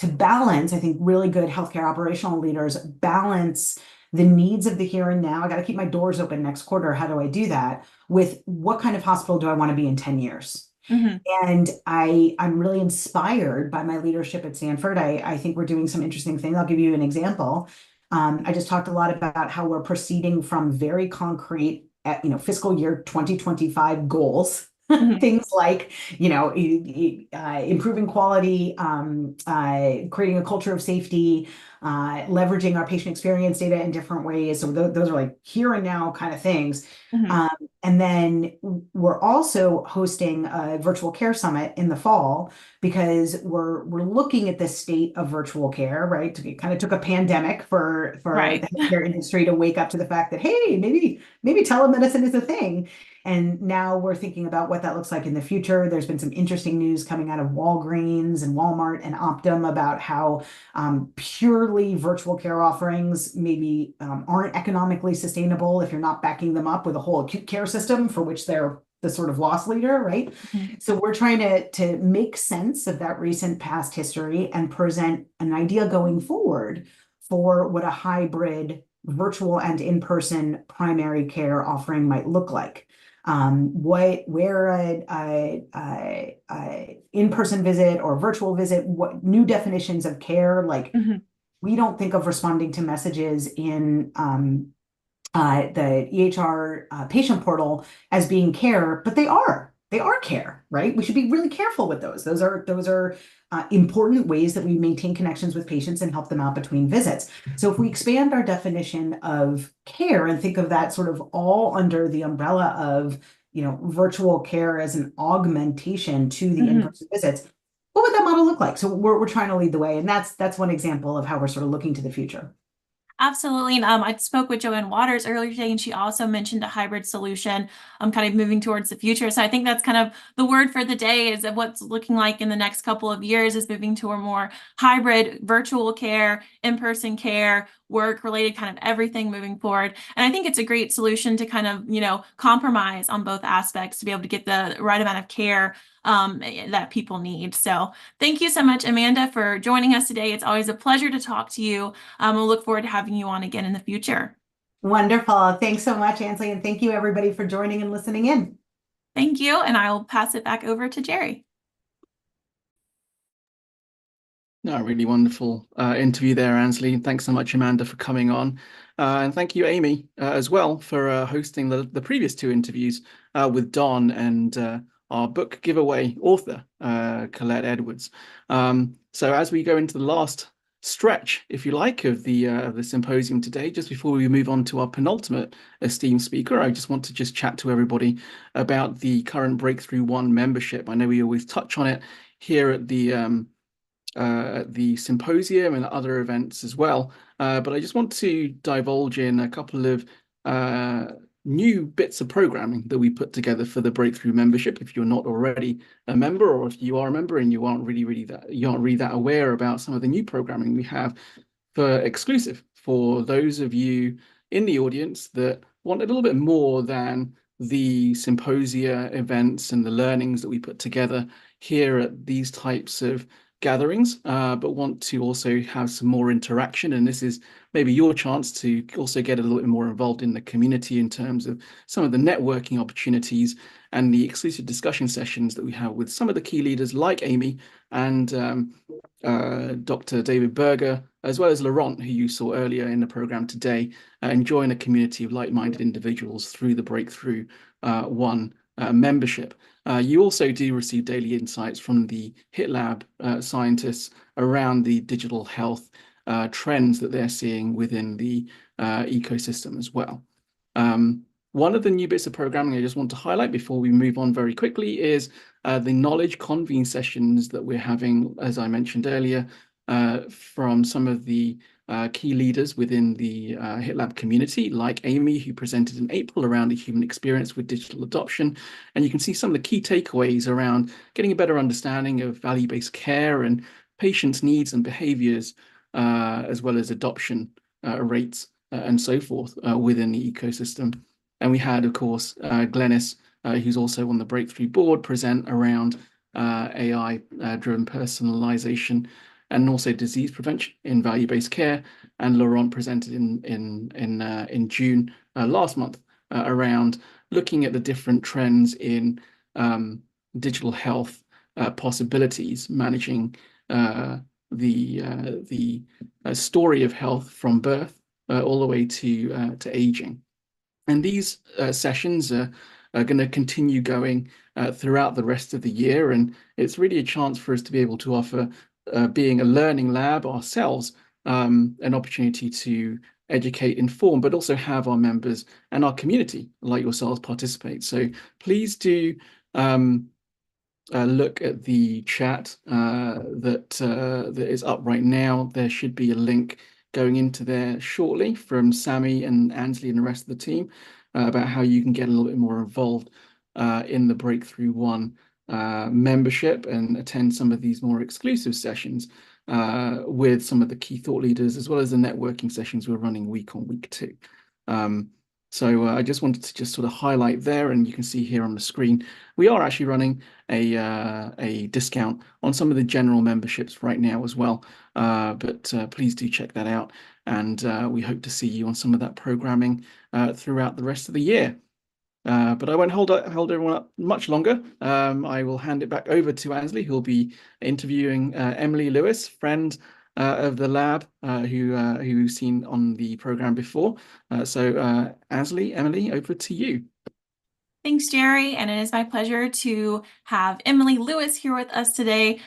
To balance, I think really good healthcare operational leaders balance the needs of the here and now. I got to keep my doors open next quarter. How do I do that? With what kind of hospital do I want to be in 10 years? Mm-hmm. And I'm really inspired by my leadership at Stanford. I think we're doing some interesting things. I'll give you an example. I just talked a lot about how we're proceeding from very concrete, fiscal year 2025 goals. Things like, improving quality, creating a culture of safety, leveraging our patient experience data in different ways. So those are like here and now kind of things. Mm-hmm. And then we're also hosting a virtual care summit in the fall because we're looking at the state of virtual care, right? It kind of took a pandemic for right. The healthcare industry to wake up to the fact that, hey, maybe telemedicine is a thing. And now we're thinking about what that looks like in the future. There's been some interesting news coming out of Walgreens and Walmart and Optum about how purely virtual care offerings maybe aren't economically sustainable if you're not backing them up with a whole acute care system for which they're the sort of loss leader, right? Mm-hmm. So we're trying to make sense of that recent past history and present an idea going forward for what a hybrid virtual and in-person primary care offering might look like. Where a in-person visit or virtual visit, what new definitions of care, like mm-hmm. we don't think of responding to messages in the EHR patient portal as being care, but they are care, right? We should be really careful with those. Those are important ways that we maintain connections with patients and help them out between visits. So if we expand our definition of care and think of that sort of all under the umbrella of, virtual care as an augmentation to the mm-hmm. in-person visits, what would that model look like? So we're trying to lead the way, and that's one example of how we're sort of looking to the future. Absolutely. And I spoke with Joanne Waters earlier today, and she also mentioned a hybrid solution, kind of moving towards the future. So I think that's kind of the word for the day is that what's looking like in the next couple of years is moving to a more hybrid virtual care, in-person care, work-related kind of everything moving forward. And I think it's a great solution to kind of, compromise on both aspects to be able to get the right amount of care that people need. So thank you so much, Amanda, for joining us today. It's always a pleasure to talk to you. We'll look forward to having you on again in the future. Wonderful. Thanks so much, Ansley. And thank you everybody for joining and listening in. Thank you. And I will pass it back over to Jerry. No, really wonderful interview there, Ansley. Thanks so much, Amanda, for coming on. And thank you, Amy, as well, for hosting the previous two interviews with Don and our book giveaway author, Colette Edwards. So as we go into the last stretch, if you like, of the symposium today, just before we move on to our penultimate esteemed speaker, I just want to chat to everybody about the current Breakthrough One membership. I know we always touch on it here at the symposium and other events as well, but I just want to divulge in a couple of new bits of programming that we put together for the Breakthrough membership. If you're not already a member, or if you are a member and you aren't really that aware about some of the new programming we have for exclusive for those of you in the audience that want a little bit more than the symposia events and the learnings that we put together here at these types of gatherings, but want to also have some more interaction. And this is maybe your chance to also get a little bit more involved in the community in terms of some of the networking opportunities and the exclusive discussion sessions that we have with some of the key leaders like Amy and Dr. David Berger, as well as Laurent, who you saw earlier in the program today, and join a community of like-minded individuals through the Breakthrough One membership. You also do receive daily insights from the HITLAB scientists around the digital health trends that they're seeing within the ecosystem as well. One of the new bits of programming I just want to highlight before we move on very quickly is the knowledge convene sessions that we're having, as I mentioned earlier, from some of the key leaders within the HITLAB community, like Amy, who presented in April around the human experience with digital adoption. And you can see some of the key takeaways around getting a better understanding of value-based care and patients' needs and behaviors, as well as adoption rates and so forth within the ecosystem. And we had, of course, Glenys, who's also on the Breakthrough Board, present around AI-driven personalization and also disease prevention in value-based care. And Laurent presented in June last month around looking at the different trends in digital health possibilities, managing the story of health from birth all the way to aging. And these sessions are going to continue going throughout the rest of the year. And it's really a chance for us to be able to offer, being a learning lab ourselves, an opportunity to educate, inform, but also have our members and our community like yourselves participate. So please do look at the chat that is up right now. There should be a link going into there shortly from Sammy and Ansley and the rest of the team about how you can get a little bit more involved in the Breakthrough One membership and attend some of these more exclusive sessions with some of the key thought leaders, as well as the networking sessions we're running week on week too. So I just wanted to just sort of highlight there, and you can see here on the screen, we are actually running a discount on some of the general memberships right now as well. But please do check that out, and we hope to see you on some of that programming throughout the rest of the year. But I won't hold everyone up much longer. I will hand it back over to Ansley, who'll be interviewing Emily Lewis, friend of the lab, who's seen on the program before. So Ansley, Emily, over to you. Thanks, Jerry. And it is my pleasure to have Emily Lewis here with us today.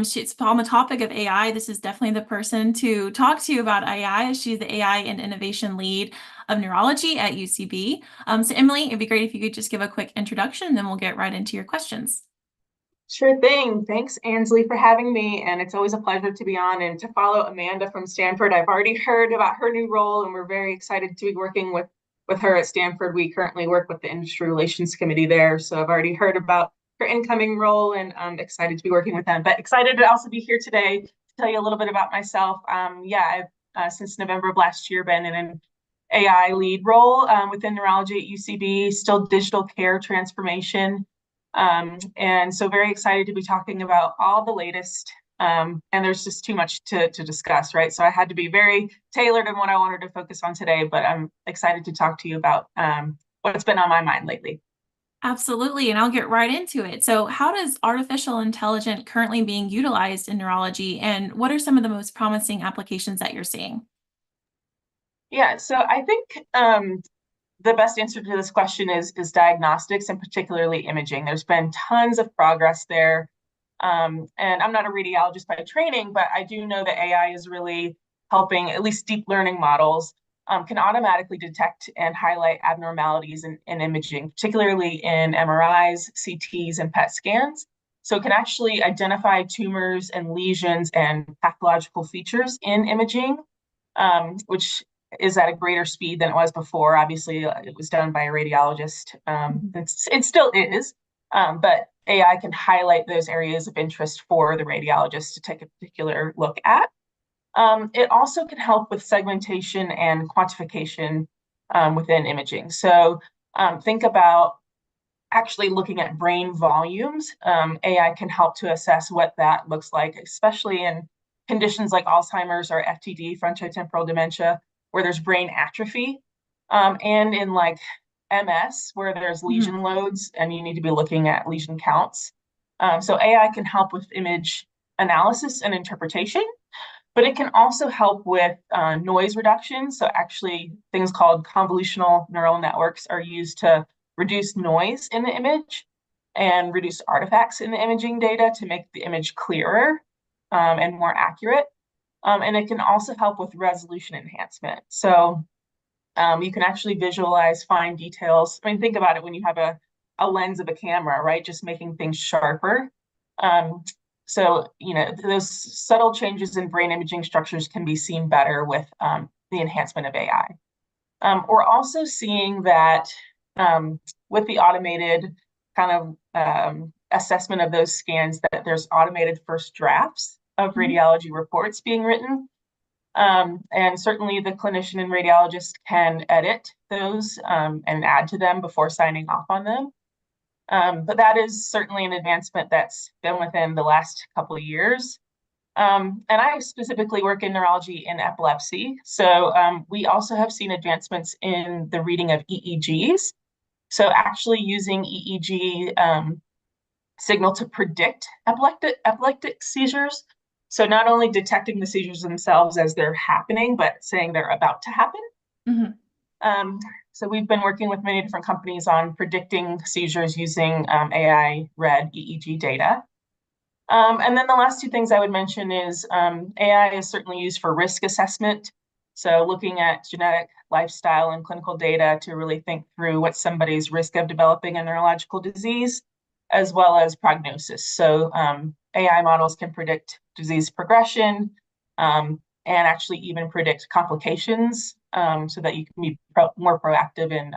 She's on the topic of AI. This is definitely the person to talk to you about AI. She's the AI and Innovation Lead of Neurology at UCB. So Emily, it'd be great if you could just give a quick introduction, and then we'll get right into your questions. Sure thing. Thanks, Ansley, for having me. And it's always a pleasure to be on and to follow Amanda from Stanford. I've already heard about her new role, and we're very excited to be working with her at Stanford. We currently work with the Industry Relations Committee there. So I've already heard about her incoming role, and I'm excited to be working with them. But excited to also be here today to tell you a little bit about myself. I've since November of last year been in an AI lead role within neurology at UCB, still digital care transformation. And so very excited to be talking about all the latest, and there's just too much to discuss, right? So I had to be very tailored in what I wanted to focus on today, but I'm excited to talk to you about what's been on my mind lately. Absolutely, and I'll get right into it. So how does artificial intelligence currently being utilized in neurology, and what are some of the most promising applications that you're seeing? Yeah, so I think the best answer to this question is diagnostics, and particularly imaging. There's been tons of progress there. And I'm not a radiologist by training, but I do know that AI is really helping, at least deep learning models can automatically detect and highlight abnormalities in imaging, particularly in MRIs, CTs, and PET scans. So it can actually identify tumors and lesions and pathological features in imaging, which is at a greater speed than it was before. Obviously, it was done by a radiologist. It still is, but AI can highlight those areas of interest for the radiologist to take a particular look at. It also can help with segmentation and quantification within imaging. So think about actually looking at brain volumes. AI can help to assess what that looks like, especially in conditions like Alzheimer's or FTD, frontotemporal dementia, where there's brain atrophy, and in like MS, where there's lesion loads and you need to be looking at lesion counts. So AI can help with image analysis and interpretation, but it can also help with noise reduction. So actually things called convolutional neural networks are used to reduce noise in the image and reduce artifacts in the imaging data to make the image clearer and more accurate. And it can also help with resolution enhancement. So You can actually visualize fine details. I mean, think about it when you have a lens of a camera, right? Just making things sharper. So, those subtle changes in brain imaging structures can be seen better with the enhancement of AI. We're also seeing that with the automated kind of assessment of those scans, that there's automated first drafts of radiology reports being written. And certainly the clinician and radiologist can edit those and add to them before signing off on them. But that is certainly an advancement that's been within the last couple of years. And I specifically work in neurology and epilepsy. So we also have seen advancements in the reading of EEGs. So actually using EEG signal to predict epileptic seizures. So not only detecting the seizures themselves as they're happening, but saying they're about to happen. Mm-hmm. So we've been working with many different companies on predicting seizures using AI-read EEG data. And then the last two things I would mention is AI is certainly used for risk assessment. So looking at genetic, lifestyle, and clinical data to really think through what's somebody's risk of developing a neurological disease, as well as prognosis. So AI models can predict disease progression and actually even predict complications so that you can be more proactive in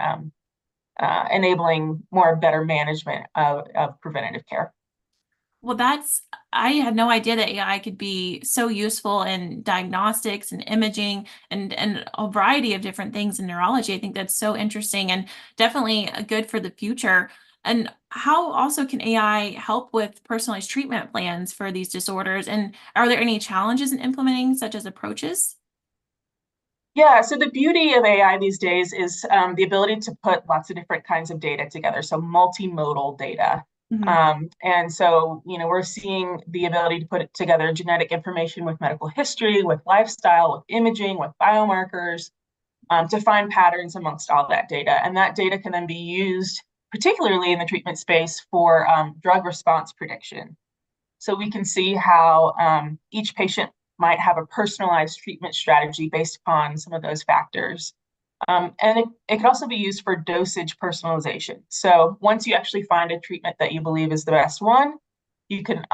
enabling better management of preventative care. Well, I had no idea that AI could be so useful in diagnostics and imaging and a variety of different things in neurology. I think that's so interesting and definitely good for the future. And how also can AI help with personalized treatment plans for these disorders? And are there any challenges in implementing such as approaches? Yeah, so the beauty of AI these days is the ability to put lots of different kinds of data together, so multimodal data. Mm-hmm. And so, we're seeing the ability to put together genetic information with medical history, with lifestyle, with imaging, with biomarkers, to find patterns amongst all that data. And that data can then be used, particularly in the treatment space, for drug response prediction. So we can see how each patient might have a personalized treatment strategy based upon some of those factors. And it can also be used for dosage personalization. So once you actually find a treatment that you believe is the best one, you can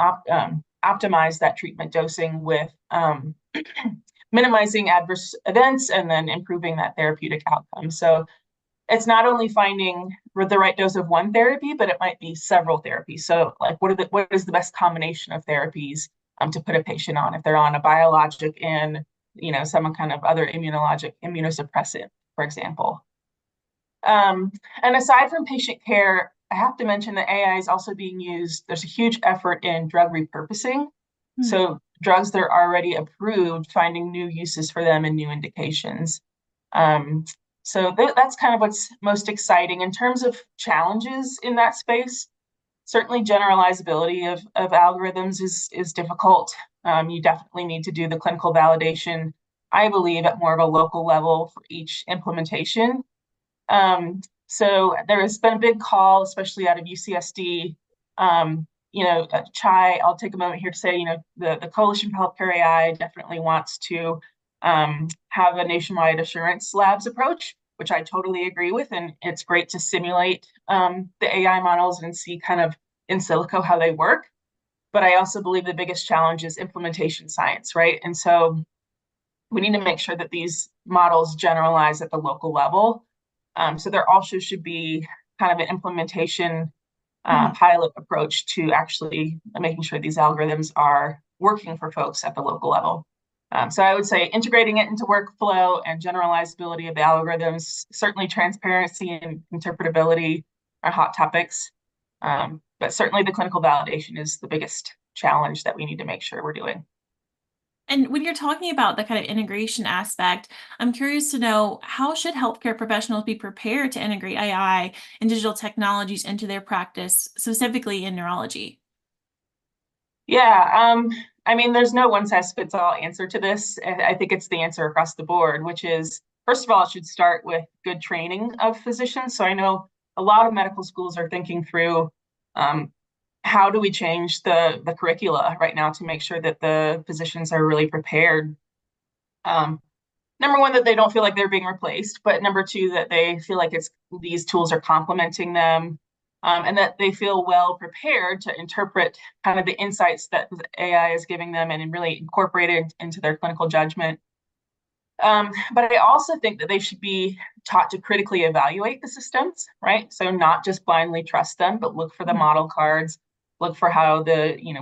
optimize that treatment dosing with minimizing adverse events and then improving that therapeutic outcome. So it's not only finding the right dose of one therapy, but it might be several therapies. So like what is the best combination of therapies to put a patient on if they're on a biologic and some kind of other immunosuppressant, for example. And aside from patient care, I have to mention that AI is also being used. There's a huge effort in drug repurposing. Mm-hmm. So drugs that are already approved, finding new uses for them and new indications. So that's kind of what's most exciting. In terms of challenges in that space, certainly generalizability of algorithms is difficult. You definitely need to do the clinical validation, I believe, at more of a local level for each implementation. So there has been a big call, especially out of UCSD. Chai, I'll take a moment here to say, the Coalition for Healthcare AI definitely wants to have a nationwide assurance labs approach, which I totally agree with. And it's great to simulate the AI models and see kind of in silico how they work. But I also believe the biggest challenge is implementation science, right? And so we need to make sure that these models generalize at the local level. So there also should be kind of an implementation pilot approach to actually making sure these algorithms are working for folks at the local level. So I would say integrating it into workflow and generalizability of the algorithms, certainly transparency and interpretability are hot topics. But certainly the clinical validation is the biggest challenge that we need to make sure we're doing. And when you're talking about the kind of integration aspect, I'm curious to know, how should healthcare professionals be prepared to integrate AI and digital technologies into their practice, specifically in neurology? Yeah, I mean, there's no one size fits all answer to this. I think it's the answer across the board, which is, first of all, it should start with good training of physicians. So I know a lot of medical schools are thinking through how do we change the curricula right now to make sure that the physicians are really prepared. number one, that they don't feel like they're being replaced, but number two, that they feel like these tools are complementing them, and that they feel well prepared to interpret kind of the insights that AI is giving them and really incorporate it into their clinical judgment. But I also think that they should be taught to critically evaluate the systems, right? So not just blindly trust them, but look for the model cards, look for how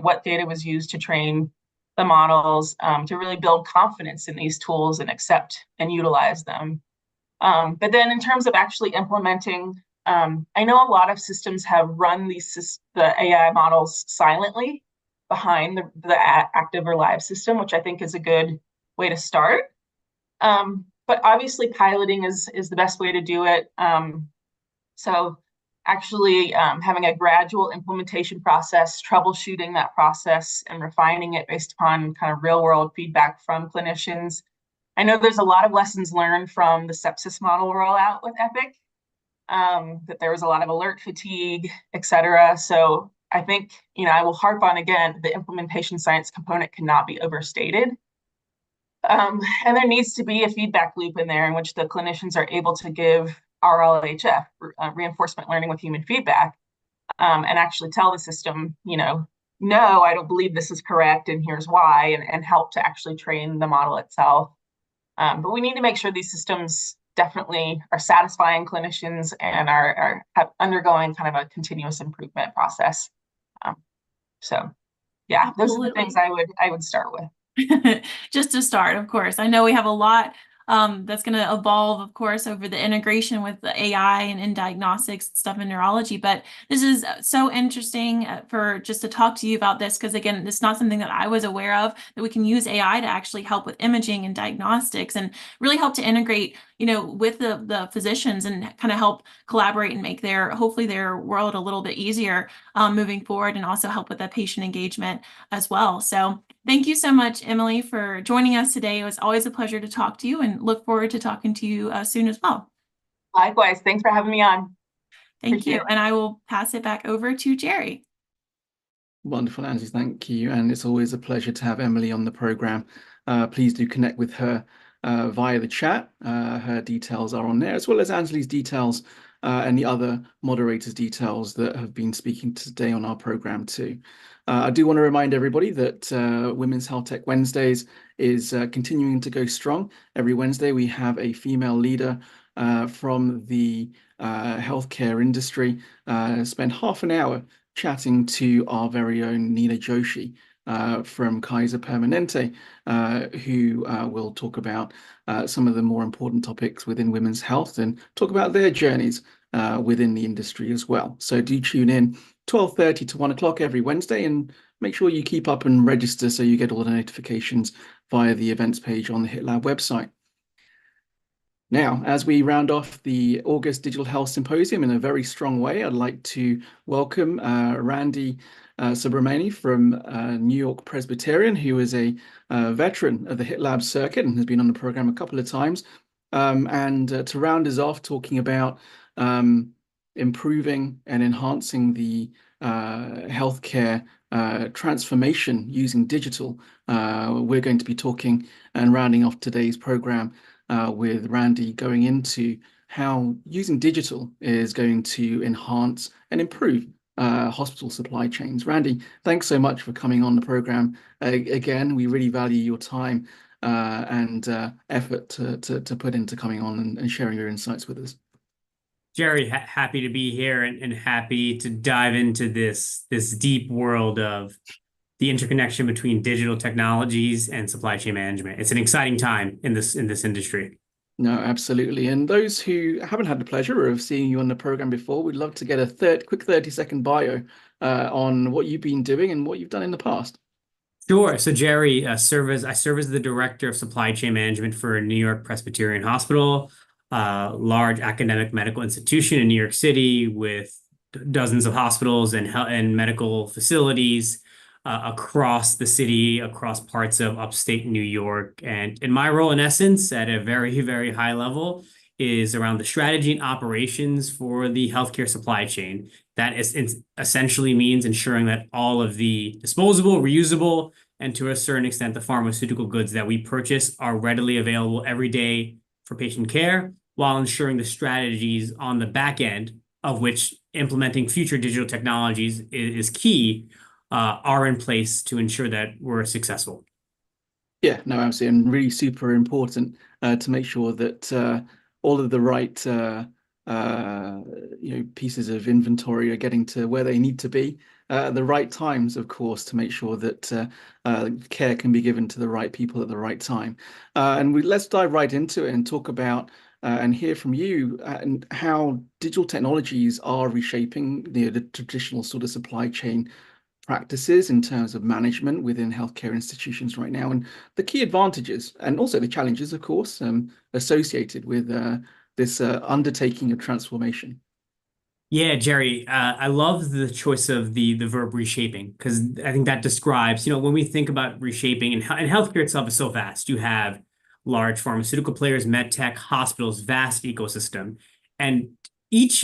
what data was used to train the models, to really build confidence in these tools and accept and utilize them. But then in terms of actually implementing, I know a lot of systems have run the AI models silently behind the active or live system, which I think is a good way to start. But obviously piloting is the best way to do it. So actually having a gradual implementation process, troubleshooting that process and refining it based upon kind of real world feedback from clinicians. I know there's a lot of lessons learned from the sepsis model rollout with Epic, that there was a lot of alert fatigue, et cetera. So I think, I will harp on again, the implementation science component cannot be overstated. And there needs to be a feedback loop in there in which the clinicians are able to give RLHF, reinforcement learning with human feedback, and actually tell the system, no, I don't believe this is correct, and here's why, and help to actually train the model itself. But we need to make sure these systems definitely are satisfying clinicians and are undergoing kind of a continuous improvement process. So yeah, those are the things I would start with. Just to start, of course. I know we have a lot that's going to evolve, of course, over the integration with the AI and in diagnostics stuff in neurology. But this is so interesting for just to talk to you about this, because again, it's not something that I was aware of, that we can use AI to actually help with imaging and diagnostics and really help to integrate, with the physicians and kind of help collaborate and make hopefully their world a little bit easier moving forward, and also help with that patient engagement as well. So thank you so much, Emily, for joining us today. It was always a pleasure to talk to you, and look forward to talking to you soon as well. Likewise. Thanks for having me on. Thank you. And I will pass it back over to Jerry. Wonderful, Angie. Thank you. And it's always a pleasure to have Emily on the program. Please do connect with her via the chat. Her details are on there, as well as Ansley's details and the other moderators' details that have been speaking today on our program too. I do want to remind everybody that Women's Health Tech Wednesdays is continuing to go strong. Every Wednesday we have a female leader from the healthcare industry spend half an hour chatting to our very own Nina Joshi from Kaiser Permanente, who will talk about some of the more important topics within women's health and talk about their journeys within the industry as well. So do tune in 12:30 to 1 o'clock every Wednesday, and make sure you keep up and register so you get all the notifications via the events page on the HITLAB website. Now, as we round off the August Digital Health Symposium in a very strong way, I'd like to welcome Randy Subramani from New York Presbyterian, who is a veteran of the HITLAB circuit and has been on the program a couple of times, and to round us off talking about improving and enhancing the healthcare transformation using digital. We're going to be talking and rounding off today's program with Randy going into how using digital is going to enhance and improve hospital supply chains. Randy, thanks so much for coming on the program. Again, we really value your time and effort to put into coming on and sharing your insights with us. Jerry, happy to be here and happy to dive into this deep world of the interconnection between digital technologies and supply chain management. It's an exciting time in this industry. No, absolutely. And those who haven't had the pleasure of seeing you on the program before, we'd love to get a quick 30-second bio on what you've been doing and what you've done in the past. Sure. So Jerry, I serve as the director of supply chain management for New York Presbyterian Hospital, large academic medical institution in New York City with dozens of hospitals and medical facilities across the city, across parts of upstate New York. And in my role, in essence, at a very, very high level, is around the strategy and operations for the healthcare supply chain. That essentially means ensuring that all of the disposable, reusable, and to a certain extent, the pharmaceutical goods that we purchase are readily available every day for patient care, while ensuring the strategies on the back end, of which implementing future digital technologies is key, are in place to ensure that we're successful. Yeah, no, absolutely, and really super important to make sure that all of the right pieces of inventory are getting to where they need to be at the right times, of course, to make sure that care can be given to the right people at the right time. And let's dive right into it and talk about and hear from you and how digital technologies are reshaping the traditional sort of supply chain practices in terms of management within healthcare institutions right now, and the key advantages and also the challenges, of course, associated with this undertaking of transformation. Yeah, Jerry, I love the choice of the verb reshaping, because I think that describes, when we think about reshaping, and healthcare itself is so vast. You have large pharmaceutical players, med tech, hospitals, vast ecosystem. And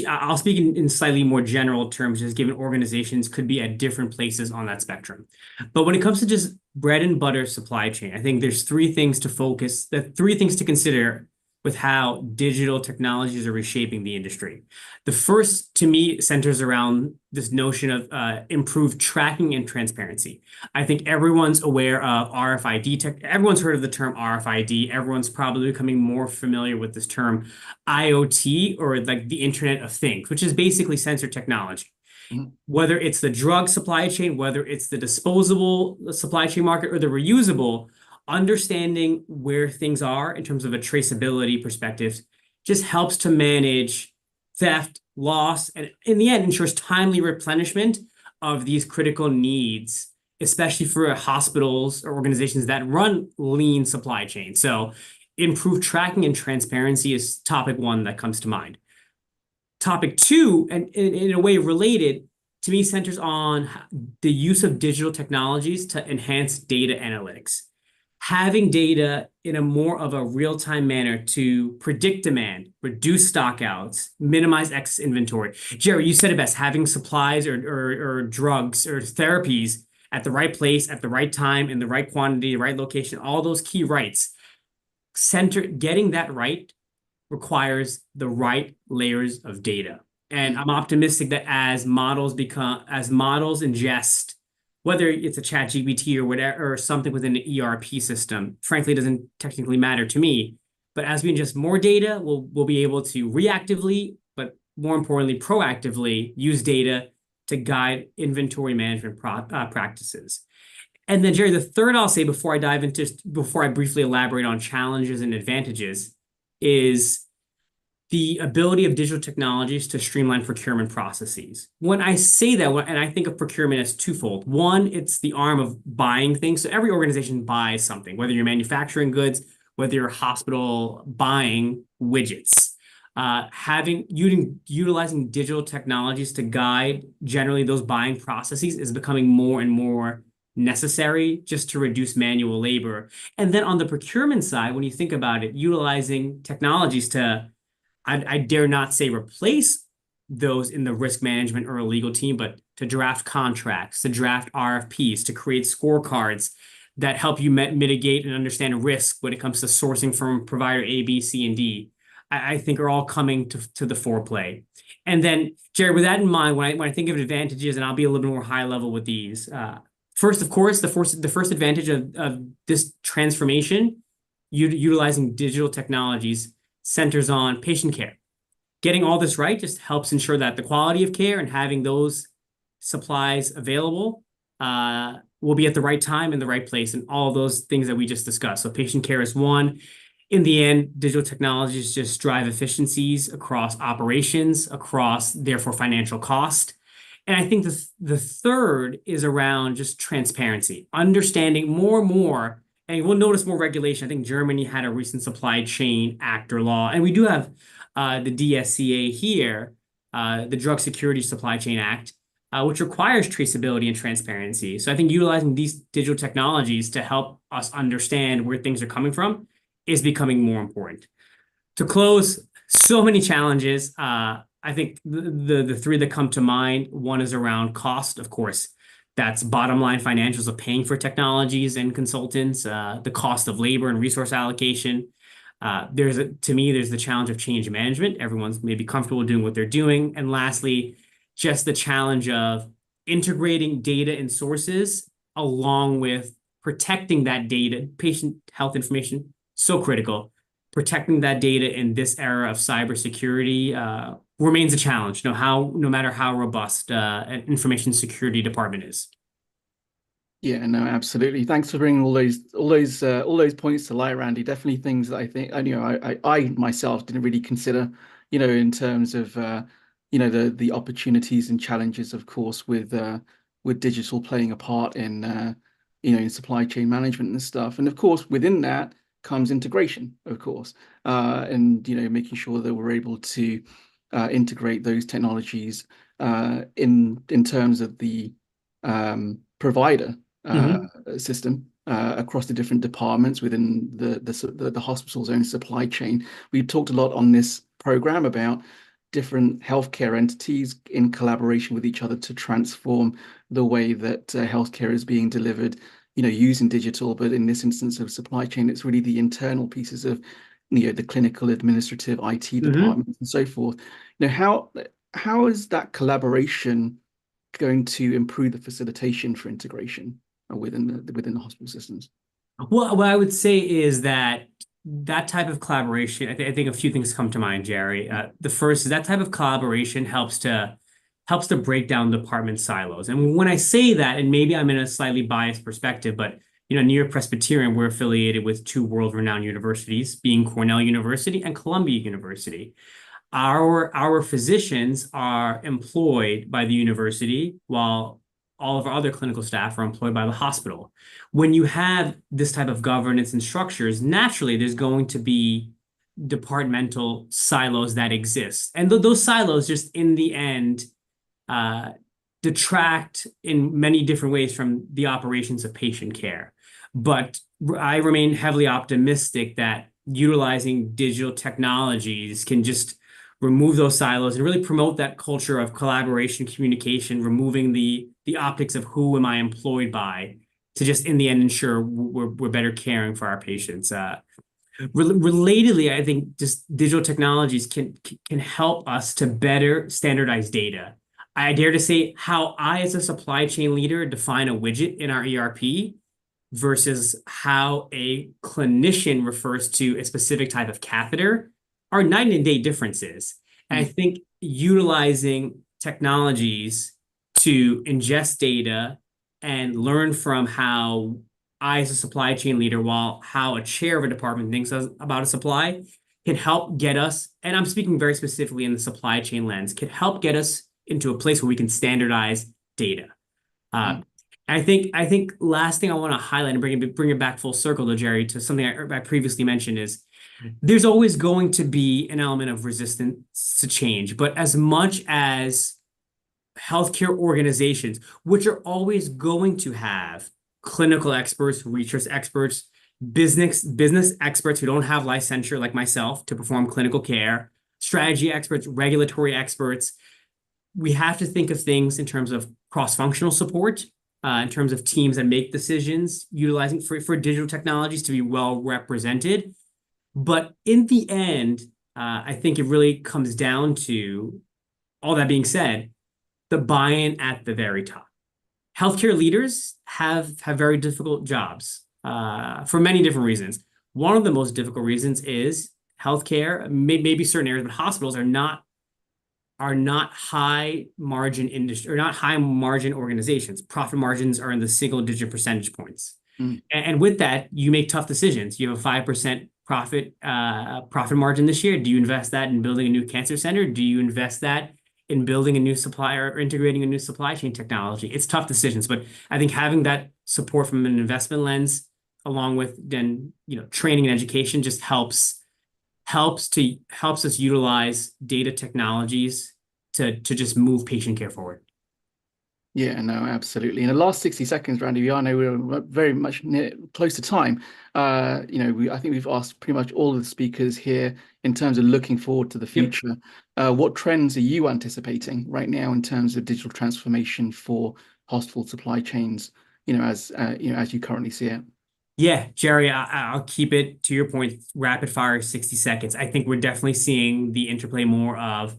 I'll speak in slightly more general terms, just given organizations could be at different places on that spectrum. But when it comes to just bread and butter supply chain, I think there's three things to consider with how digital technologies are reshaping the industry. The first, to me, centers around this notion of improved tracking and transparency. I think everyone's aware of RFID tech. Everyone's heard of the term RFID. Everyone's probably becoming more familiar with this term IoT, or like the Internet of Things, which is basically sensor technology. Whether it's the drug supply chain, whether it's the disposable supply chain market, or the reusable, understanding where things are in terms of a traceability perspective just helps to manage theft, loss, and in the end ensures timely replenishment of these critical needs, especially for hospitals or organizations that run lean supply chain. So improved tracking and transparency is topic one that comes to mind. Topic two, and in a way related, to me, centers on the use of digital technologies to enhance data analytics. Having data in a more of a real-time manner to predict demand, reduce stockouts, minimize excess inventory. Jerry, you said it best, having supplies or drugs or therapies at the right place, at the right time, in the right quantity, the right location, all those key rights. Getting that right requires the right layers of data. And I'm optimistic that as models ingest, whether it's a chat GPT or whatever, or something within an ERP system, frankly, it doesn't technically matter to me. But as we ingest more data, we'll be able to reactively, but more importantly, proactively use data to guide inventory management practices. And then, Jerry, the third I'll say before I briefly elaborate on challenges and advantages is the ability of digital technologies to streamline procurement processes. When I say that, and I think of procurement as twofold. One, it's the arm of buying things. So every organization buys something, whether you're manufacturing goods, whether you're a hospital buying widgets. Utilizing digital technologies to guide generally those buying processes is becoming more and more necessary just to reduce manual labor. And then on the procurement side, when you think about it, utilizing technologies to I dare not say replace those in the risk management or a legal team, but to draft contracts, to draft RFPs, to create scorecards that help you mitigate and understand risk when it comes to sourcing from provider A, B, C, and D, I think are all coming to the foreplay. And then, Jerry, with that in mind, when I think of advantages, and I'll be a little bit more high level with these, first, of course, the first advantage of this transformation, utilizing digital technologies, centers on patient care. Getting all this right just helps ensure that the quality of care and having those supplies available will be at the right time in the right place, and all those things that we just discussed. So patient care is one. In the end, digital technologies just drive efficiencies across operations, across therefore financial cost. And I think the third is around just transparency, understanding more and more. And we'll notice more regulation. I think Germany had a recent supply chain act or law, and we do have the DSCA here, the Drug Security Supply Chain Act, which requires traceability and transparency. So I think utilizing these digital technologies to help us understand where things are coming from is becoming more important. To close, so many challenges. I think the three that come to mind, one is around cost, of course. That's bottom line financials of paying for technologies and consultants, the cost of labor and resource allocation. To me, there's the challenge of change management. Everyone's maybe comfortable doing what they're doing. And lastly, just the challenge of integrating data and sources along with protecting that data, patient health information, so critical. Protecting that data in this era of cybersecurity remains a challenge, no matter how robust an information security department is. Yeah, no, absolutely. Thanks for bringing all those points to light, Randy. Definitely things that I think, I myself didn't really consider, in terms of, the opportunities and challenges, of course, with digital playing a part in, in supply chain management and stuff. And of course, within that comes integration, of course, and making sure that we're able to integrate those technologies in terms of the provider system across the different departments within the hospital's own supply chain. We've talked a lot on this program about different healthcare entities in collaboration with each other to transform the way that healthcare is being delivered, using digital. But in this instance of supply chain, it's really the internal pieces of, the clinical, administrative, IT departments and so forth. How is that collaboration going to improve the facilitation for integration within the hospital systems? Well, what I would say is that type of collaboration, I think a few things come to mind, Jerry. The first is that type of collaboration helps to break down department silos. And when I say that, and maybe I'm in a slightly biased perspective, but New York Presbyterian, we're affiliated with two world-renowned universities, being Cornell University and Columbia University. Our physicians are employed by the university, while all of our other clinical staff are employed by the hospital. When you have this type of governance and structures, naturally, there's going to be departmental silos that exist. And those silos just in the end detract in many different ways from the operations of patient care. But I remain heavily optimistic that utilizing digital technologies can just remove those silos and really promote that culture of collaboration, communication, removing the optics of who am I employed by, to just in the end ensure we're better caring for our patients. Relatedly, I think just digital technologies can help us to better standardize data. I dare to say how I, as a supply chain leader, define a widget in our ERP versus how a clinician refers to a specific type of catheter are night and day differences. And I think utilizing technologies to ingest data and learn from how I, as a supply chain leader, while how a chair of a department thinks about a supply, can help get us, and I'm speaking very specifically in the supply chain lens, can help get us into a place where we can standardize data. I think last thing I want to highlight and bring it back full circle to Jerry, to something I previously mentioned, is there's always going to be an element of resistance to change. But as much as healthcare organizations, which are always going to have clinical experts, research experts, business experts who don't have licensure like myself to perform clinical care, strategy experts, regulatory experts, we have to think of things in terms of cross-functional support, in terms of teams that make decisions, utilizing for digital technologies to be well represented. But in the end, I think it really comes down to, all that being said, the buy-in at the very top. Healthcare leaders have very difficult jobs for many different reasons. One of the most difficult reasons is healthcare, maybe certain areas, but hospitals are not high margin industry, or not high margin organizations. Profit margins are in the single-digit percentage points. And with that, you make tough decisions. You have a 5% profit margin this year. Do you invest that in building a new cancer center? Do you invest that in building a new supplier or integrating a new supply chain technology? It's tough decisions, but I think having that support from an investment lens, along with then training and education, just helps us utilize data technologies to just move patient care forward. Yeah, no, absolutely. In the last 60 seconds, Randy, I know we're very much close to time. I think we've asked pretty much all of the speakers here in terms of looking forward to the future. What trends are you anticipating right now in terms of digital transformation for hospital supply chains, as you currently see it? Yeah, Jerry, I'll keep it to your point, rapid fire 60 seconds. I think we're definitely seeing the interplay more of,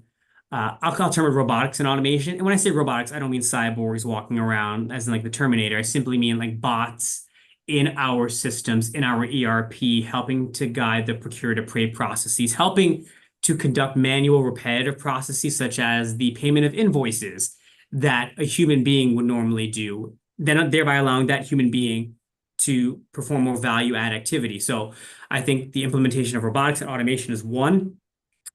I'll term it robotics and automation. And when I say robotics, I don't mean cyborgs walking around as in like the Terminator. I simply mean like bots in our systems, in our ERP, helping to guide the procure to pay processes, helping to conduct manual repetitive processes such as the payment of invoices that a human being would normally do, then thereby allowing that human being to perform more value add activity. So I think the implementation of robotics and automation is one.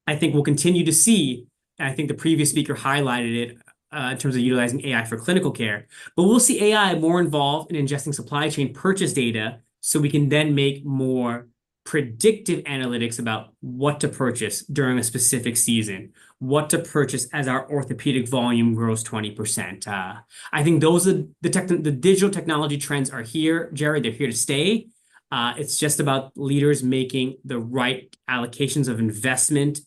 I think we'll continue to see, and I think the previous speaker highlighted it in terms of utilizing AI for clinical care, but we'll see AI more involved in ingesting supply chain purchase data so we can then make more predictive analytics about what to purchase during a specific season, what to purchase as our orthopedic volume grows 20%. I think those are the digital technology trends are here, Jerry. They're here to stay. It's just about leaders making the right allocations of investment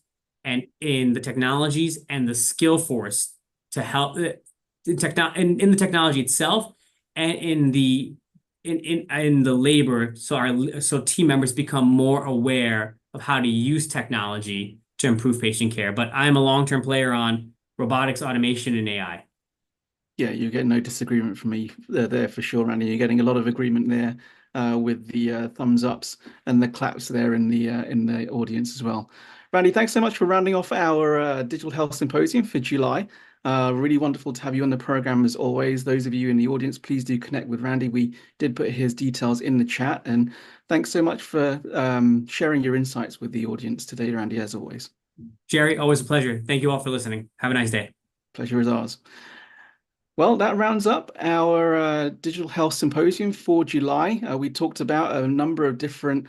and in the technologies and the skill force to help in the technology itself and in the labor, so team members become more aware of how to use technology to improve patient care. But I'm a long-term player on robotics, automation, and AI. Yeah, you get no disagreement from me there for sure, Randy. You're getting a lot of agreement there with the thumbs ups and the claps there in the audience as well. Randy, thanks so much for rounding off our Digital Health Symposium for July. Really wonderful to have you on the program as always. Those of you in the audience, please do connect with Randy. We did put his details in the chat. And thanks so much for sharing your insights with the audience today, Randy, as always. Jerry, always a pleasure. Thank you all for listening. Have a nice day. Pleasure is ours. Well, that rounds up our Digital Health Symposium for July. We talked about a number of different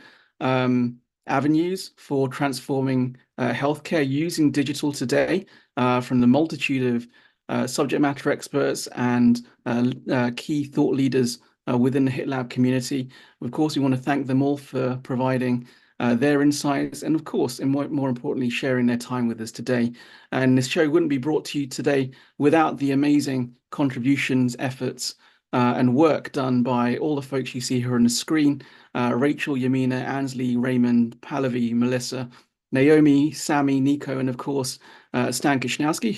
avenues for transforming healthcare using digital today, from the multitude of subject matter experts and key thought leaders within the HITLAB community. Of course, we want to thank them all for providing their insights and, of course, and more importantly, sharing their time with us today. And this show wouldn't be brought to you today without the amazing contributions, efforts, and work done by all the folks you see here on the screen. Rachel, Yamina, Ansley, Raymond, Pallavi, Melissa, Naomi, Sammy, Nico, and of course, Stan Kishnowski,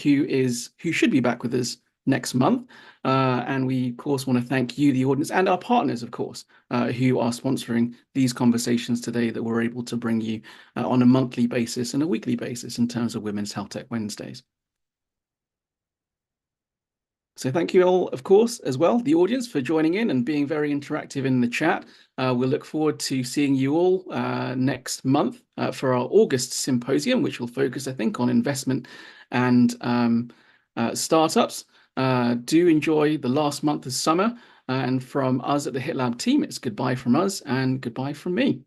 who should be back with us next month. And we, of course, want to thank you, the audience, and our partners, of course, who are sponsoring these conversations today that we're able to bring you on a monthly basis and a weekly basis in terms of Women's Health Tech Wednesdays. So thank you all, of course, as well, the audience, for joining in and being very interactive in the chat. We'll look forward to seeing you all next month for our August symposium, which will focus, I think, on investment and startups. Do enjoy the last month of summer. And from us at the HITLAB team, it's goodbye from us and goodbye from me.